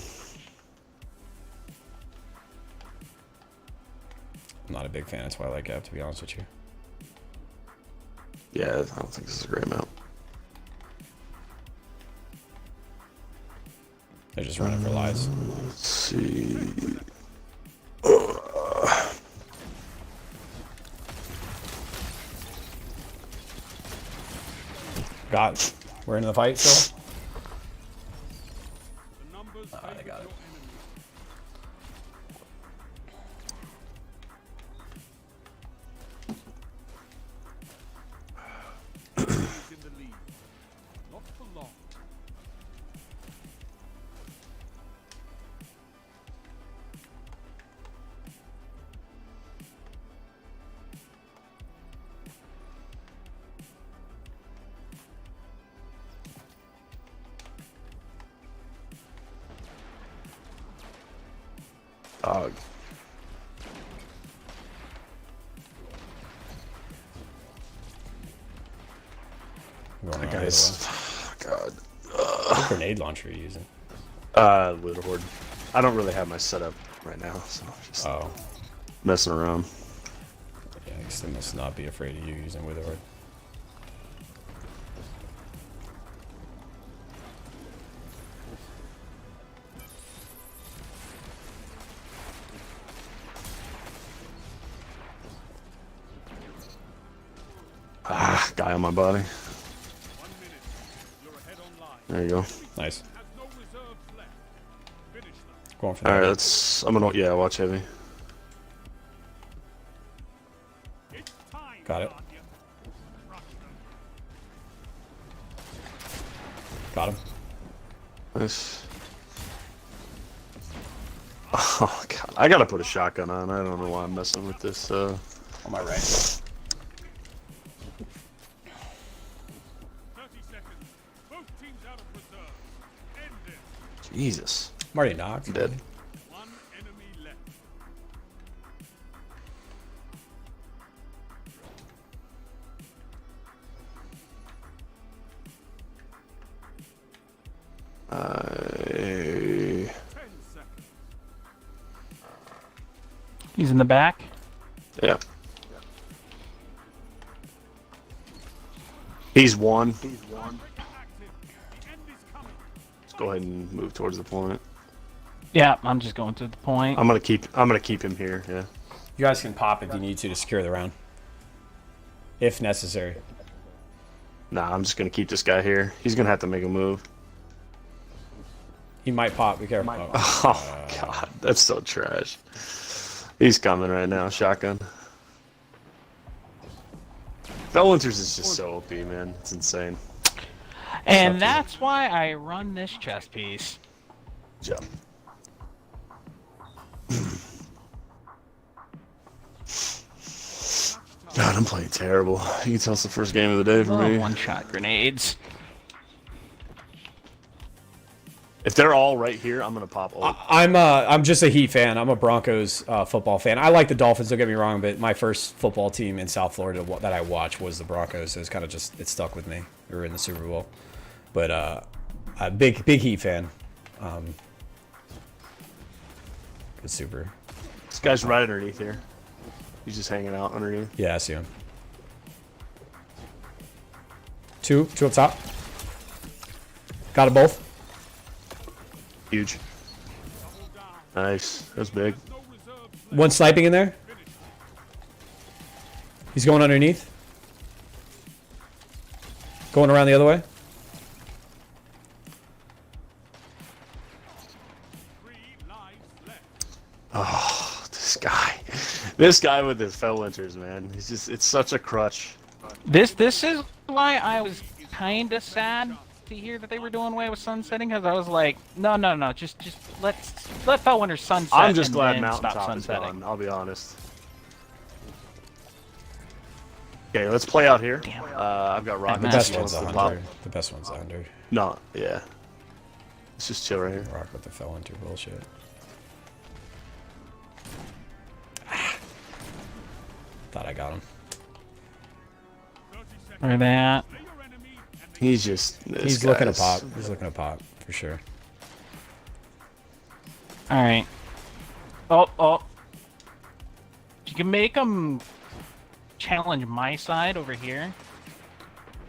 I'm not a big fan of Twilight Gap, to be honest with you. Yeah, I don't think this is a great map. They're just running for lives. Let's see. Got it. We're in the fight still? The numbers I got it. in the lead. Not for long. Dog. I'm going That around guy's. the other God. way. What grenade launcher are you using? Little Horde. I don't really have my setup right now, so I'm just Oh. messing around. Yeah, I guess they must not be afraid of you using Witherhoard. Ah, guy on my body. 1 minute. You're ahead on line. There you go. Nice. Has no reserves left. Finish them. Going for Alright, that. let's. I'm gonna. Yeah, watch heavy. It's time. Got it. Guardian. Crush them. Got him. Nice. Oh, God. I gotta put a shotgun on. I don't know why I'm messing with this. On my right. 30 seconds. Both teams out of reserve. End it. Jesus. I'm already knocked. I'm dead. One enemy left. I... 10 seconds. He's in the back. Yeah. He's 1. Active. The end is coming. Let's go ahead and move towards the point. Yeah, I'm just going to the point. I'm gonna keep him here. Yeah. You guys can pop if you need to secure the round. If necessary. Nah, I'm just gonna keep this guy here. He's gonna have to make a move. He might pop. Be careful. Oh God, that's so trash. He's coming right now. Shotgun. Felwinters is just so OP, man. It's insane. And that's why I run this chess piece. Jump. God, I'm playing terrible. You can tell it's the first game of the day for me. One-shot grenades. If they're all right here, I'm gonna pop ult. I'm just a Heat fan. I'm a Broncos football fan. I like the Dolphins. Don't get me wrong, but my first football team in South Florida that I watched was the Broncos. So it's kind of just it stuck with me. We were in the Super Bowl, but a big Heat fan. Good Super. This guy's right underneath here. He's just hanging out underneath. Yeah, I see him. Two up top. Got it both. Huge. Nice. That's big. One sniping in there. He's going underneath. Going around the other way. Oh, this guy. This guy with his fell winters, man. He's just, it's such a crutch. This is why I was kind of sad to hear that they were doing away with sunsetting, because I was like, no, just let Fellwinter sunset. I'm just and glad then Mountaintop stop is sunsetting. gone, I'll be honest. Okay, let's play out here. Damn. I've got The rockets. best He one's wants the to pop. hunter. The best one's the hunter. No, yeah. Let's just chill right here. Rock with the fell hunter bullshit. Thought I got him. Where they at? He's just. This He's looking to guy's- pop. He's looking to pop for sure. All right. Oh. You can make them challenge my side over here.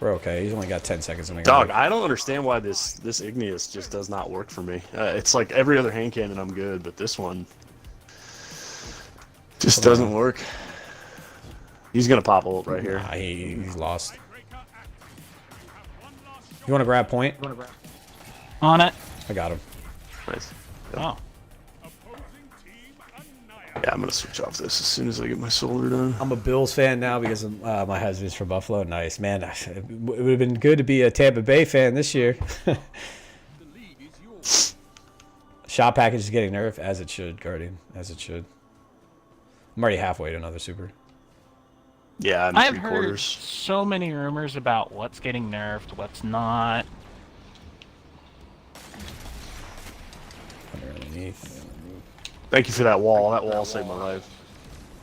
We're okay. He's only got 10 seconds in the Dog, game. I don't understand why this Igneous just does not work for me. It's like every other hand cannon I'm good, but this one just doesn't work. He's gonna pop ult right here. Nah, he's lost. You want to grab point? On it. I got him. Nice. Oh. Yeah, I'm gonna switch off this as soon as I get my solar done. I'm a Bills fan now because of, my husband's from Buffalo. Nice, man. It would have been good to be a Tampa Bay fan this year. Shot package is getting nerfed, as it should, Guardian. As it should. I'm already halfway to another super. Yeah, I'm I've three heard quarters. so many rumors about what's getting nerfed, what's not. Underneath. Thank you for that wall. That wall saved my life.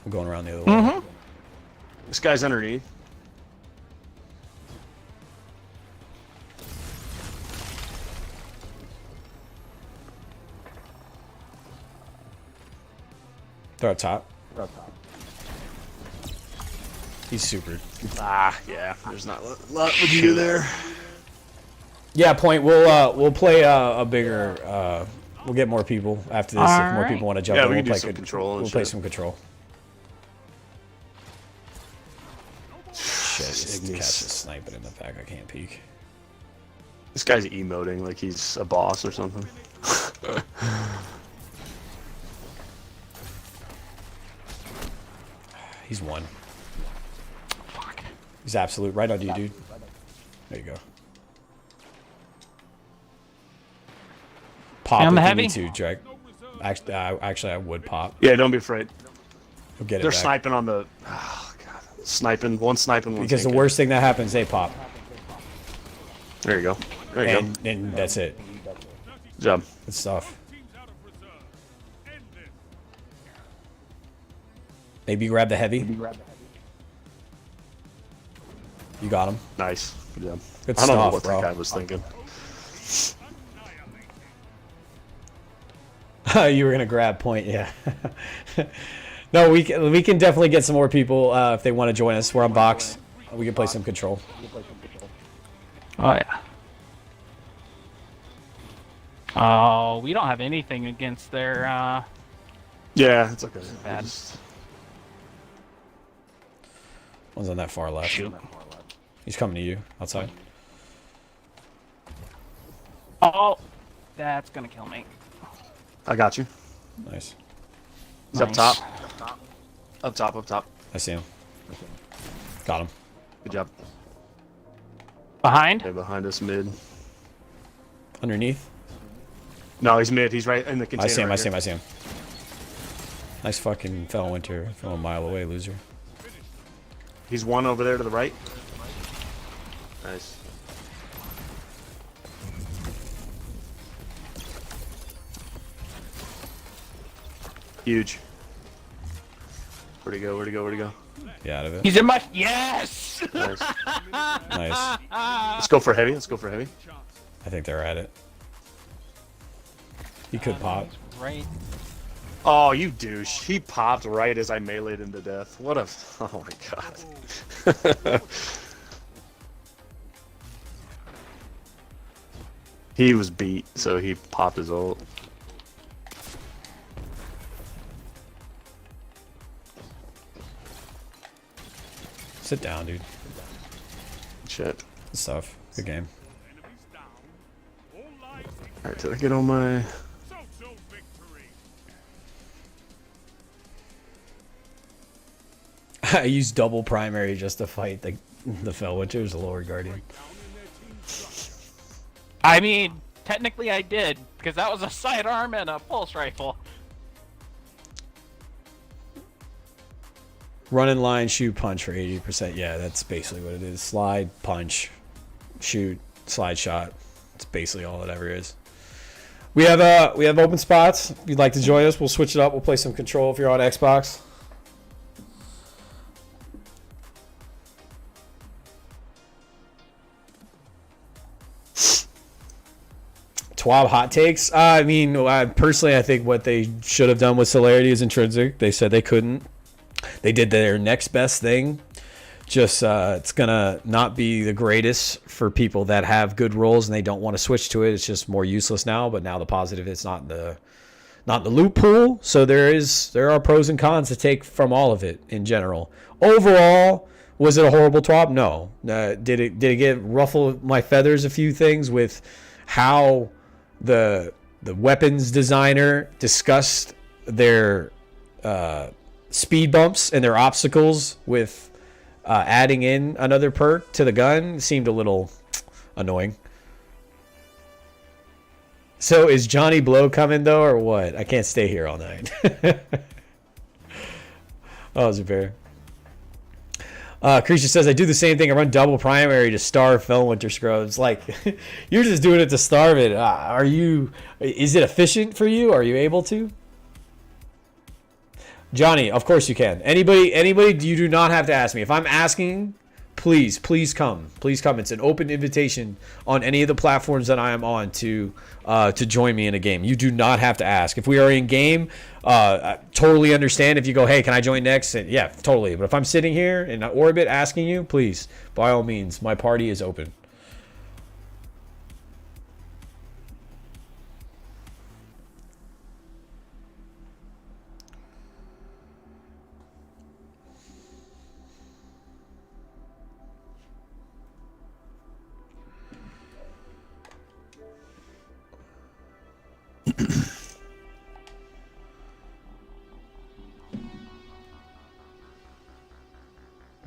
I'm going around the other way. This guy's underneath. They're up top. He's super. Ah, yeah. There's not a lot we can do there. Yeah, point. We'll play a bigger. We'll get more people after this. If more Alright. people want to jump Yeah, in, we we'll can do play some control and We'll play shit. some control. Shit, this Ignis. catch is sniping in the back. I can't peek. This guy's emoting like he's a boss or something. He's one. Fuck. He's absolute. Right on you, dude. There you go. Pop On if the you heavy? need to, Drake. Actually, I would pop. Yeah, don't be afraid. We'll get it They're back. sniping on the. Oh, God. Sniping. One sniping, one Because the sinking. worst thing that happens, they pop. There you go. There you go. And that's it. Good job. Good stuff. Maybe grab the heavy. You got him. Nice. Good job. Good I don't know stuff, what bro. that guy was thinking. You were gonna grab point, yeah. No, we can definitely get some more people if they want to join us. We're on box. We can play some control. Oh yeah. Oh, we don't have anything against their. Yeah, it's okay. Bad. One's on that far left. Shoot. He's coming to you outside. Oh, that's gonna kill me. I got you. Nice. He's up Nice. top. Up top, up top. I see him. Got him. Good job. Behind. Okay, behind us mid. Underneath. No, he's mid. He's right in the container. I see him. right I see him. here. I see him. Nice fucking fell winter from a mile away, loser. He's one over there to the right. Nice. Huge. Where'd he go? Where'd he go? Where'd he go? Yeah, out of it. He's in my. Yes. Nice. Nice. Let's go for heavy. Let's go for heavy. I think they're at it. He could pop. Right. Oh, you douche. He popped right as I meleeed him to death. What a... Oh my god. He was beat, so he popped his ult. Sit down, dude. Shit. Good stuff. Good game. Enemies down. All lives Alright, did I get on my... so victory. I used double primary just to fight the Fellwinter's Lord Guardian. Down in their team structure. I mean, technically I did, because that was a sidearm and a pulse rifle. Run in line, shoot, punch for 80%. Yeah, that's basically what it is. Slide, punch, shoot, slide shot. It's basically all it ever is. We have open spots. If you'd like to join us, we'll switch it up. We'll play some Control if you're on Xbox. TWAB hot takes. I mean, personally, I think what they should have done with Celerity is intrinsic. They said they couldn't. They did their next best thing. Just it's gonna not be the greatest for people that have good roles and they don't want to switch to it. It's just more useless now. But now the positive, it's not the loot pool. So there are pros and cons to take from all of it in general. Overall, was it a horrible TWAB? No. Did it get ruffle my feathers a few things with how the weapons designer discussed their speed bumps and their obstacles with adding in another perk to the gun? Seemed a little annoying. So is Johnny Blow coming though, or what? I can't stay here all night. Oh, Zubair. Creature says, I do the same thing. I run double primary to starve Fellwinter Scrubs. Like, you're just doing it to starve it. Is it efficient for you? Are you able to? Johnny, of course you can. Anybody, you do not have to ask me. If I'm asking, please come. Please come. It's an open invitation on any of the platforms that I am on to join me in a game. You do not have to ask. If we are in game, I totally understand if you go, hey, can I join next? And yeah, totally. But if I'm sitting here in orbit asking you, please, by all means, my party is open.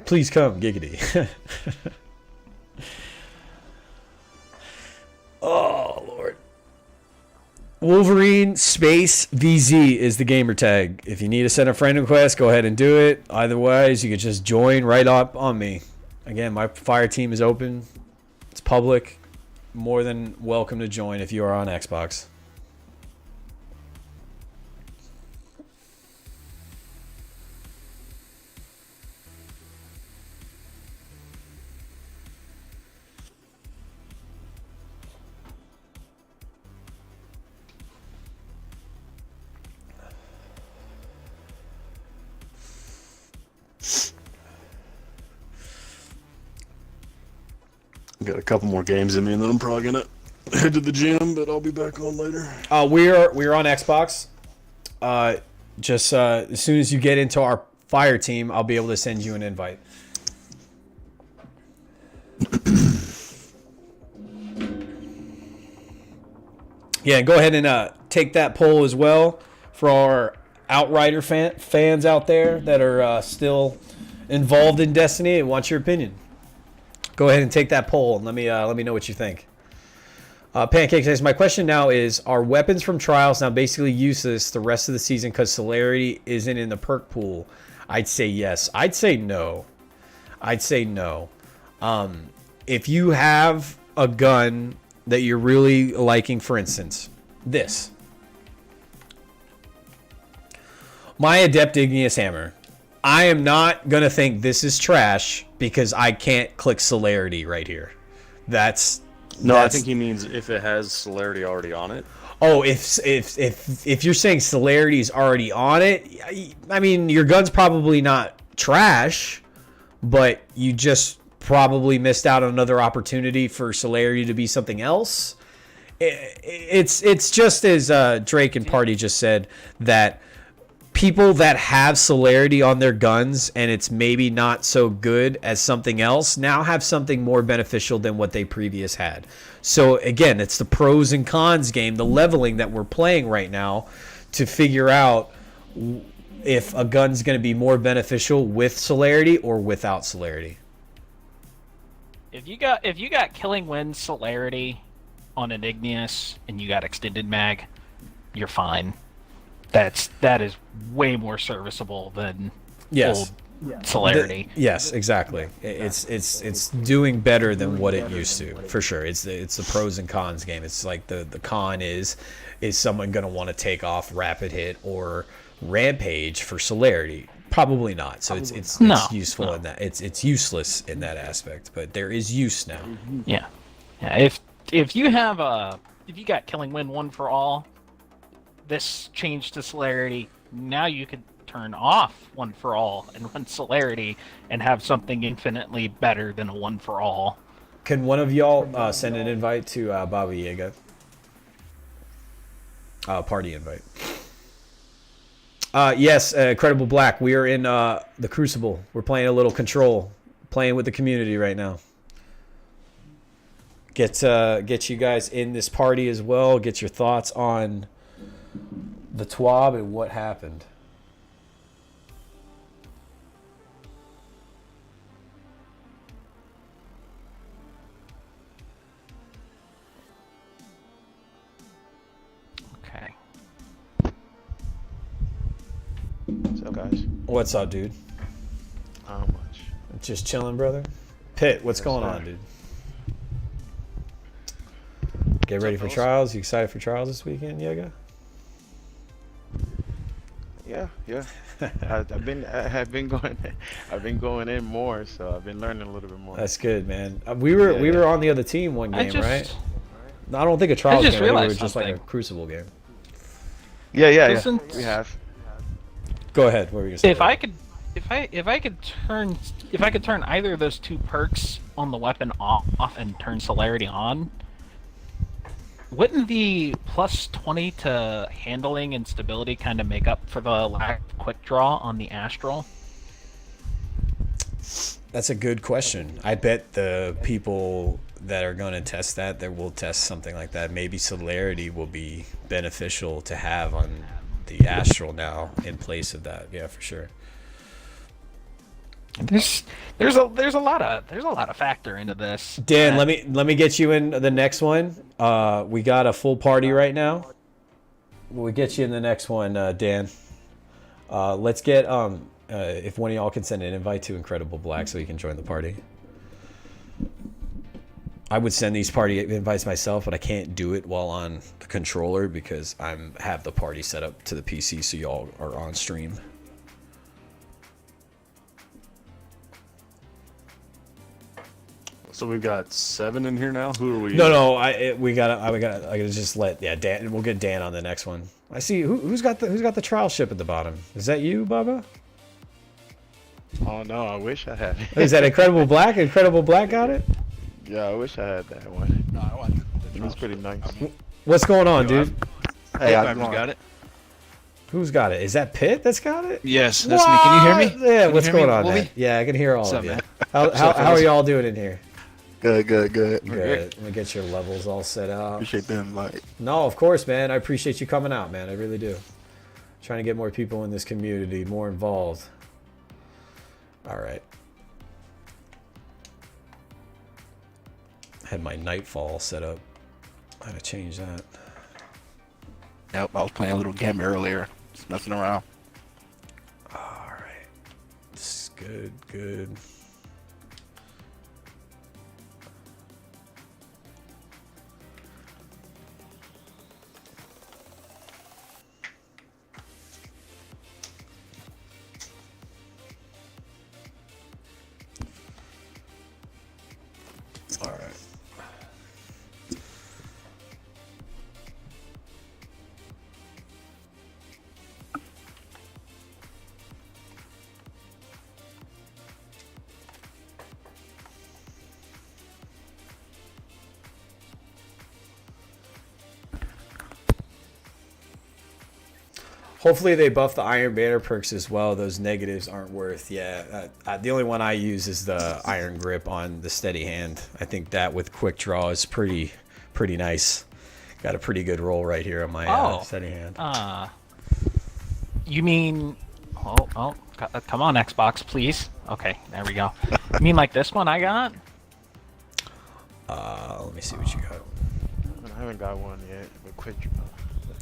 Please come, giggity. Oh, Lord. Wolverine space VZ is the gamer tag. If you need to send a friend request, go ahead and do it. Otherwise, you can just join right up on me. Again, my fire team is open. It's public. More than welcome to join if you are on Xbox. Got a couple more games in me, and then I'm probably gonna head to the gym, but I'll be back on later. We're on Xbox. Just as soon as you get into our fire team, I'll be able to send you an invite. Yeah, go ahead and take that poll as well for our Outrider fans out there that are still involved in Destiny and want your opinion. Go ahead and take that poll and let me know what you think. Pancake says, my question now is, are weapons from Trials now basically useless the rest of the season because Celerity isn't in the perk pool? I'd say yes. I'd say no. If you have a gun that you're really liking, for instance, this. My Adept Igneous Hammer. I am not going to think this is trash because I can't click Celerity right here. I think he means if it has Celerity already on it. Oh, if you're saying Celerity is already on it, I mean, your gun's probably not trash, but you just probably missed out on another opportunity for Celerity to be something else. It's just as Drake and Party just said, that people that have celerity on their guns and it's maybe not so good as something else now have something more beneficial than what they previous had. So again, it's the pros and cons game, the leveling that we're playing right now to figure out if a gun's going to be more beneficial with celerity or without celerity. If you got Killing Wind celerity on an Igneous and you got extended mag, you're fine. That is way more serviceable than old celerity. Yes, exactly. It's doing better than what it used to, for sure. It's the pros and cons game. It's like the con is someone going to want to take off rapid hit or rampage for celerity? Probably not. So it's useful in that. It's useless in that aspect, but there is use now. Yeah. If you got Killing Wind 1 for all, this changed to celerity. Now you could turn off 1 for all and run celerity and have something infinitely better than a 1 for all. Can one of y'all send an invite to Baba Yaga? Party invite. Yes, Incredible Black. We are in the Crucible. We're playing a little Control, playing with the community right now. Get you guys in this party as well. Get your thoughts on the TWAB and what happened. Okay. What's up, guys? What's up, dude? How much? Just chilling, brother. Pitt, what's Yes, going sir. on, dude? Get ready for trials. You excited for trials this weekend, Yaga? Yeah. I've been going in more, so I've been learning a little bit more. That's good, man. We were on the other team one game, right? No, I don't think a trials just game. I think it was realized just like a something. Crucible game. Yeah. Isn't- We have. Go ahead. What were you gonna say? If I could turn either of those two perks on the weapon off and turn celerity on, wouldn't the plus 20 to handling and stability kind of make up for the lack of quick draw on the Astral? That's a good question. I bet the people that are going to test that will test something like that. Maybe celerity will be beneficial to have on the Astral now in place of that. Yeah, for sure. There's a lot of factor into this. Dan, let me get you in the next one. We got a full party right now. We'll get you in the next one, Dan. Let's get if one of y'all can send an invite to Incredible Black so he can join the party. I would send these party invites myself, but I can't do it while on the controller because have the party set up to the PC so y'all are on stream. So we've got 7 in here now. Who are we? No, I gotta just let Dan. We'll get Dan on the next one. I see who's got the trial ship at the bottom. Is that you, Baba? Oh no, I wish I had it. Is that Incredible Black? Incredible Black got it. Yeah, I wish I had that one. No, I want It was pretty nice. What's going on, dude? Hey, I've got it. Who's got it? Is that Pitt that's got it? Yes, that's me. Can you hear me? Yeah, Can you what's hear me, going on, Wolvie? man? Yeah, I can hear all What's of up, you. man? How up, are fellas? y'all doing in here? Good. Good. Let me get your levels all set out. Appreciate the invite. No, of course, man. I appreciate you coming out, man. I really do. Trying to get more people in this community, more involved. All right. Had my Nightfall set up. I had to change that. Nope, I was playing a little game earlier. Just messing around. All right. This is good. All right. Hopefully they buff the Iron Banner perks as well. Those negatives aren't worth. Yeah, the only one I use is the Iron Grip on the Steady Hand. I think that with Quick Draw is pretty nice. Got a pretty good roll right here on my Steady Hand. You mean? Come on, Xbox, please. Okay, there we go. You mean like this one I got? Let me see what you got. I haven't got one yet, but quick draw.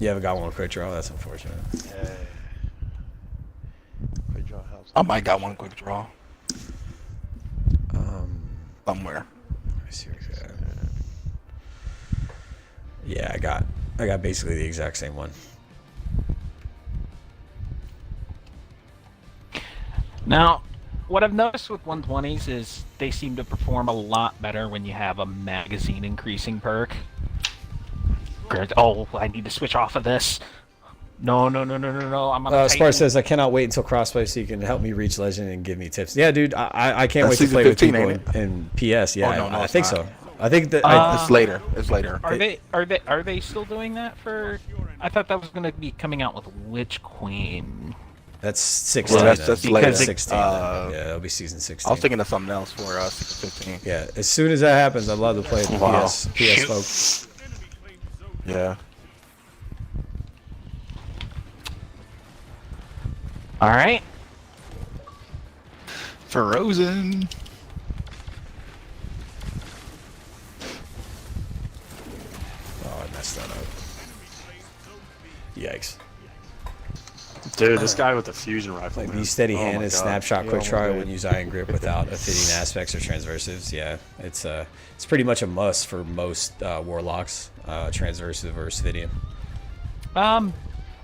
You haven't got one with Quick Draw? That's unfortunate. Yeah. Quick draw helps. I might got one quick draw somewhere. Let me see what you got. Yeah, I got basically the exact same one. Now, what I've noticed with 120s is they seem to perform a lot better when you have a magazine increasing perk. Oh, I need to switch off of this. No. I'm on Spar says, I cannot wait until crossplay so you can help me reach Legend and give me tips. Yeah, dude, I can't wait to play 15, with people in PS. Yeah, no, I it's think not. so. I think that It's later. It's later. Are they still doing that for? I thought that was going to be coming out with Witch Queen. that's 16. Well, that's then. later. 16. Then. Yeah, it'll be season 16. I was thinking of something else for us. 15. Yeah, as soon as that happens, I'd love to play with the Wow. PS folks. Yeah. All right. Frozen. Oh, I messed that up. Yikes. Dude, this guy with the fusion rifle. Like man. these steady Oh hand my and God. snapshot quick almost try did. when use iron grip without fitting aspects or transversives. Yeah, it's pretty much a must for most warlocks, transversive or Svidian.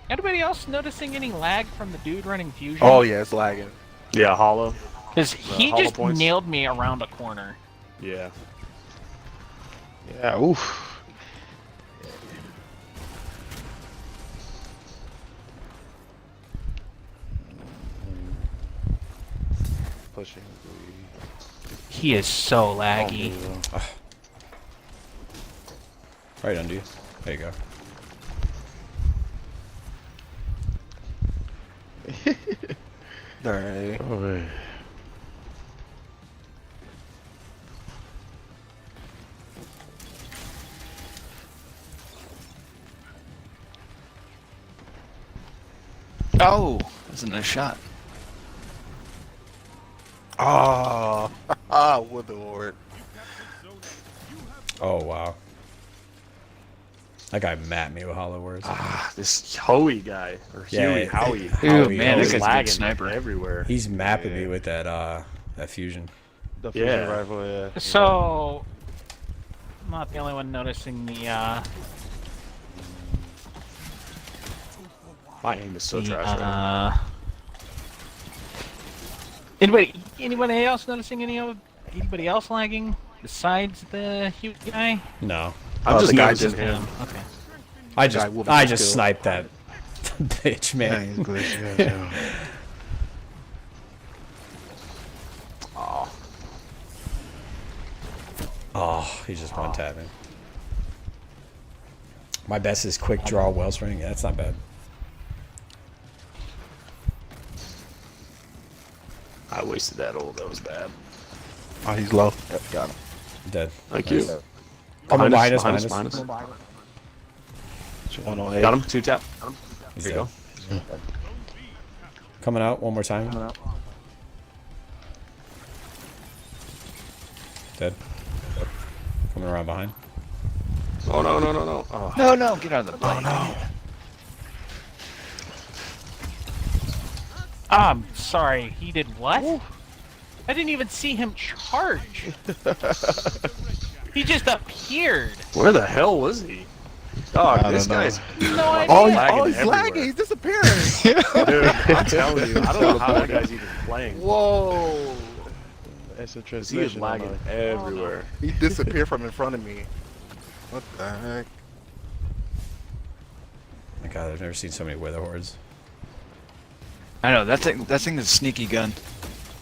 Anybody else noticing any lag from the dude running fusion? Oh yeah, it's lagging. Yeah, hollow. Because he hollow just points. nailed me around a corner. Yeah. Yeah, oof. Pushing. He is so laggy. Right under you. There you go. Alright. Oh, man. Oh, that's a nice shot. Oh, Woodlord. Oh wow. That guy mapped me with hollow words. Ah, this Hoey guy. Or Yeah, Huey, Howie. Howie, man, He's that guy's a good lagging sniper. everywhere. He's mapping me with that fusion. The fusion Yeah. rifle, yeah. So, I'm not the only one noticing the My aim is so trash right now. Anybody else noticing anybody else lagging besides the huge guy? No, I'm just the guy noticing just- him. Okay. I guy whooping I his just skill. sniped that bitch, Yeah, man. he's glitchy. Yeah, Oh, Oh, he just one tapped me. My best is quick draw wellspring. Yeah, that's not bad. I wasted that ult. That was bad. Oh, he's low. Yep, got him. Dead. Thank Nice. you. Coming behind us, minus, behind us. minus. 108. Got him. 2 tap. He's There you dead. go. Coming out one more time. Dead. Coming around behind. Oh, no. Oh. No, get out of the plane. I'm sorry, he did what? I didn't even see him charge. He just appeared. Where the hell was he? Dog, I this don't know. guy's... No idea. Oh, Lagging he's everywhere. lagging. He's disappearing. Dude, I'm telling you. I don't know how that guy's even playing. Whoa. It's a 'Cause he is translation. lagging everywhere. He disappeared from in front of me. What the heck? My God, I've never seen so many weather hordes. I know that thing is a sneaky gun.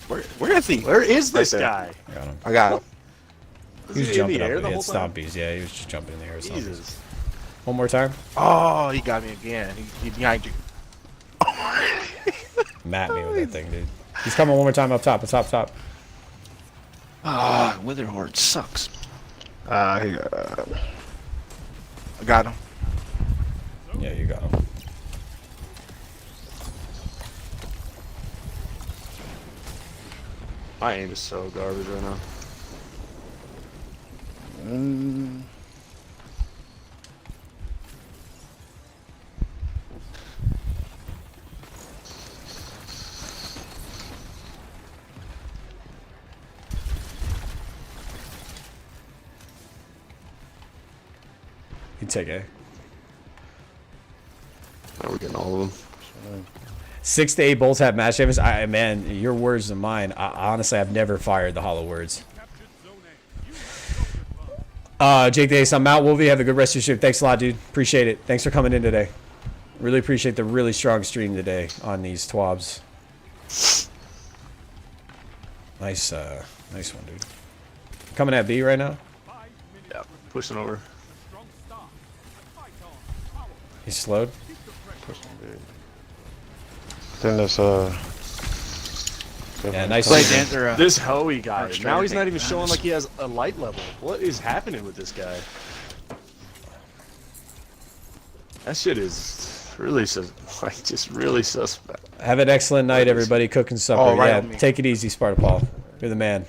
Where is he? Where is this Right there. guy? I got him. I got him. Was He was in jumping the up. air He the had whole time? stompies. Yeah, he was just jumping in the air. With stompies. Jesus. One more time. Oh, he got me again. He's behind you. Map me with that thing, dude. He's coming one more time up top. Up top. Ah, Wither Horde sucks. I I got him. Yeah, you got him. My aim is so garbage right now. You take A. Now we're getting all of them. 6 to 8 bolts have match damage. Man, your words and mine. Honestly, I've never fired the hollow words. Jake Dace, I'm out. Wolvie, have a good rest of your shift. Thanks a lot, dude. Appreciate it. Thanks for coming in today. Really appreciate the really strong stream today on these TWABs. Nice one, dude. Coming at B right now. Yeah, pushing over. He's slowed. think that's Yeah, nice. Play Dancer. This Hoey guy. Arch Now he's not training. even showing like he has a light level. What is happening with this guy? That shit is really just really suspect. Have an excellent night, everybody. Cooking supper. Oh, right Yeah, on me. take it easy, Sparta Paul. You're the man.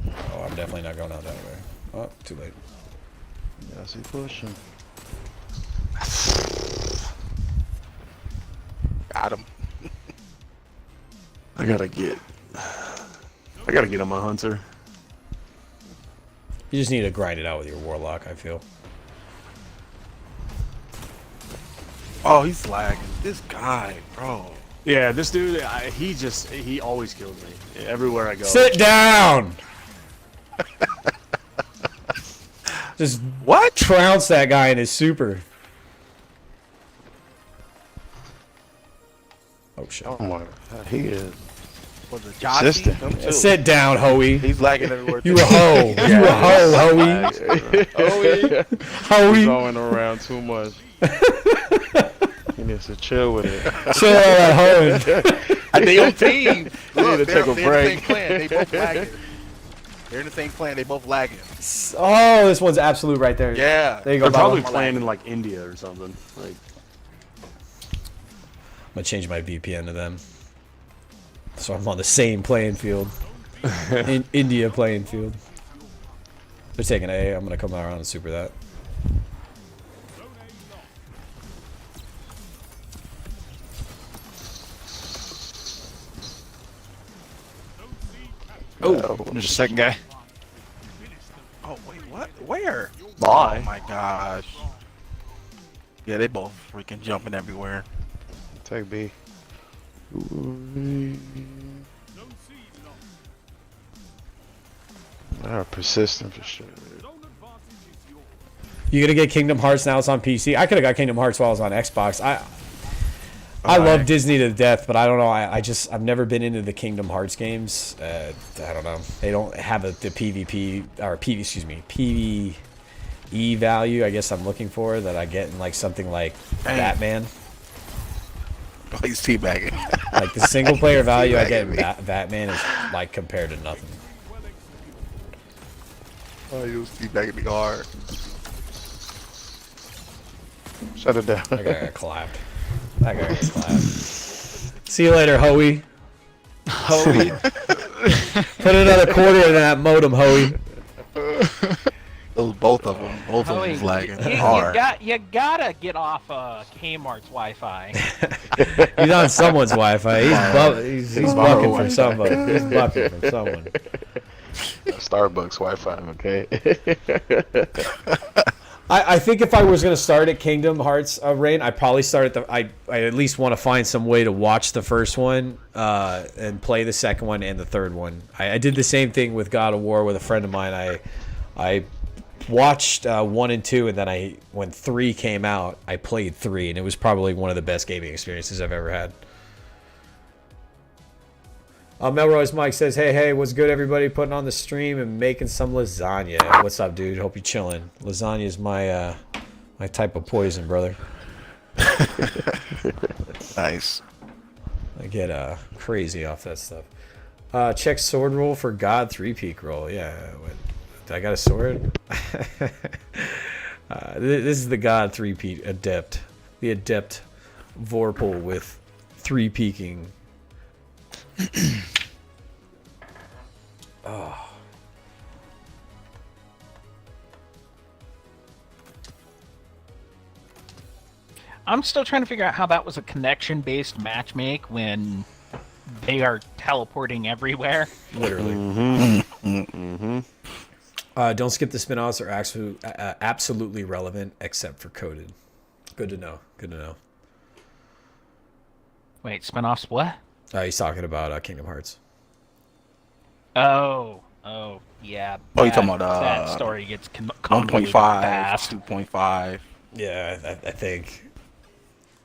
Oh, I'm definitely not going out that way. Oh, too late. Yes, he pushing. Got him. I gotta get on my hunter. You just need to grind it out with your warlock, I feel. Oh, he's lagging. This guy, bro. Yeah, this dude, he always kills me everywhere I go. Sit down! Just What? trounce that guy in his super. Oh shit. Oh my, he is. Was it Consistent. Him too. Sit down, Hoey. He's lagging everywhere. You a hoe. You a hoe, Hoey. Hoey. Going around too much. He needs to chill with it. Chill out that hoeing. They on team. They need to take a break. They're in the same clan. They both lagging. They're in the same clan. They both lagging. Oh, this one's absolute right there. Yeah. There you go, They're probably Baba. playing in like India or something. Like, I'm gonna change my VPN to them. So I'm on the same playing field. In India playing field. They're taking A. I'm gonna come around and super that. Oh, there's a second guy. Oh, wait, what? Where? bye. Oh my gosh. Yeah, they both freaking jumping everywhere. Take B. They're persistent for sure. You gonna get Kingdom Hearts now? It's on PC. I could have got Kingdom Hearts while I was on Xbox. I love Disney to death, but I don't know. I've never been into the Kingdom Hearts games. I don't know. They don't have the PvP or PvE value. I guess I'm looking for that I get in like something like Batman. Oh, he's teabagging. Like the single player value I get in Batman is like compared to nothing. Oh, he was teabagging me hard. Shut it down. That guy got clapped. That guy got clapped. See you later, Hoey. Holy. Put another quarter in that modem, Hoey. Those both of them. Both of them was lagging hard. You gotta get off Kmart's Wi-Fi. He's on someone's Wi-Fi. He's bucking from somebody. He's bucking from someone. Starbucks Wi-Fi, okay? I think if I was going to start at Kingdom Hearts Reign, I'd probably start at I at least want to find some way to watch the first one and play the second one and the third one. I did the same thing with God of War with a friend of mine. I watched 1 and 2, and then when 3 came out, I played 3, and it was probably one of the best gaming experiences I've ever had. Melrose Mike says, hey, what's good, everybody? Putting on the stream and making some lasagna. What's up, dude? Hope you're chilling. Lasagna is my type of poison, brother. Nice. I get crazy off that stuff. Check sword roll for God 3-peak roll. Yeah, what, I got a sword? This is the God 3-peak adept. The adept Vorpal with 3-peaking. Oh. I'm still trying to figure out how that was a connection-based matchmake when they are teleporting everywhere. Literally. Don't skip the spin-offs. Are absolutely relevant except for coded. Good to know. Good to know. Wait, spin-offs what? He's talking about Kingdom Hearts. Oh, yeah. Oh, you talking about that story gets 1.5, fast. 2.5, Yeah, I think.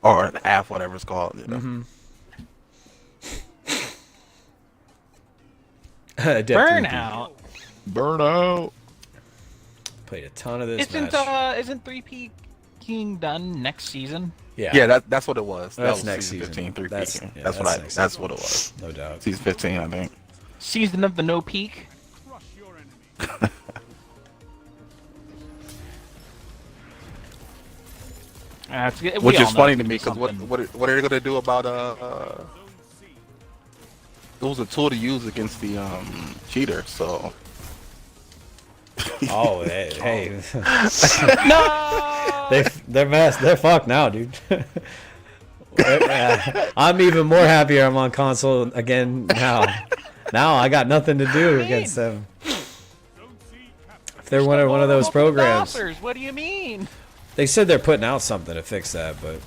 or half, whatever it's called. You know? Burnout. Burnout. Played a ton of this Isn't match. isn't 3P Done next season? Yeah, That's what it was. That's that was next season season. 15, 3 That's- peaking. yeah, That's that's what next that's season. what it was. no doubt. Season 15, I think. Season of the No Peak. Crush your enemy. Which is funny to me because what are they gonna do about Zone C. it was a tool to use against the cheater, so Oh, hey. No. They're fucked now, dude. I'm even more happier I'm on console again now. Now I got nothing to do against them. Zone C captured. If they're one of those programs. What do you mean? They said they're putting out something to fix that, but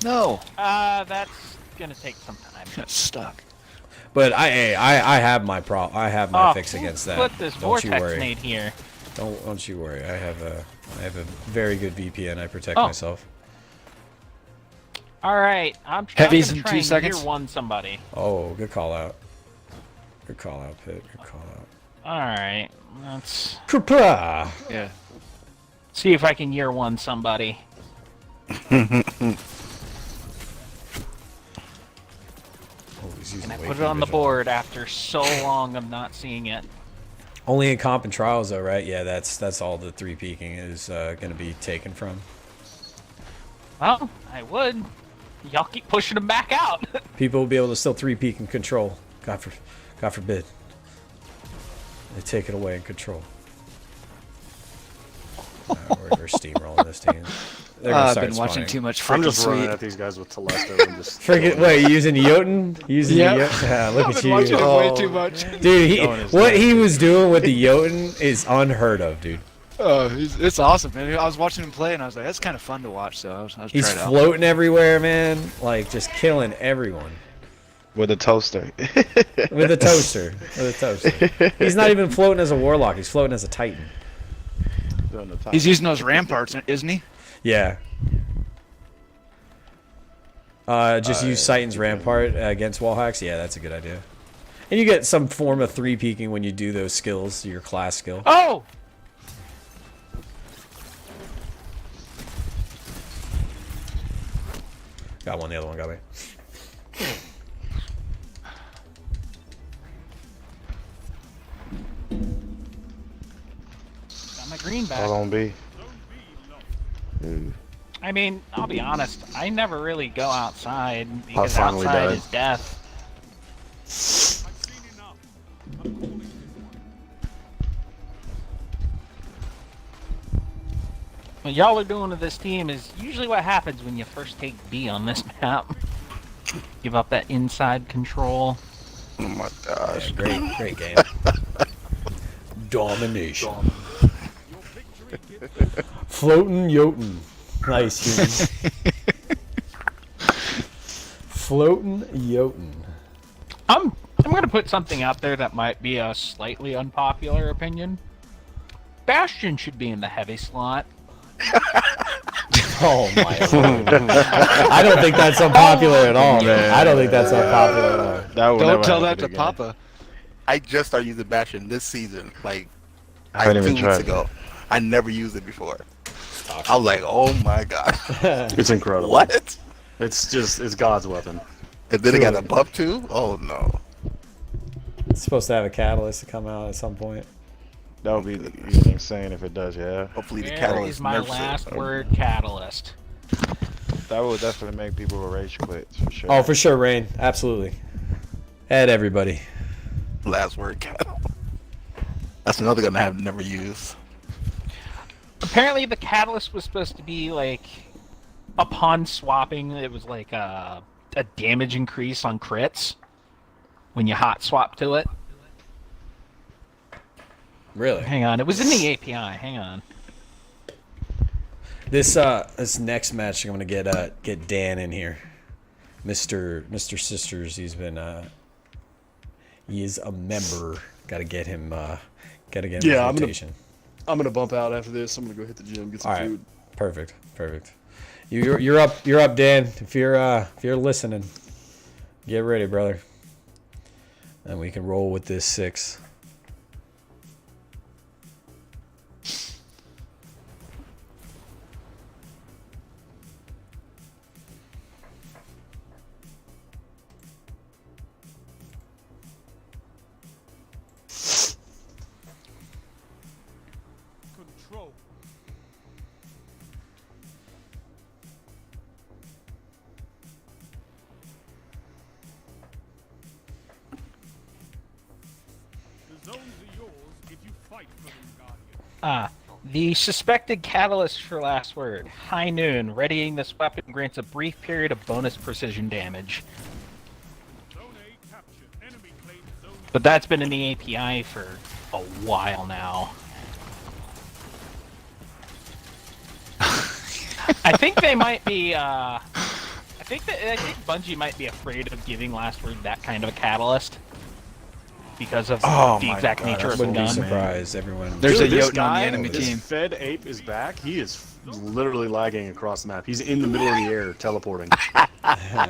No. That's gonna take some time. It's stuck. I have my I have my fix against that. Put this Don't you vortex worry. nade here. Don't you worry. I have a very good VPN. I protect Oh. myself. All right, I'm Heavies gonna in try 2 and seconds? Year one somebody. Oh, good call out. Good call out, Pit. Good call out. All right, let's Kapra! Yeah. see if I can year one somebody. Oh, he's using And I way put it too on the visual. board after so long of not seeing it. Only in comp and trials, though, right? Yeah, that's all the 3-peaking is going to be taken from. Well, I would. Y'all keep pushing them back out. People will be able to still 3-peak and control. God forbid. They take it away and control. We're steamrolling this team. They're gonna I've start been watching spawning. too much I'm freaking just running sweet. at these guys with Telesto and just. Friggin' wait, you using Jotun? Using Yeah. the Jotun? Yeah, look I've at been watching you. it way too much. Dude, Going as what fast he as- was doing with the Jotun is unheard of, dude. Oh, it's awesome, man. I was watching him play, and I was like, that's kind of fun to watch. So I was He's trying it out. floating everywhere, man. Like, just killing everyone. With a toaster. With a toaster. With a toaster. He's not even floating as a warlock. He's floating as a titan. On the top. He's using those ramparts, isn't he? Yeah. Just use Titan's Rampart against wall hacks. Yeah, that's a good idea. And you get some form of 3-peaking when you do those skills, your class skill. Oh! Got one, the other one got me. Got my green back. Hold on, B. I mean, I'll be honest. I never really go outside because finally outside died. is death. I've seen enough. I'm calling it. What y'all are doing to this team is usually what happens when you first take B on this map. Give up that inside control. oh my gosh. Yeah, great game. Domination. Floating Jotun. Nice, Jotun. Floating Jotun. I'm gonna put something out there that might be a slightly unpopular opinion. Bastion should be in the heavy slot. Oh my lord. I don't think that's unpopular at all, man. I don't think that's unpopular at all. That will Don't never tell that happen to again. Papa. I just started using Bastion this season, like I haven't 2 even weeks tried ago. I never used it before. I was like, oh my god. It's incredible. What? It's God's weapon. And then it got a buff too? Oh no. It's supposed to have a catalyst to come out at some point. That would be insane if it does, yeah. Hopefully the Where catalyst is my nerfs it. last word catalyst? That would definitely make people rage quit, for sure. Oh, for sure, Rain. Absolutely. Add everybody. Last word cattle. That's another gun I have never used. Apparently the catalyst was supposed to be like, upon swapping, it was like a damage increase on crits when you hot swap to it. Really? Hang on, it was in the API. Hang on. This next match, I'm gonna get Dan in here, Mr. Sisters. He is a member. Got to get him. Got to get him. Yeah, a rotation. I'm gonna bump out after this. I'm gonna go hit the gym, get some All right. food. Perfect. You're up, Dan. If you're listening, get ready, brother. And we can roll with this 6. Control. The zones are yours if you fight for them, Guardian. The suspected catalyst for last word. High noon. Readying this weapon grants a brief period of bonus precision damage. Zone A captured. Enemy claims zone But that's been in the API for a while now. I think they might be. I think Bungie might be afraid of giving last word that kind of a catalyst because of the exact nature of the Wouldn't be gun. surprised. Everyone. There's Dude, a this Jotun on the guy, enemy this team. Fed Ape is back. He is literally lagging across the map. He's in the middle of the air, teleporting. I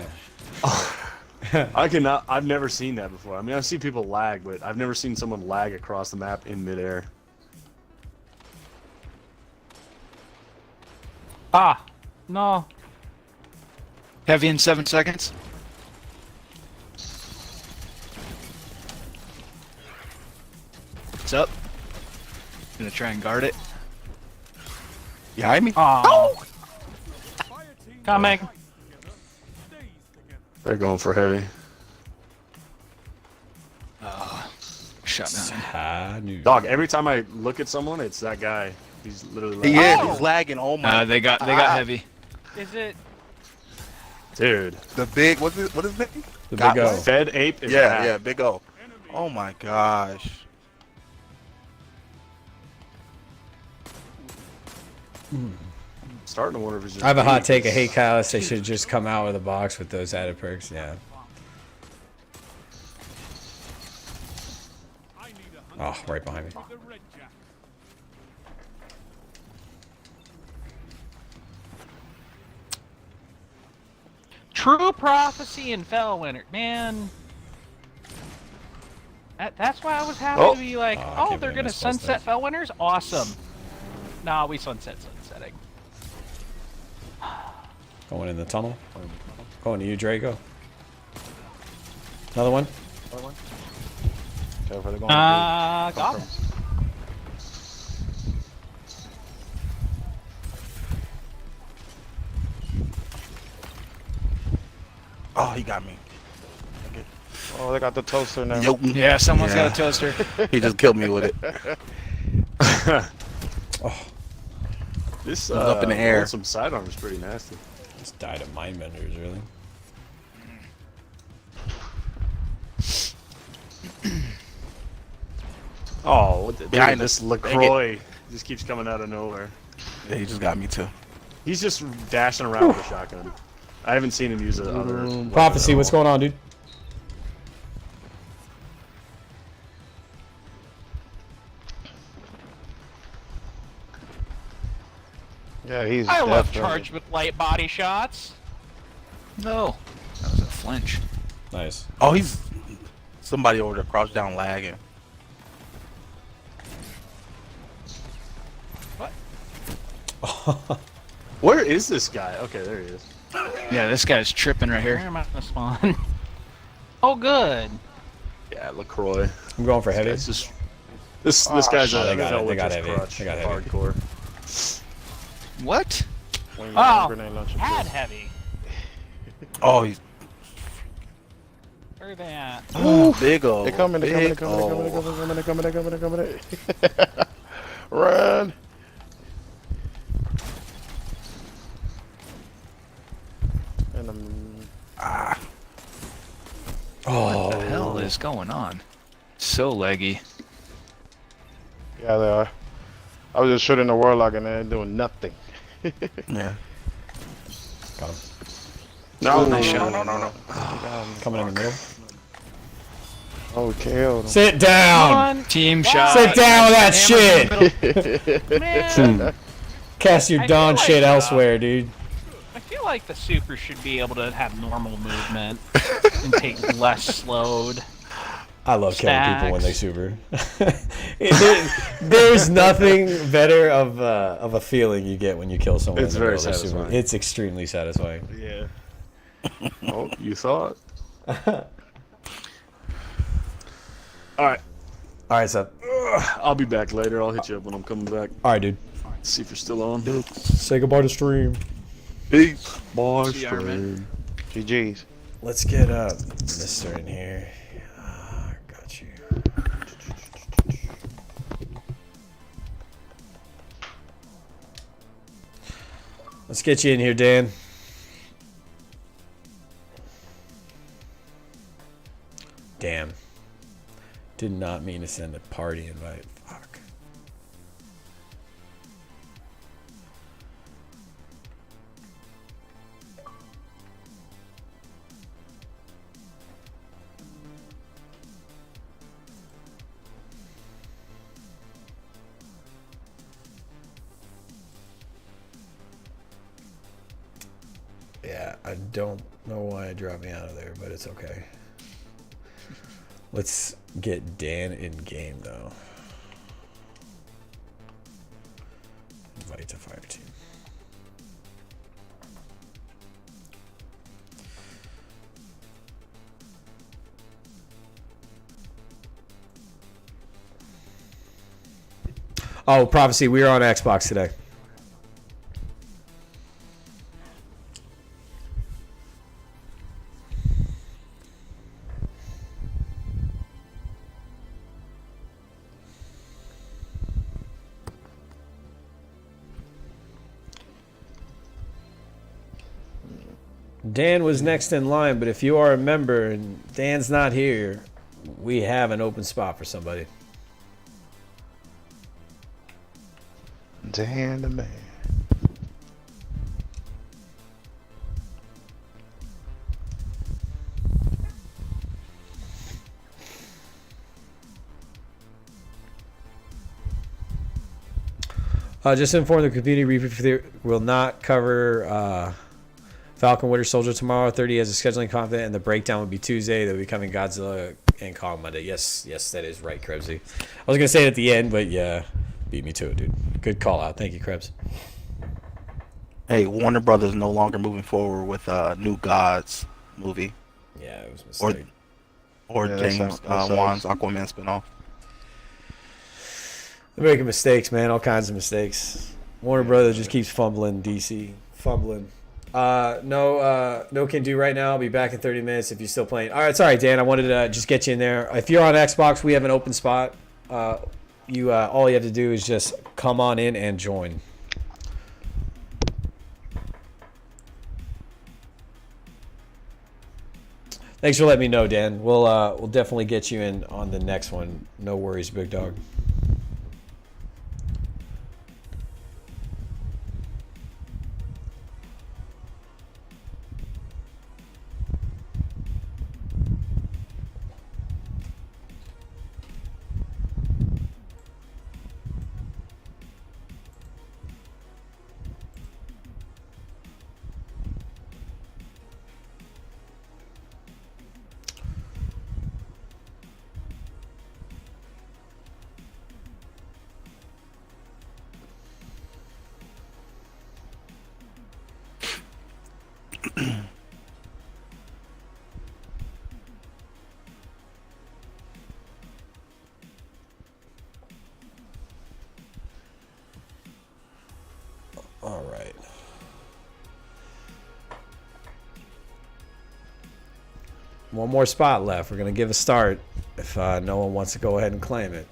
cannot. I've never seen that before. I mean, I've seen people lag, but I've never seen someone lag across the map in midair. No. Heavy in 7 seconds. What's up? Gonna try and guard it. Behind me? Oh, fire team. coming. Fight together. Stays together. They're going for heavy. Shotgun. Dog. Every time I look at someone, it's that guy. He's literally. He lagging. is. He's lagging. Oh my. They got heavy. Is it? Dude. The big. What is it? The Got big O. one. Fed Ape is Yeah, back. yeah, big O. Oh my gosh. Starting to wonder if it's just. I have a hot me. take. I hate Catalyst. They should just come out with a box with those added perks. Yeah. I need a Oh, right behind me. with the red jacket. True Prophecy and Fellwinter. Man. That's why I was happy Oh. to be like, Oh, I oh, can't they're believe I gonna missed those sunset things. Fellwinters? Awesome. Nah, we sunsetting. Going in the tunnel. Going to you, Draco. Another one. Okay, where they going to Goblin. Oh, he got me. be? Oh, they got the toaster now. Yo. Yeah, someone's Yeah. got a toaster. He just killed me with it. This up in the air. Some sidearm is pretty nasty. Just died of mind benders, really. Oh, what the, Behind dude, this us. LaCroix just keeps coming out of nowhere. Yeah, he just got me too. He's just dashing around with a shotgun. I haven't seen him use it other. Prophecy, what's going on, dude? Yeah, he's I love definitely- charged with light body shots. No. That was a flinch. Nice. Oh, he's somebody over there crouched down lagging. Where is this guy? Okay, there he is. Yeah, this guy's tripping right Where here. am I gonna spawn? Oh, good. Yeah, LaCroix. I'm going for heavy. It's just this guy's Oh, a they got it. They got Felwinter's heavy. crutch. They got heavy. Hardcore. What? When you got a Oh, grenade launcher, had too. heavy. Oh, he's Where are they at? big old. They coming, they coming, they coming, they coming, they coming, they coming, they coming, they coming, they coming. Run! And Oh, What the hell is going on? So leggy. yeah, they are. I was just shooting the warlock and they're doing nothing. Yeah. got him. No, Nice shot. Coming in the middle. Oh, killed him. Sit down. Team shot. Sit down with that Hammer shit. Man, Cast your I Dawn feel shit like, elsewhere, dude. I feel like the super should be able to have normal movement and take less slowed. I love killing people when they Stacks. super. There's nothing better of a feeling you get when you kill someone. It's in the very middle of their super. satisfying. It's extremely satisfying. Yeah. Oh, you thought? All right. All right, so. I'll be back later. I'll hit you up when I'm coming back. All right, dude. See if you're still on. Say goodbye to stream. Peace. Bye. See you, Iron Man. GG's. Let's get Mister in here. Got you. Let's get you in here, Dan. Damn. Did not mean to send a party invite. Fuck. Yeah, I don't know why it dropped me out of there, but it's okay. Let's get Dan in game though. Invite to fire team. Oh, Prophecy, we are on Xbox today. Dan was next in line, but if you are a member and Dan's not here, we have an open spot for somebody. Dan the man. Just inform the community Reaper will not cover Falcon Winter Soldier tomorrow. 30 has a scheduling conflict, and the breakdown will be Tuesday. They'll be coming Godzilla and Kong Monday. Yes, that is right, Krebsy. I was gonna say it at the end, but yeah, beat me to it, dude. Good call out. Thank you, Krebs. Hey, Warner Brothers no longer moving forward with New Gods movie Yeah, it was a mistake. or Yeah, that James sucks. Wan's Aquaman spinoff. They're making mistakes, man. All kinds of mistakes. Warner Brothers just keeps fumbling. DC fumbling. No can do right now. I'll be back in 30 minutes if you're still playing. All right, sorry, Dan. I wanted to just get you in there. If you're on Xbox, we have an open spot. All you have to do is just come on in and join. Thanks for letting me know, Dan. We'll definitely get you in on the next one. No worries, big dog. right. One more spot left. We're going to give a start if no one wants to go ahead and claim it.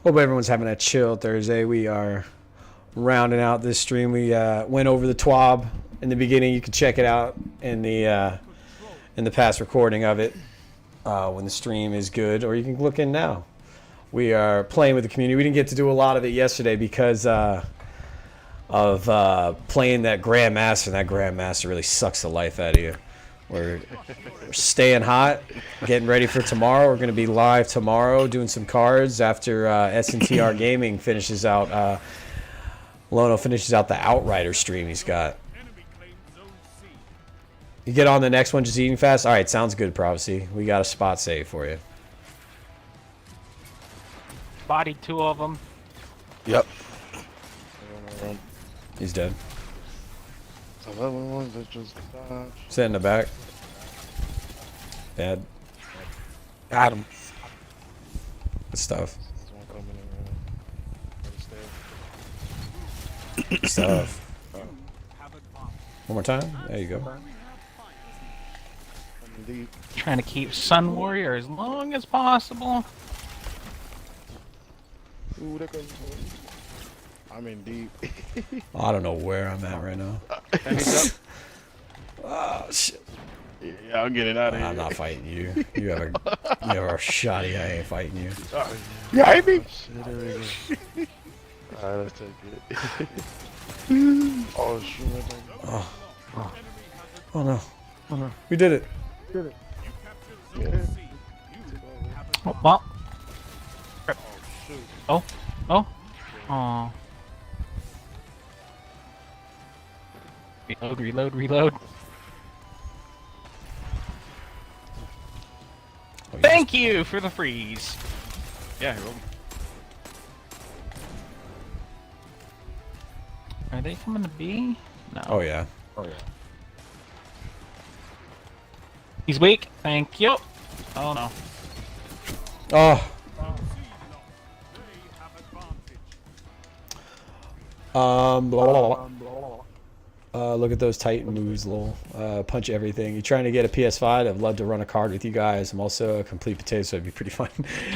Hope everyone's having a chill Thursday. We are rounding out this stream. We went over the TWAB in the beginning. You can check it out in the past recording of it when the stream is good, or you can look in now. We are playing with the community. We didn't get to do a lot of it yesterday because of playing that Grandmaster. That Grandmaster really sucks the life out of you. We're staying hot, getting ready for tomorrow. We're going to be live tomorrow doing some cards after SNTR Gaming finishes out. Lono finishes out the Outriders stream he's got. You get on the next one just eating fast? All right, sounds good, Prophecy. We got a spot save for you. Bodied 2 of them. Yep. He's dead. Ones that just dodge. Sit in the back. Dead. Got him. Good stuff. There's one coming in. Good stuff. One more time. There you go. Coming deep. Trying to keep Sun Warrior as long as possible. Ooh, there goes. I'm in deep. I don't know where I'm at right now. Oh, shit. Yeah, I'll get it out of here. I'm not fighting you. You have a shoddy. I ain't fighting you. You hate me? There we go. Alright, let's take it. Oh, shoot. Oh no. Oh no. We did it. Yeah. Oh, well. Oh. Oh. Aw. Reload, reload, reload. Oh, Thank you for the freeze. Yeah, roll. Are they coming to B? No. Oh yeah. He's weak. Thank you. Oh no. Oh. Blah, blah, blah. Look at those Titan moves, lol. Punch everything. You're trying to get a PS5? I'd love to run a card with you guys. I'm also a complete potato, so it'd be pretty fun.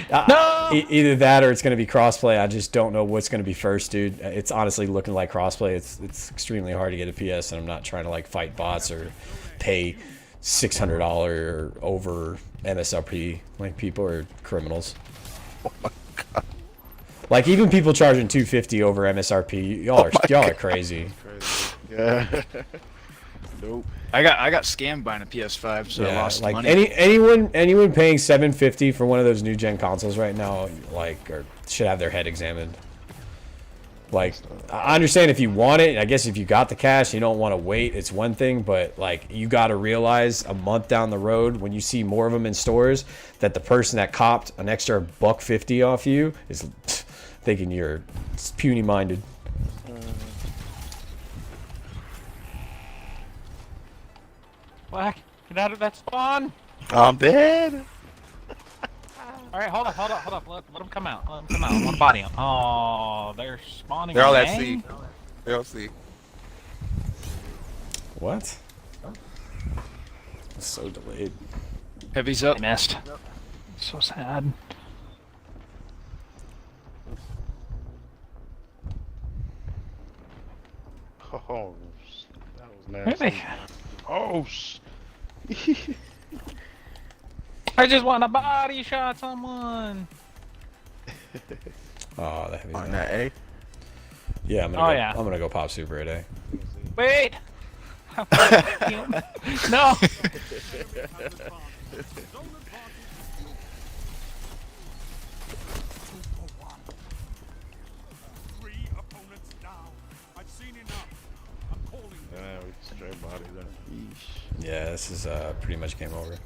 No! Either that or it's going to be crossplay. I just don't know what's going to be first, dude. It's honestly looking like crossplay. It's extremely hard to get a PS, and I'm not trying to like fight bots or pay $600 or over MSRP. Like, people are criminals. Oh my god. Like, even people charging $250 over MSRP, y'all are crazy. Crazy. Yeah. Nope. I got scammed buying a PS5, so I Yeah, lost like money. anyone paying $750 for one of those new gen consoles right now, like, should have their head examined. Like, I understand if you want it. I guess if you got the cash, you don't want to wait. It's one thing, but like, you got to realize a month down the road when you see more of them in stores that the person that copped an extra $150 off you is thinking you're puny minded. Black, get out of that spawn. I'm dead. All right, hold up. Let them come out. Let them come out. I want to body them. Oh, they're spawning. They're all at gang? sea. They're all sea. What? It's so delayed. Heavy's up. I missed. So sad. Oh, that was Really? nasty. Oh, I just want to body shot someone. Oh, the heavy. On that A. Yeah, I'm gonna. Oh, go, yeah. I'm gonna go pop super today. Wait. No. Three opponents down. I've seen enough. I'm calling them. yeah, we straight body there. Yeesh. Yeah, this is pretty much game over. A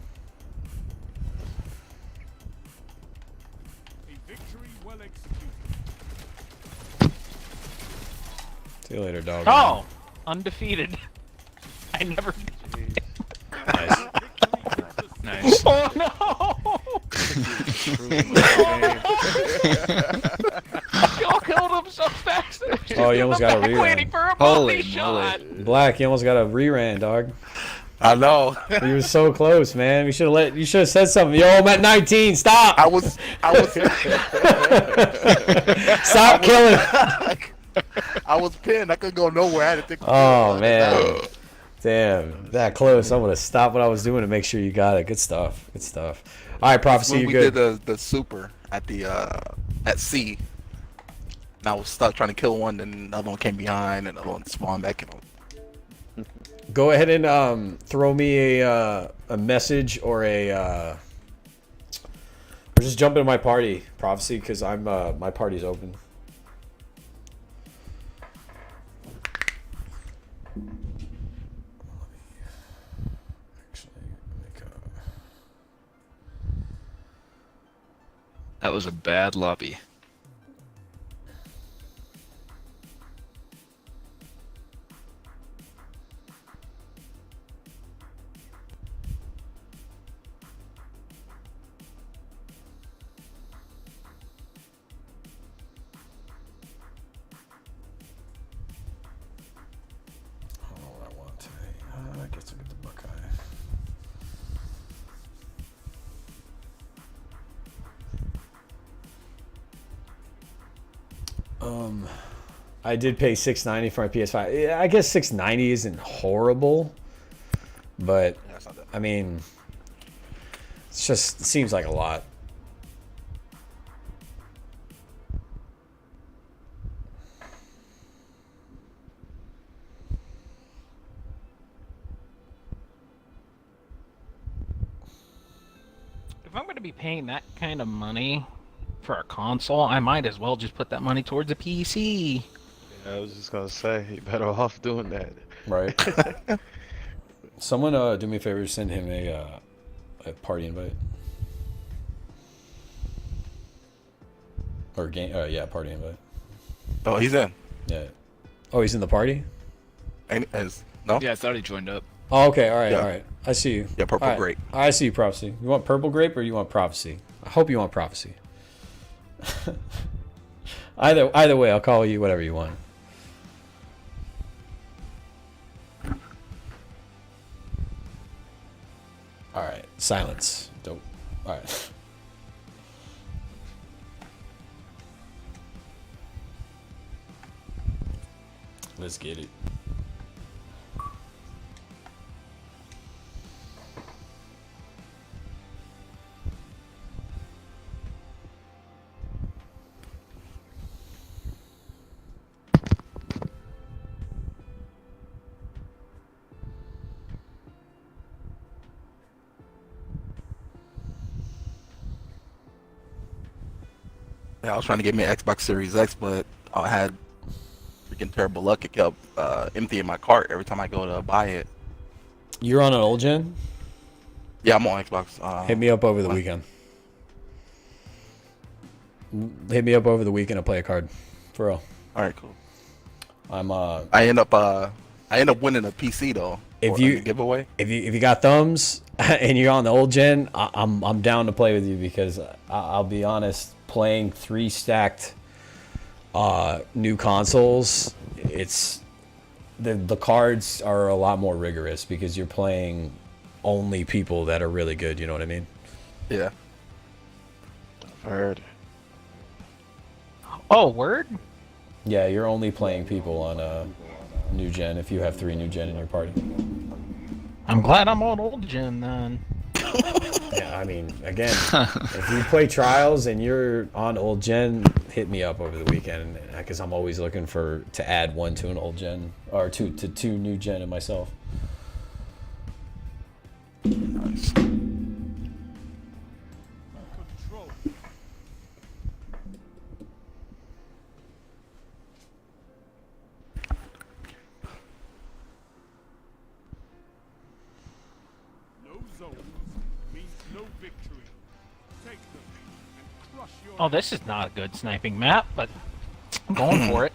victory well executed. See you later, dog. Oh, undefeated. I never. Nice. Nice. Oh no! Y'all killed him so fast. Oh, you almost got a rerun. Waiting for a Holy body shot. Black, you almost got a reran, dog. I know. You were so close, man. You should have said something. Yo, I'm at 19. Stop. I was. Stop killing. I was pinned. I couldn't go nowhere. I had to think. Oh man. Damn, that close. I would have stopped what I was doing to make sure you got it. Good stuff. Good stuff. All right, Prophecy, When you we good? did the super at the at C, and I was stuck trying to kill one, and another one came behind, and another one spawned back. Go ahead and throw me a message or or just jump into my party, Prophecy, because I'm my party's open. That was a bad lobby. I don't know what I want today. I guess I'll get the Buckeye. I did pay $690 for my PS5. Yeah, I guess $690 isn't horrible, but I mean, it seems like a lot. If I'm going to be paying that kind of money for a console, I might as well just put that money towards a PC. Yeah, I was just gonna say, you better off doing that. Right. Someone do me a favor, send him a party invite. Or game yeah, party invite. Oh, he's in. Yeah. Oh, he's in the party? No? Yeah, I thought he joined up. Oh, okay, all right, Yeah. all right. I see you. Yeah, purple All right. grape. I see you, Prophecy. You want purple grape or you want Prophecy? I hope you want Prophecy. Either way, I'll call you whatever you want. All right, silence. Don't. All right. Let's get it. Yeah, I was trying to get me an Xbox Series X, but I had freaking terrible luck. It kept emptying my cart every time I go to buy it. You're on an old gen? Yeah, I'm on Xbox. Hit me up over the weekend. Hit me up over the weekend to play a card. For real. All right, cool. I'm I end up winning a PC though. if Or you a giveaway. if you got thumbs and you're on the old gen, I'm down to play with you because I'll be honest, playing 3 stacked new consoles, it's the cards are a lot more rigorous because you're playing only people that are really good. You know what I mean? Yeah. I've heard. Oh, word? Yeah, you're only playing people on new gen if you have 3 new gen in your party. I'm glad I'm on old gen then. Yeah, I mean, again, if you play trials and you're on old gen, hit me up over the weekend because I'm always looking to add 1 to an old gen or 2 to 2 new gen in myself. Nice. Control. No zones means no victory. Take them and crush your Oh, this is not a good sniping map, but I'm going for it.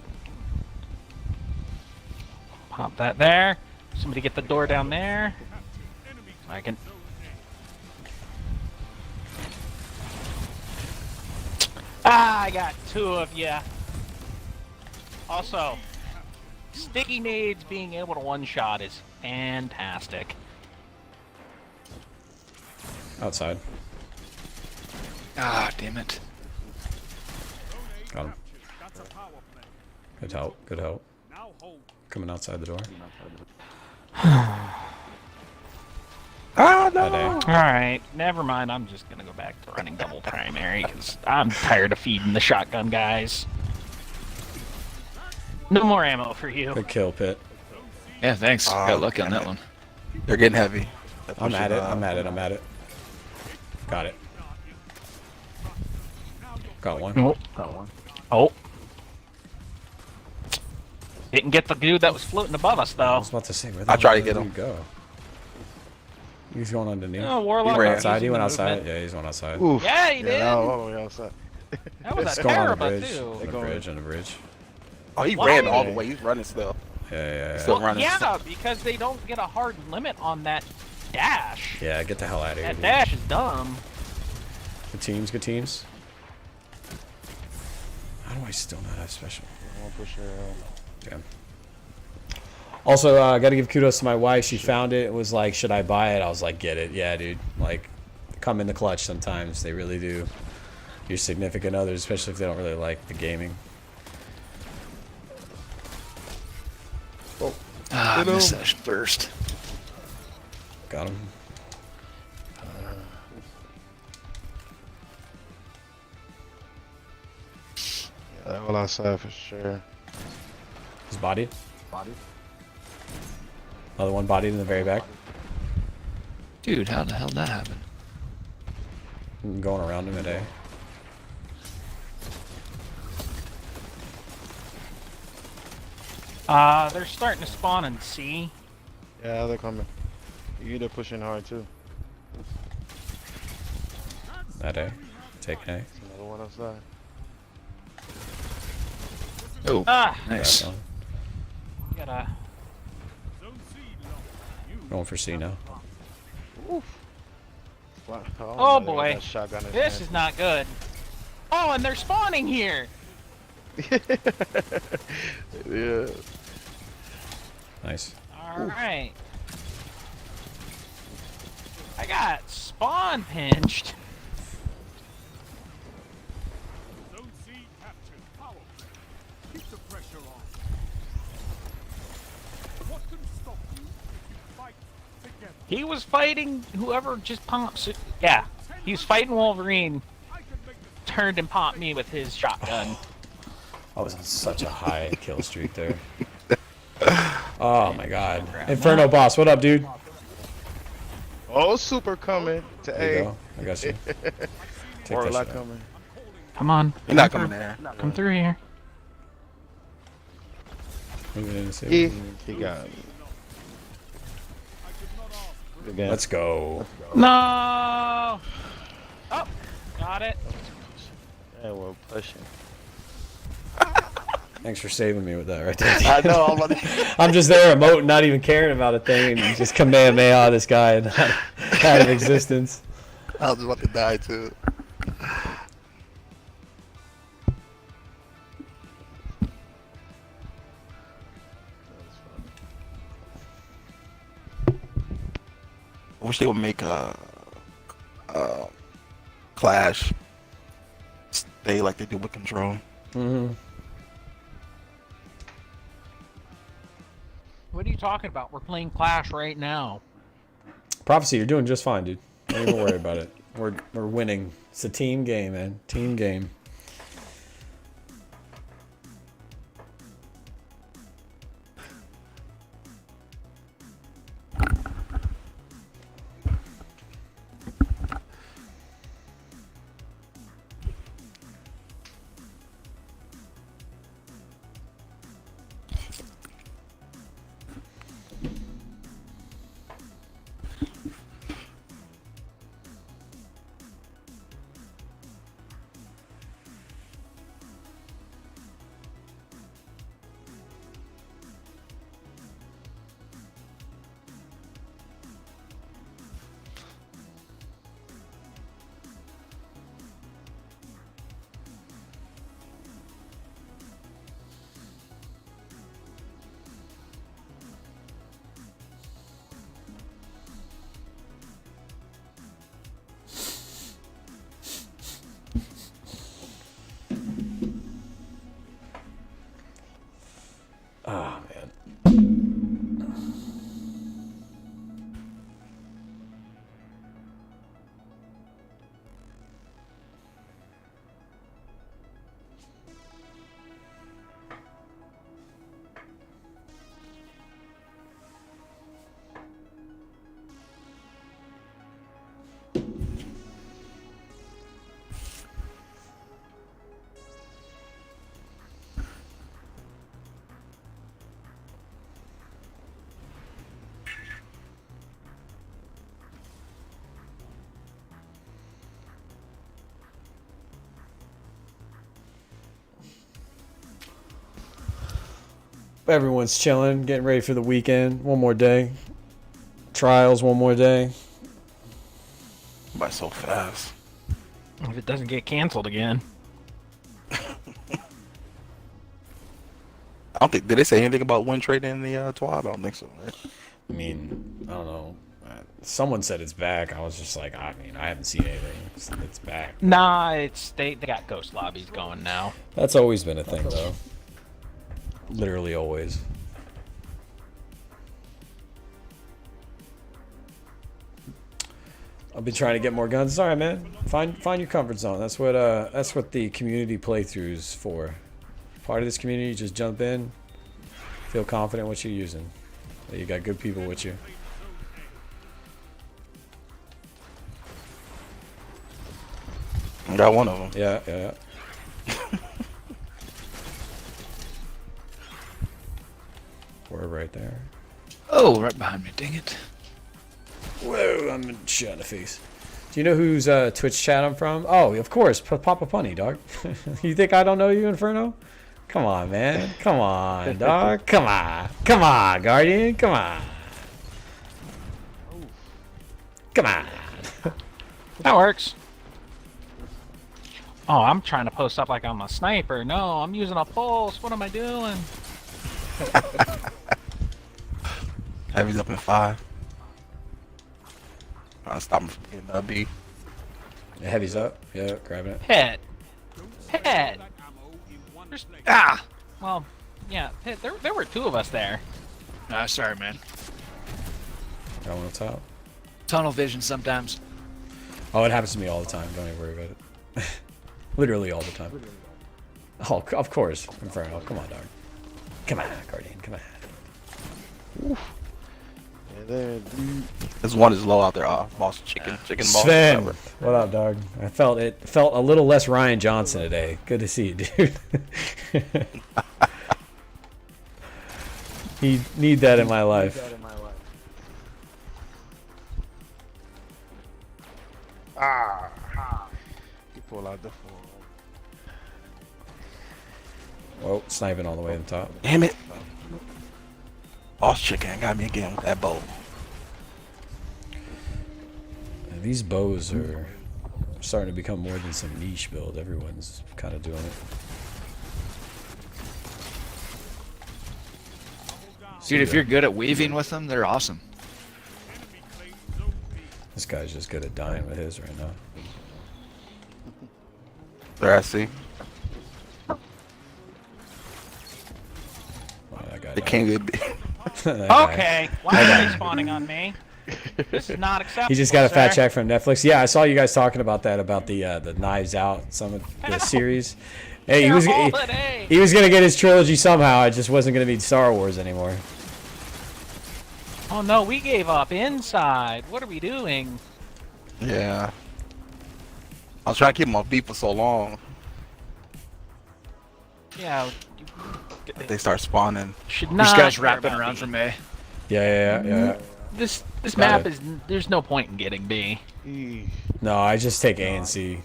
Pop that there. Somebody get the door down there. enemy I can. zone Ah, I got 2 of you. Also, sticky nades being able to one-shot is fantastic. Outside. Ah, damn it. Got him. That's a power play. Good help. Good help. Now hold. Coming outside the door. Ah, no. Alright, never mind. I'm just gonna go back to running double primary because I'm tired of feeding the shotgun guys. No more ammo for you. Good kill, Pit. Yeah, thanks. Got lucky on that one. They're getting heavy. I'm at it. I'm at it. I'm at it. Got it. Got one. Oh, got one. Oh. Didn't get the dude that was floating above us, I though. was about to say, where I tried to hell get did him. you go? He's going underneath. Oh, Warlock. He ran was Outside. using He went the outside. movement. Yeah, he's going outside. Oof. Yeah, he did. all the way outside. That was It's a going on the Terraba, bridge. too. On the bridge. On the bridge. Oh, he Why? ran all the way. He's running still. Yeah. Still Well, running. yeah, because they don't get a hard limit on that dash. Yeah, get the hell out of here. That dude. dash is dumb. Good teams. Good teams. How do I still not have special? I'll push her out. Yeah. Also, I got to give kudos to my wife. She found it. It was like, should I buy it? I was like, get it. Yeah, dude. Like, come in the clutch sometimes. They really do. Your significant others, especially if they don't really like the gaming. Ah, I missed that first. Got him. Yeah, that one outside for sure. He's bodied. Another one bodied in the very back. Dude, how the hell did that happen? I'm going around him today. They're starting to spawn in C. Yeah, they're coming. They're pushing hard too. That A. Take A. There's another one outside. Oh, Ah, nice. Grab one. gotta. Zone C belongs to you. Going for C now. Wow. Oh, they got boy. that shotgun in This his is not good. Oh, and they're spawning here. hand. Yeah. Nice. All right. I got spawn pinched. Zone C captured. Power play. Keep the pressure on. What can stop you if you fight together? He was fighting whoever just pops. Yeah, he was fighting Wolverine. I can make the Turned and popped me with his shotgun. I was on such a high kill streak there. Oh my god. Inferno boss, what up, dude? Oh, super coming to There you A. go. I got you. Take Or that like shot. coming. Come on. You're not coming there. Come through here. Moving in to see. He got me. Again. Let's go. No. Oh, got it. Yeah, we're pushing. Thanks for saving me with that right there. I know. I'm about to- I'm just there emoting, not even caring about a thing, and just Kamehameha this guy and out of existence. I was about to die too. I wish they would make a Clash stay like they do with Control. Mm-hmm. What are you talking about? We're playing Clash right now. Prophecy, you're doing just fine, dude. Don't even worry about it. We're winning. It's a team game, man. Team game. Oh, man. Everyone's chilling, getting ready for the weekend. One more day. Trials, one more day. By so fast. If it doesn't get canceled again. I don't think. Did they say anything about win trade in the TWAB? I don't think so. Right? I mean, I don't know. Someone said it's back. I was just like, I mean, I haven't seen anything. It's back. Nah, they got ghost lobbies going now. That's always been a thing, though. Literally always. I've been trying to get more guns. It's all right, man. Find your comfort zone. That's what the community playthrough is for. Part of this community, just jump in, feel confident what you're using. You got good people with you. I got one of them. Yeah. We're right there. Oh, right behind me. Dang it. Whoa, I'm shot in the face. Do you know whose Twitch chat I'm from? Oh, of course, Papa Punny, dog. You think I don't know you, Inferno? Come on, man. Come on, dog. Come on, Guardian. Come on. Come on. That works. Oh, I'm trying to post up like I'm a sniper. No, I'm using a pulse. What am I doing? Heavy's up in 5. I'll stop him from getting B. Heavy's up. Yeah, grabbing it. Head. Ah! Well, yeah, there were two of us there. Nah, sorry, man. Got one on top. Tunnel vision sometimes. Oh, it happens to me all the time. Don't even worry about it. Literally all the time. Oh, of course, Inferno. Come on, dog. Come on, Guardian. Come on. Yeah, there, dude. This one is low out there. Boss chicken boss. Sven, whatever. what up, dog? I felt a little less Ryan Johnson today. Good to see you, dude. Need that in my life. You pull out the phone. Oh, sniping all the way to the top. Damn it. Boss chicken got me again with that bow. These bows are starting to become more than some niche build. Everyone's kind of doing it. Dude, if you're good at weaving with them, they're awesome. This guy's just good at dying with his right now. There, I see. Oh, that guy They died. can't get. That guy. Okay, why are they spawning on me? This is not acceptable. He just got a fat sir. check from Netflix. Yeah, I saw you guys talking about that, about the Knives Out, some of the series. Hey, he was gonna get his trilogy somehow. It just wasn't gonna be Star Wars anymore. Oh no, we gave up inside. What are we doing? Yeah. I was trying to keep him off beat for so long. Yeah, They start spawning. should not. These guys care wrapping about around B. from A. Yeah. This Got map it. is. There's no point in getting B. No, I just take A and C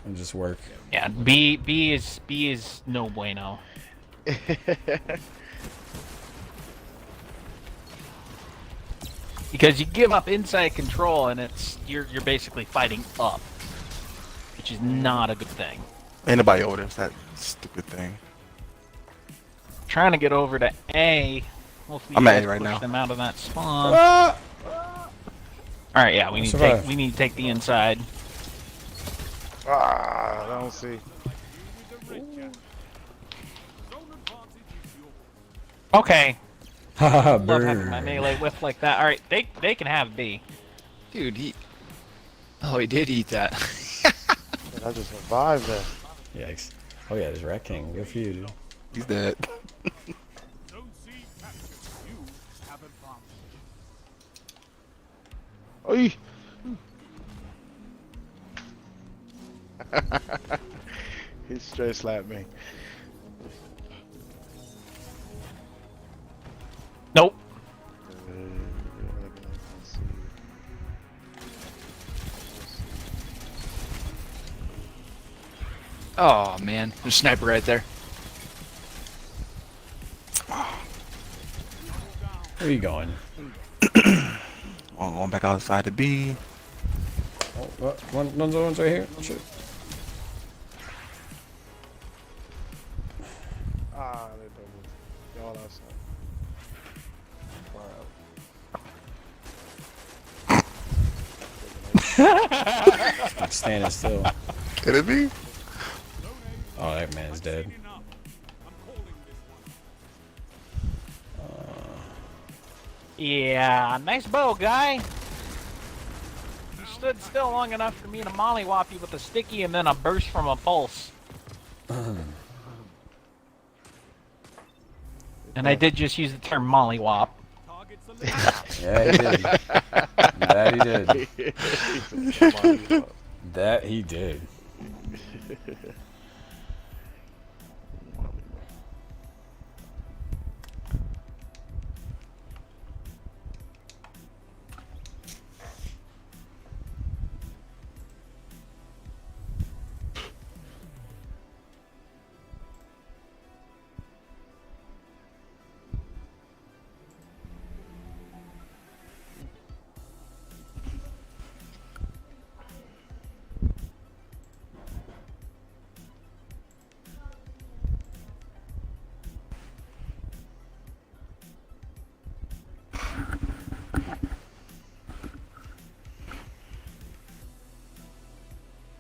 and just work. Yeah, B is no bueno. Because you give up inside control and you're basically fighting up, which is not a good thing. Anybody over there's that stupid thing. Trying to get over to A. Hopefully I'm you at guys A right push now. them out of that spawn. Ah! All right, yeah, we need Survive. to take the inside. Ah, I don't see. Okay, Haha, love having my burn. melee whiff like that. All right, they can have B. Dude, he... Oh, he did eat that. I just survived that. Yikes. Oh yeah, there's Rat King. Good for you, dude. He's dead. Zone C captured. You have advantage. Oi! He straight slapped me. Nope. Oh, man. There's a sniper right there. Where are you going? I'm going back outside to B. Oh, what? One's right here. Shit. Ah, they doubled. Y'all outside. Stop standing still. Kidding me? Oh, that man's dead. Enough. I'm calling this one. Yeah, nice bow, guy. You stood still long enough for me to mollywop you with a sticky and then a burst from a pulse. And I did just use the term mollywop. Targets eliminated. Yeah, he did. That he did. That he did.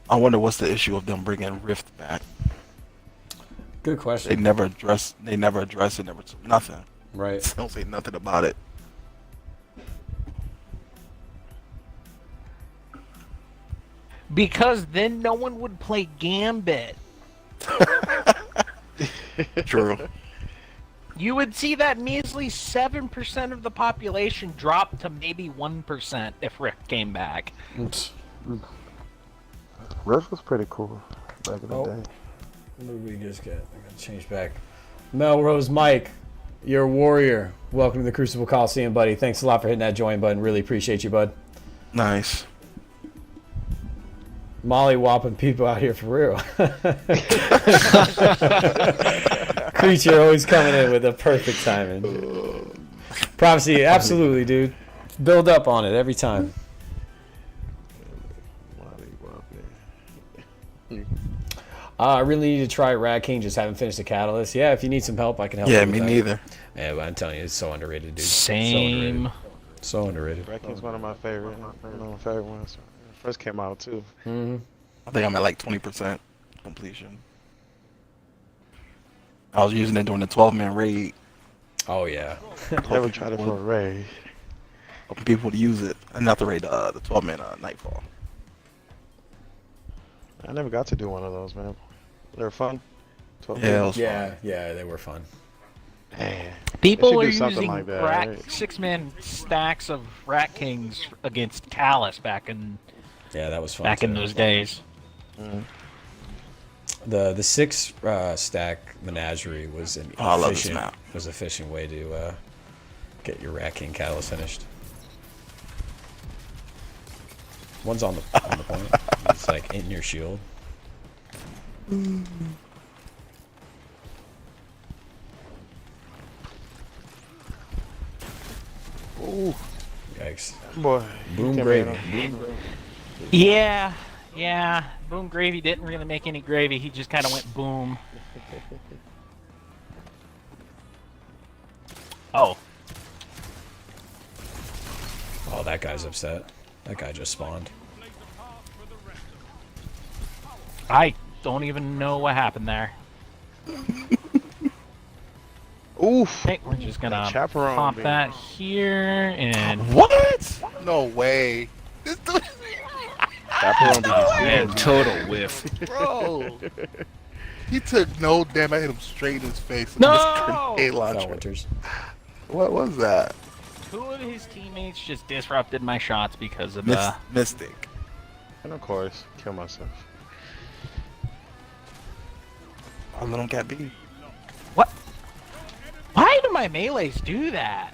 I wonder what's the issue of them bringing Rift back. Good They question. never address. They never address it. Never nothing. Right. They don't say nothing about it. Because then no one would play Gambit. True. You would see that measly 7% of the population drop to maybe 1% if Rick came back. Oops. Rift was pretty cool back in the Oh. day. What did we just get? I gotta change back. Melrose Mike, you're a warrior. Welcome to the Crucible Coliseum, buddy. Thanks a lot for hitting that join button. Really appreciate you, bud. Nice. Molly whopping people out here for real. creature always coming in with a perfect timing. Props to you. Absolutely, dude. Build up on it every time. I really need to try Rat King. Just haven't finished the Catalyst. Yeah, if you need some help, I can help. Yeah, you with me that. neither. Yeah, but I'm telling you, it's so underrated, dude. Same. So underrated. Rat King's one of my favorite ones. First came out too. Mm-hmm. I think I'm at like 20% completion. I was using it during the 12-man raid. Oh yeah. Never tried it for a raid. Hoping people to use it. And not the raid, the 12-man Nightfall. I never got to do one of those, man. They were fun. 12 Yeah, it was Yeah, they were fun. Man. People They are should do something using like that, rat, right? 6-man stacks of Rat Kings against Callus back in Yeah, that was fun. back in too. those days. The 6 stack menagerie was an I love this map. efficient way to get your Rat King Catalyst finished. One's on the point. It's like in your shield. Ooh, Yikes. boy. Boom Came gravy. in. Yeah. Boom Gravy didn't really make any gravy. He just kind of went boom. Oh. Oh, that guy's upset. That guy just spawned. I don't even know what happened there. Oof. I think we're just gonna Chaperone pop beam. that here and What? No way. This dude, Chaperone be Man, total whiff. bro. He took no damn. I hit him straight in his face. with No! this grenade Fell launcher. Winters. What was that? 2 of his teammates just disrupted my shots because of Mystic. And of course, kill myself. I let him get beat. What? Why do my melees do that?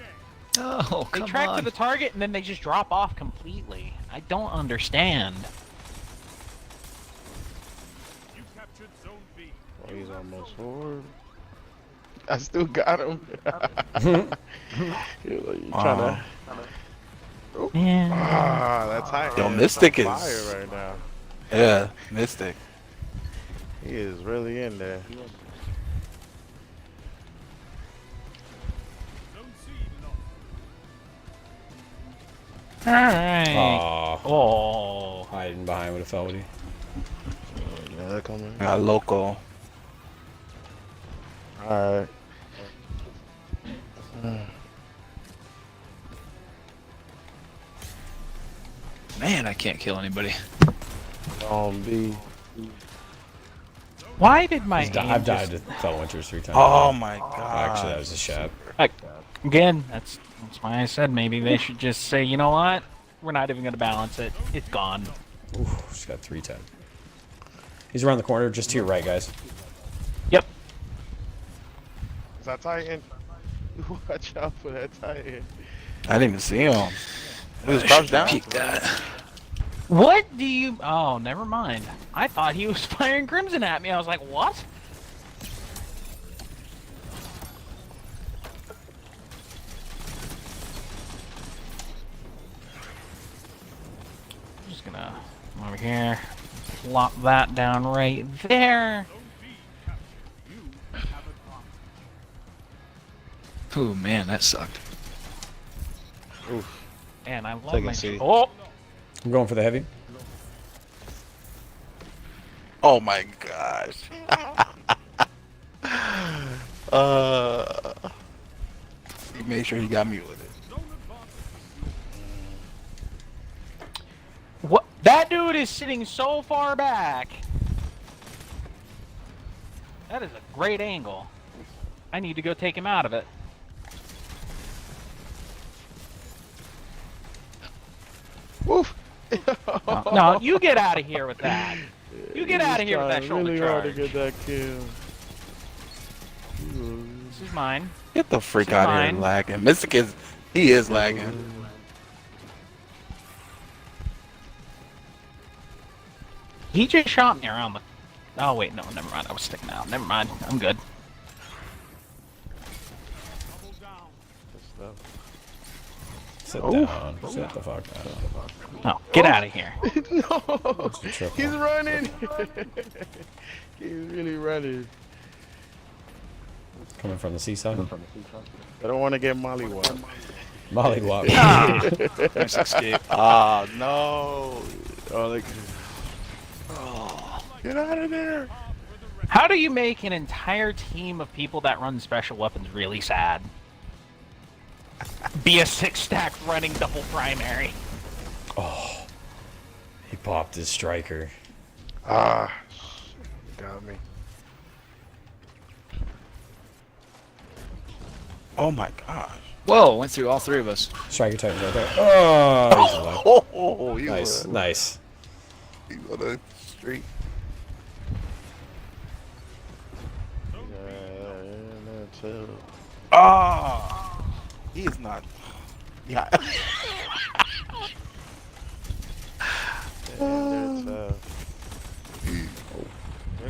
Oh, They come track to on. the target and then they just drop off completely. I don't understand. You captured Zone B. Oh, he's almost forward. I still got him. You're trying to. Yeah. Ah, that's high. Yo, Mystic is- fire right now. Yeah, Mystic. He is really in there. Zone C lost. Alright. Aw. Oh. Hiding behind with a felony. Yeah, they're coming. Got local. Alright. Man, I can't kill anybody. B. Why did my I've died to Fell Winters 3 times. Oh my god. Actually, that was a shot. Again, that's why I said maybe they should just say, you know what? We're not even gonna balance it. It's gone. Ooh, just got 3 times. He's around the corner, just to your right, guys. Yep. Is that Titan? Watch out for that Titan. I didn't even see him. He was crouched down. Peek that. What do you? Oh, never mind. I thought he was firing Crimson at me. I was like, what? I'm just gonna come over here, plop that down right there. Oh man, that sucked. And I love Take it, my. C. Oh, I'm going for the heavy. Oh my gosh. He made sure he got me with it. what? That dude is sitting so far back. That is a great angle. I need to go take him out of it. Woof. No, you get out of here with that. You get out of here with that shoulder really hard to charge. get that kill. This is mine. Get the freak It's out of here fine. lagging. Mystic is, he is lagging. He just shot me around the. Oh wait, no, never mind. I was sticking out. Never mind. I'm good. Sit down. Sit the fuck down. Oh, get out of here. No, he's running. He's really running. Coming from the seaside. I don't want to get mollywopped. Mollywop. Nice escape. Ah, no. Oh, like, Get out of there. How do you make an entire team of people that run special weapons really sad? Be a 6-stack running double primary. Oh, he popped his striker. ah, got me. Oh my gosh. Whoa, went through all three of us. Striker Titan right there. Oh, he's alive. Oh, he Nice, nice. He was on a streak. Ah, he is not. Yeah.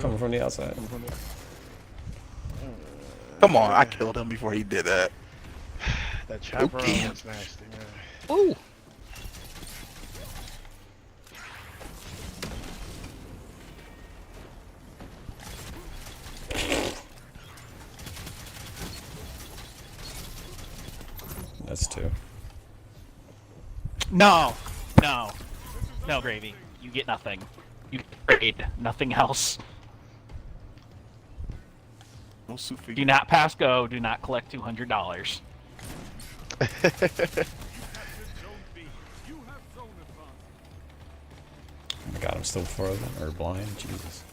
Coming from the outside. Come on, I killed him before he did that. That chopper Okay. was nasty, man. Ooh. That's two. No, no, no, Gravy. You get nothing. You get trade, nothing else. No suit for Do you. not pass go. Do not collect $200. Zone B. You have zone advantage. Oh my god, I'm still frozen or blind. Jesus.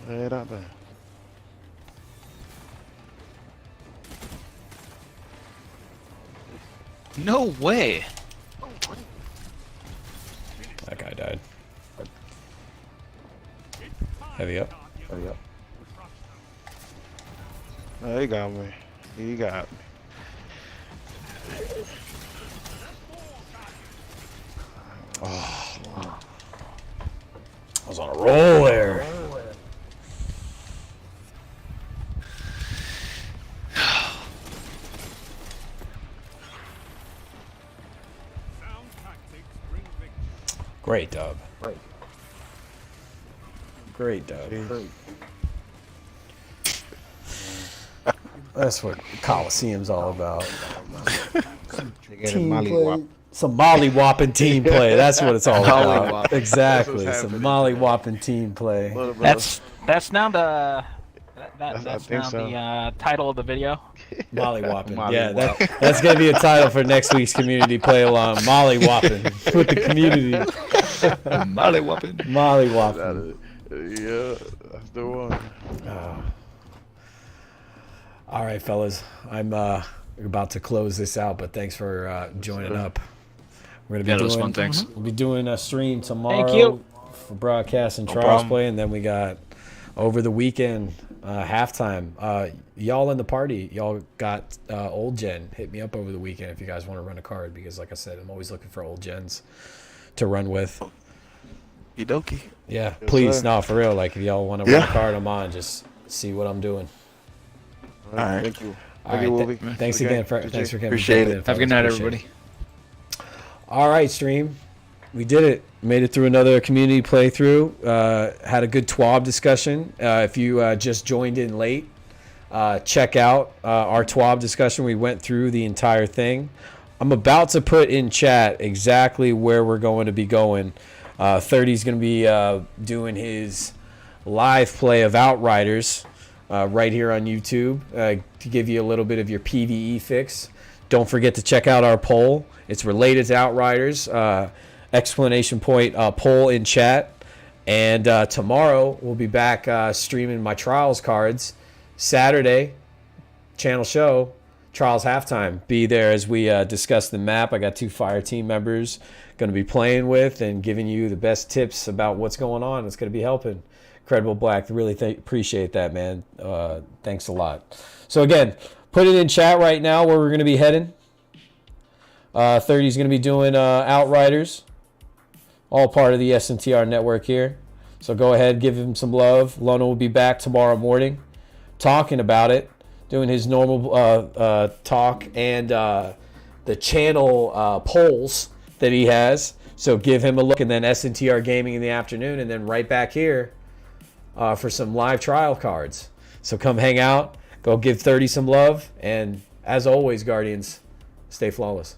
Right out there. No way. That guy died. Heavy up. Heavy up. Oh, he got me. He got me. I was on a roll there. Sound tactics bring victory. Great dub. Great dub. That's what Coliseum's all about. You get a Team mollywop. play. Some molly-whopping team play. That's what it's all about. Mollywop. Exactly. That's what's Some happening. molly-whopping team play. That's now the I that's think now so. the title of the video. Molly-whopping. Molly Yeah, whop. that's going to be a title for next week's community play-along. Molly-whopping with the community. Mollywhopping. Molly-whopping. Yeah, that's the one. All right, fellas. I'm about to close this out, but thanks for joining up. We're gonna be Yeah, that was doing fun, thanks. We'll be doing a stream tomorrow Thank you. for broadcast and No trials problem. play, and then we got over the weekend halftime. Y'all in the party, y'all got old gen. Hit me up over the weekend if you guys want to run a card, because like I said, I'm always looking for old gens to run with. Okie Yeah, please, sir. no, for real. Like if y'all want to run a Yeah. card, I'm on. Just see what I'm doing. All right. Alright. Thank you. All right, Wolvie. thanks Okay, again for good thanks for job. coming. Appreciate jumping it. in, Have a good fellas. night, Appreciate it. everybody. All right, stream. We did it. Made it through another community playthrough. Had a good TWAB discussion. If you just joined in late, check out our TWAB discussion. We went through the entire thing. I'm about to put in chat exactly where we're going to be going. 30's going to be doing his live play of Outriders right here on YouTube to give you a little bit of your PvE fix. Don't forget to check out our poll. It's related to Outriders. Explanation point poll in chat. And tomorrow we'll be back streaming my Trials cards. Saturday, channel show, Trials halftime. Be there as we discuss the map. I got 2 fire team members going to be playing with and giving you the best tips about what's going on. It's going to be helping. Credible Black, really appreciate that, man. Thanks a lot. So again, put it in chat right now where we're going to be heading. 30 is going to be doing Outriders, all part of the SNTR network here. So go ahead, give him some love. Lona will be back tomorrow morning talking about it, doing his normal talk and the channel polls that he has. So give him a look, and then SNTR Gaming in the afternoon, and then right back here for some live trial cards. So come hang out, go give 30 some love, and as always, Guardians, stay flawless.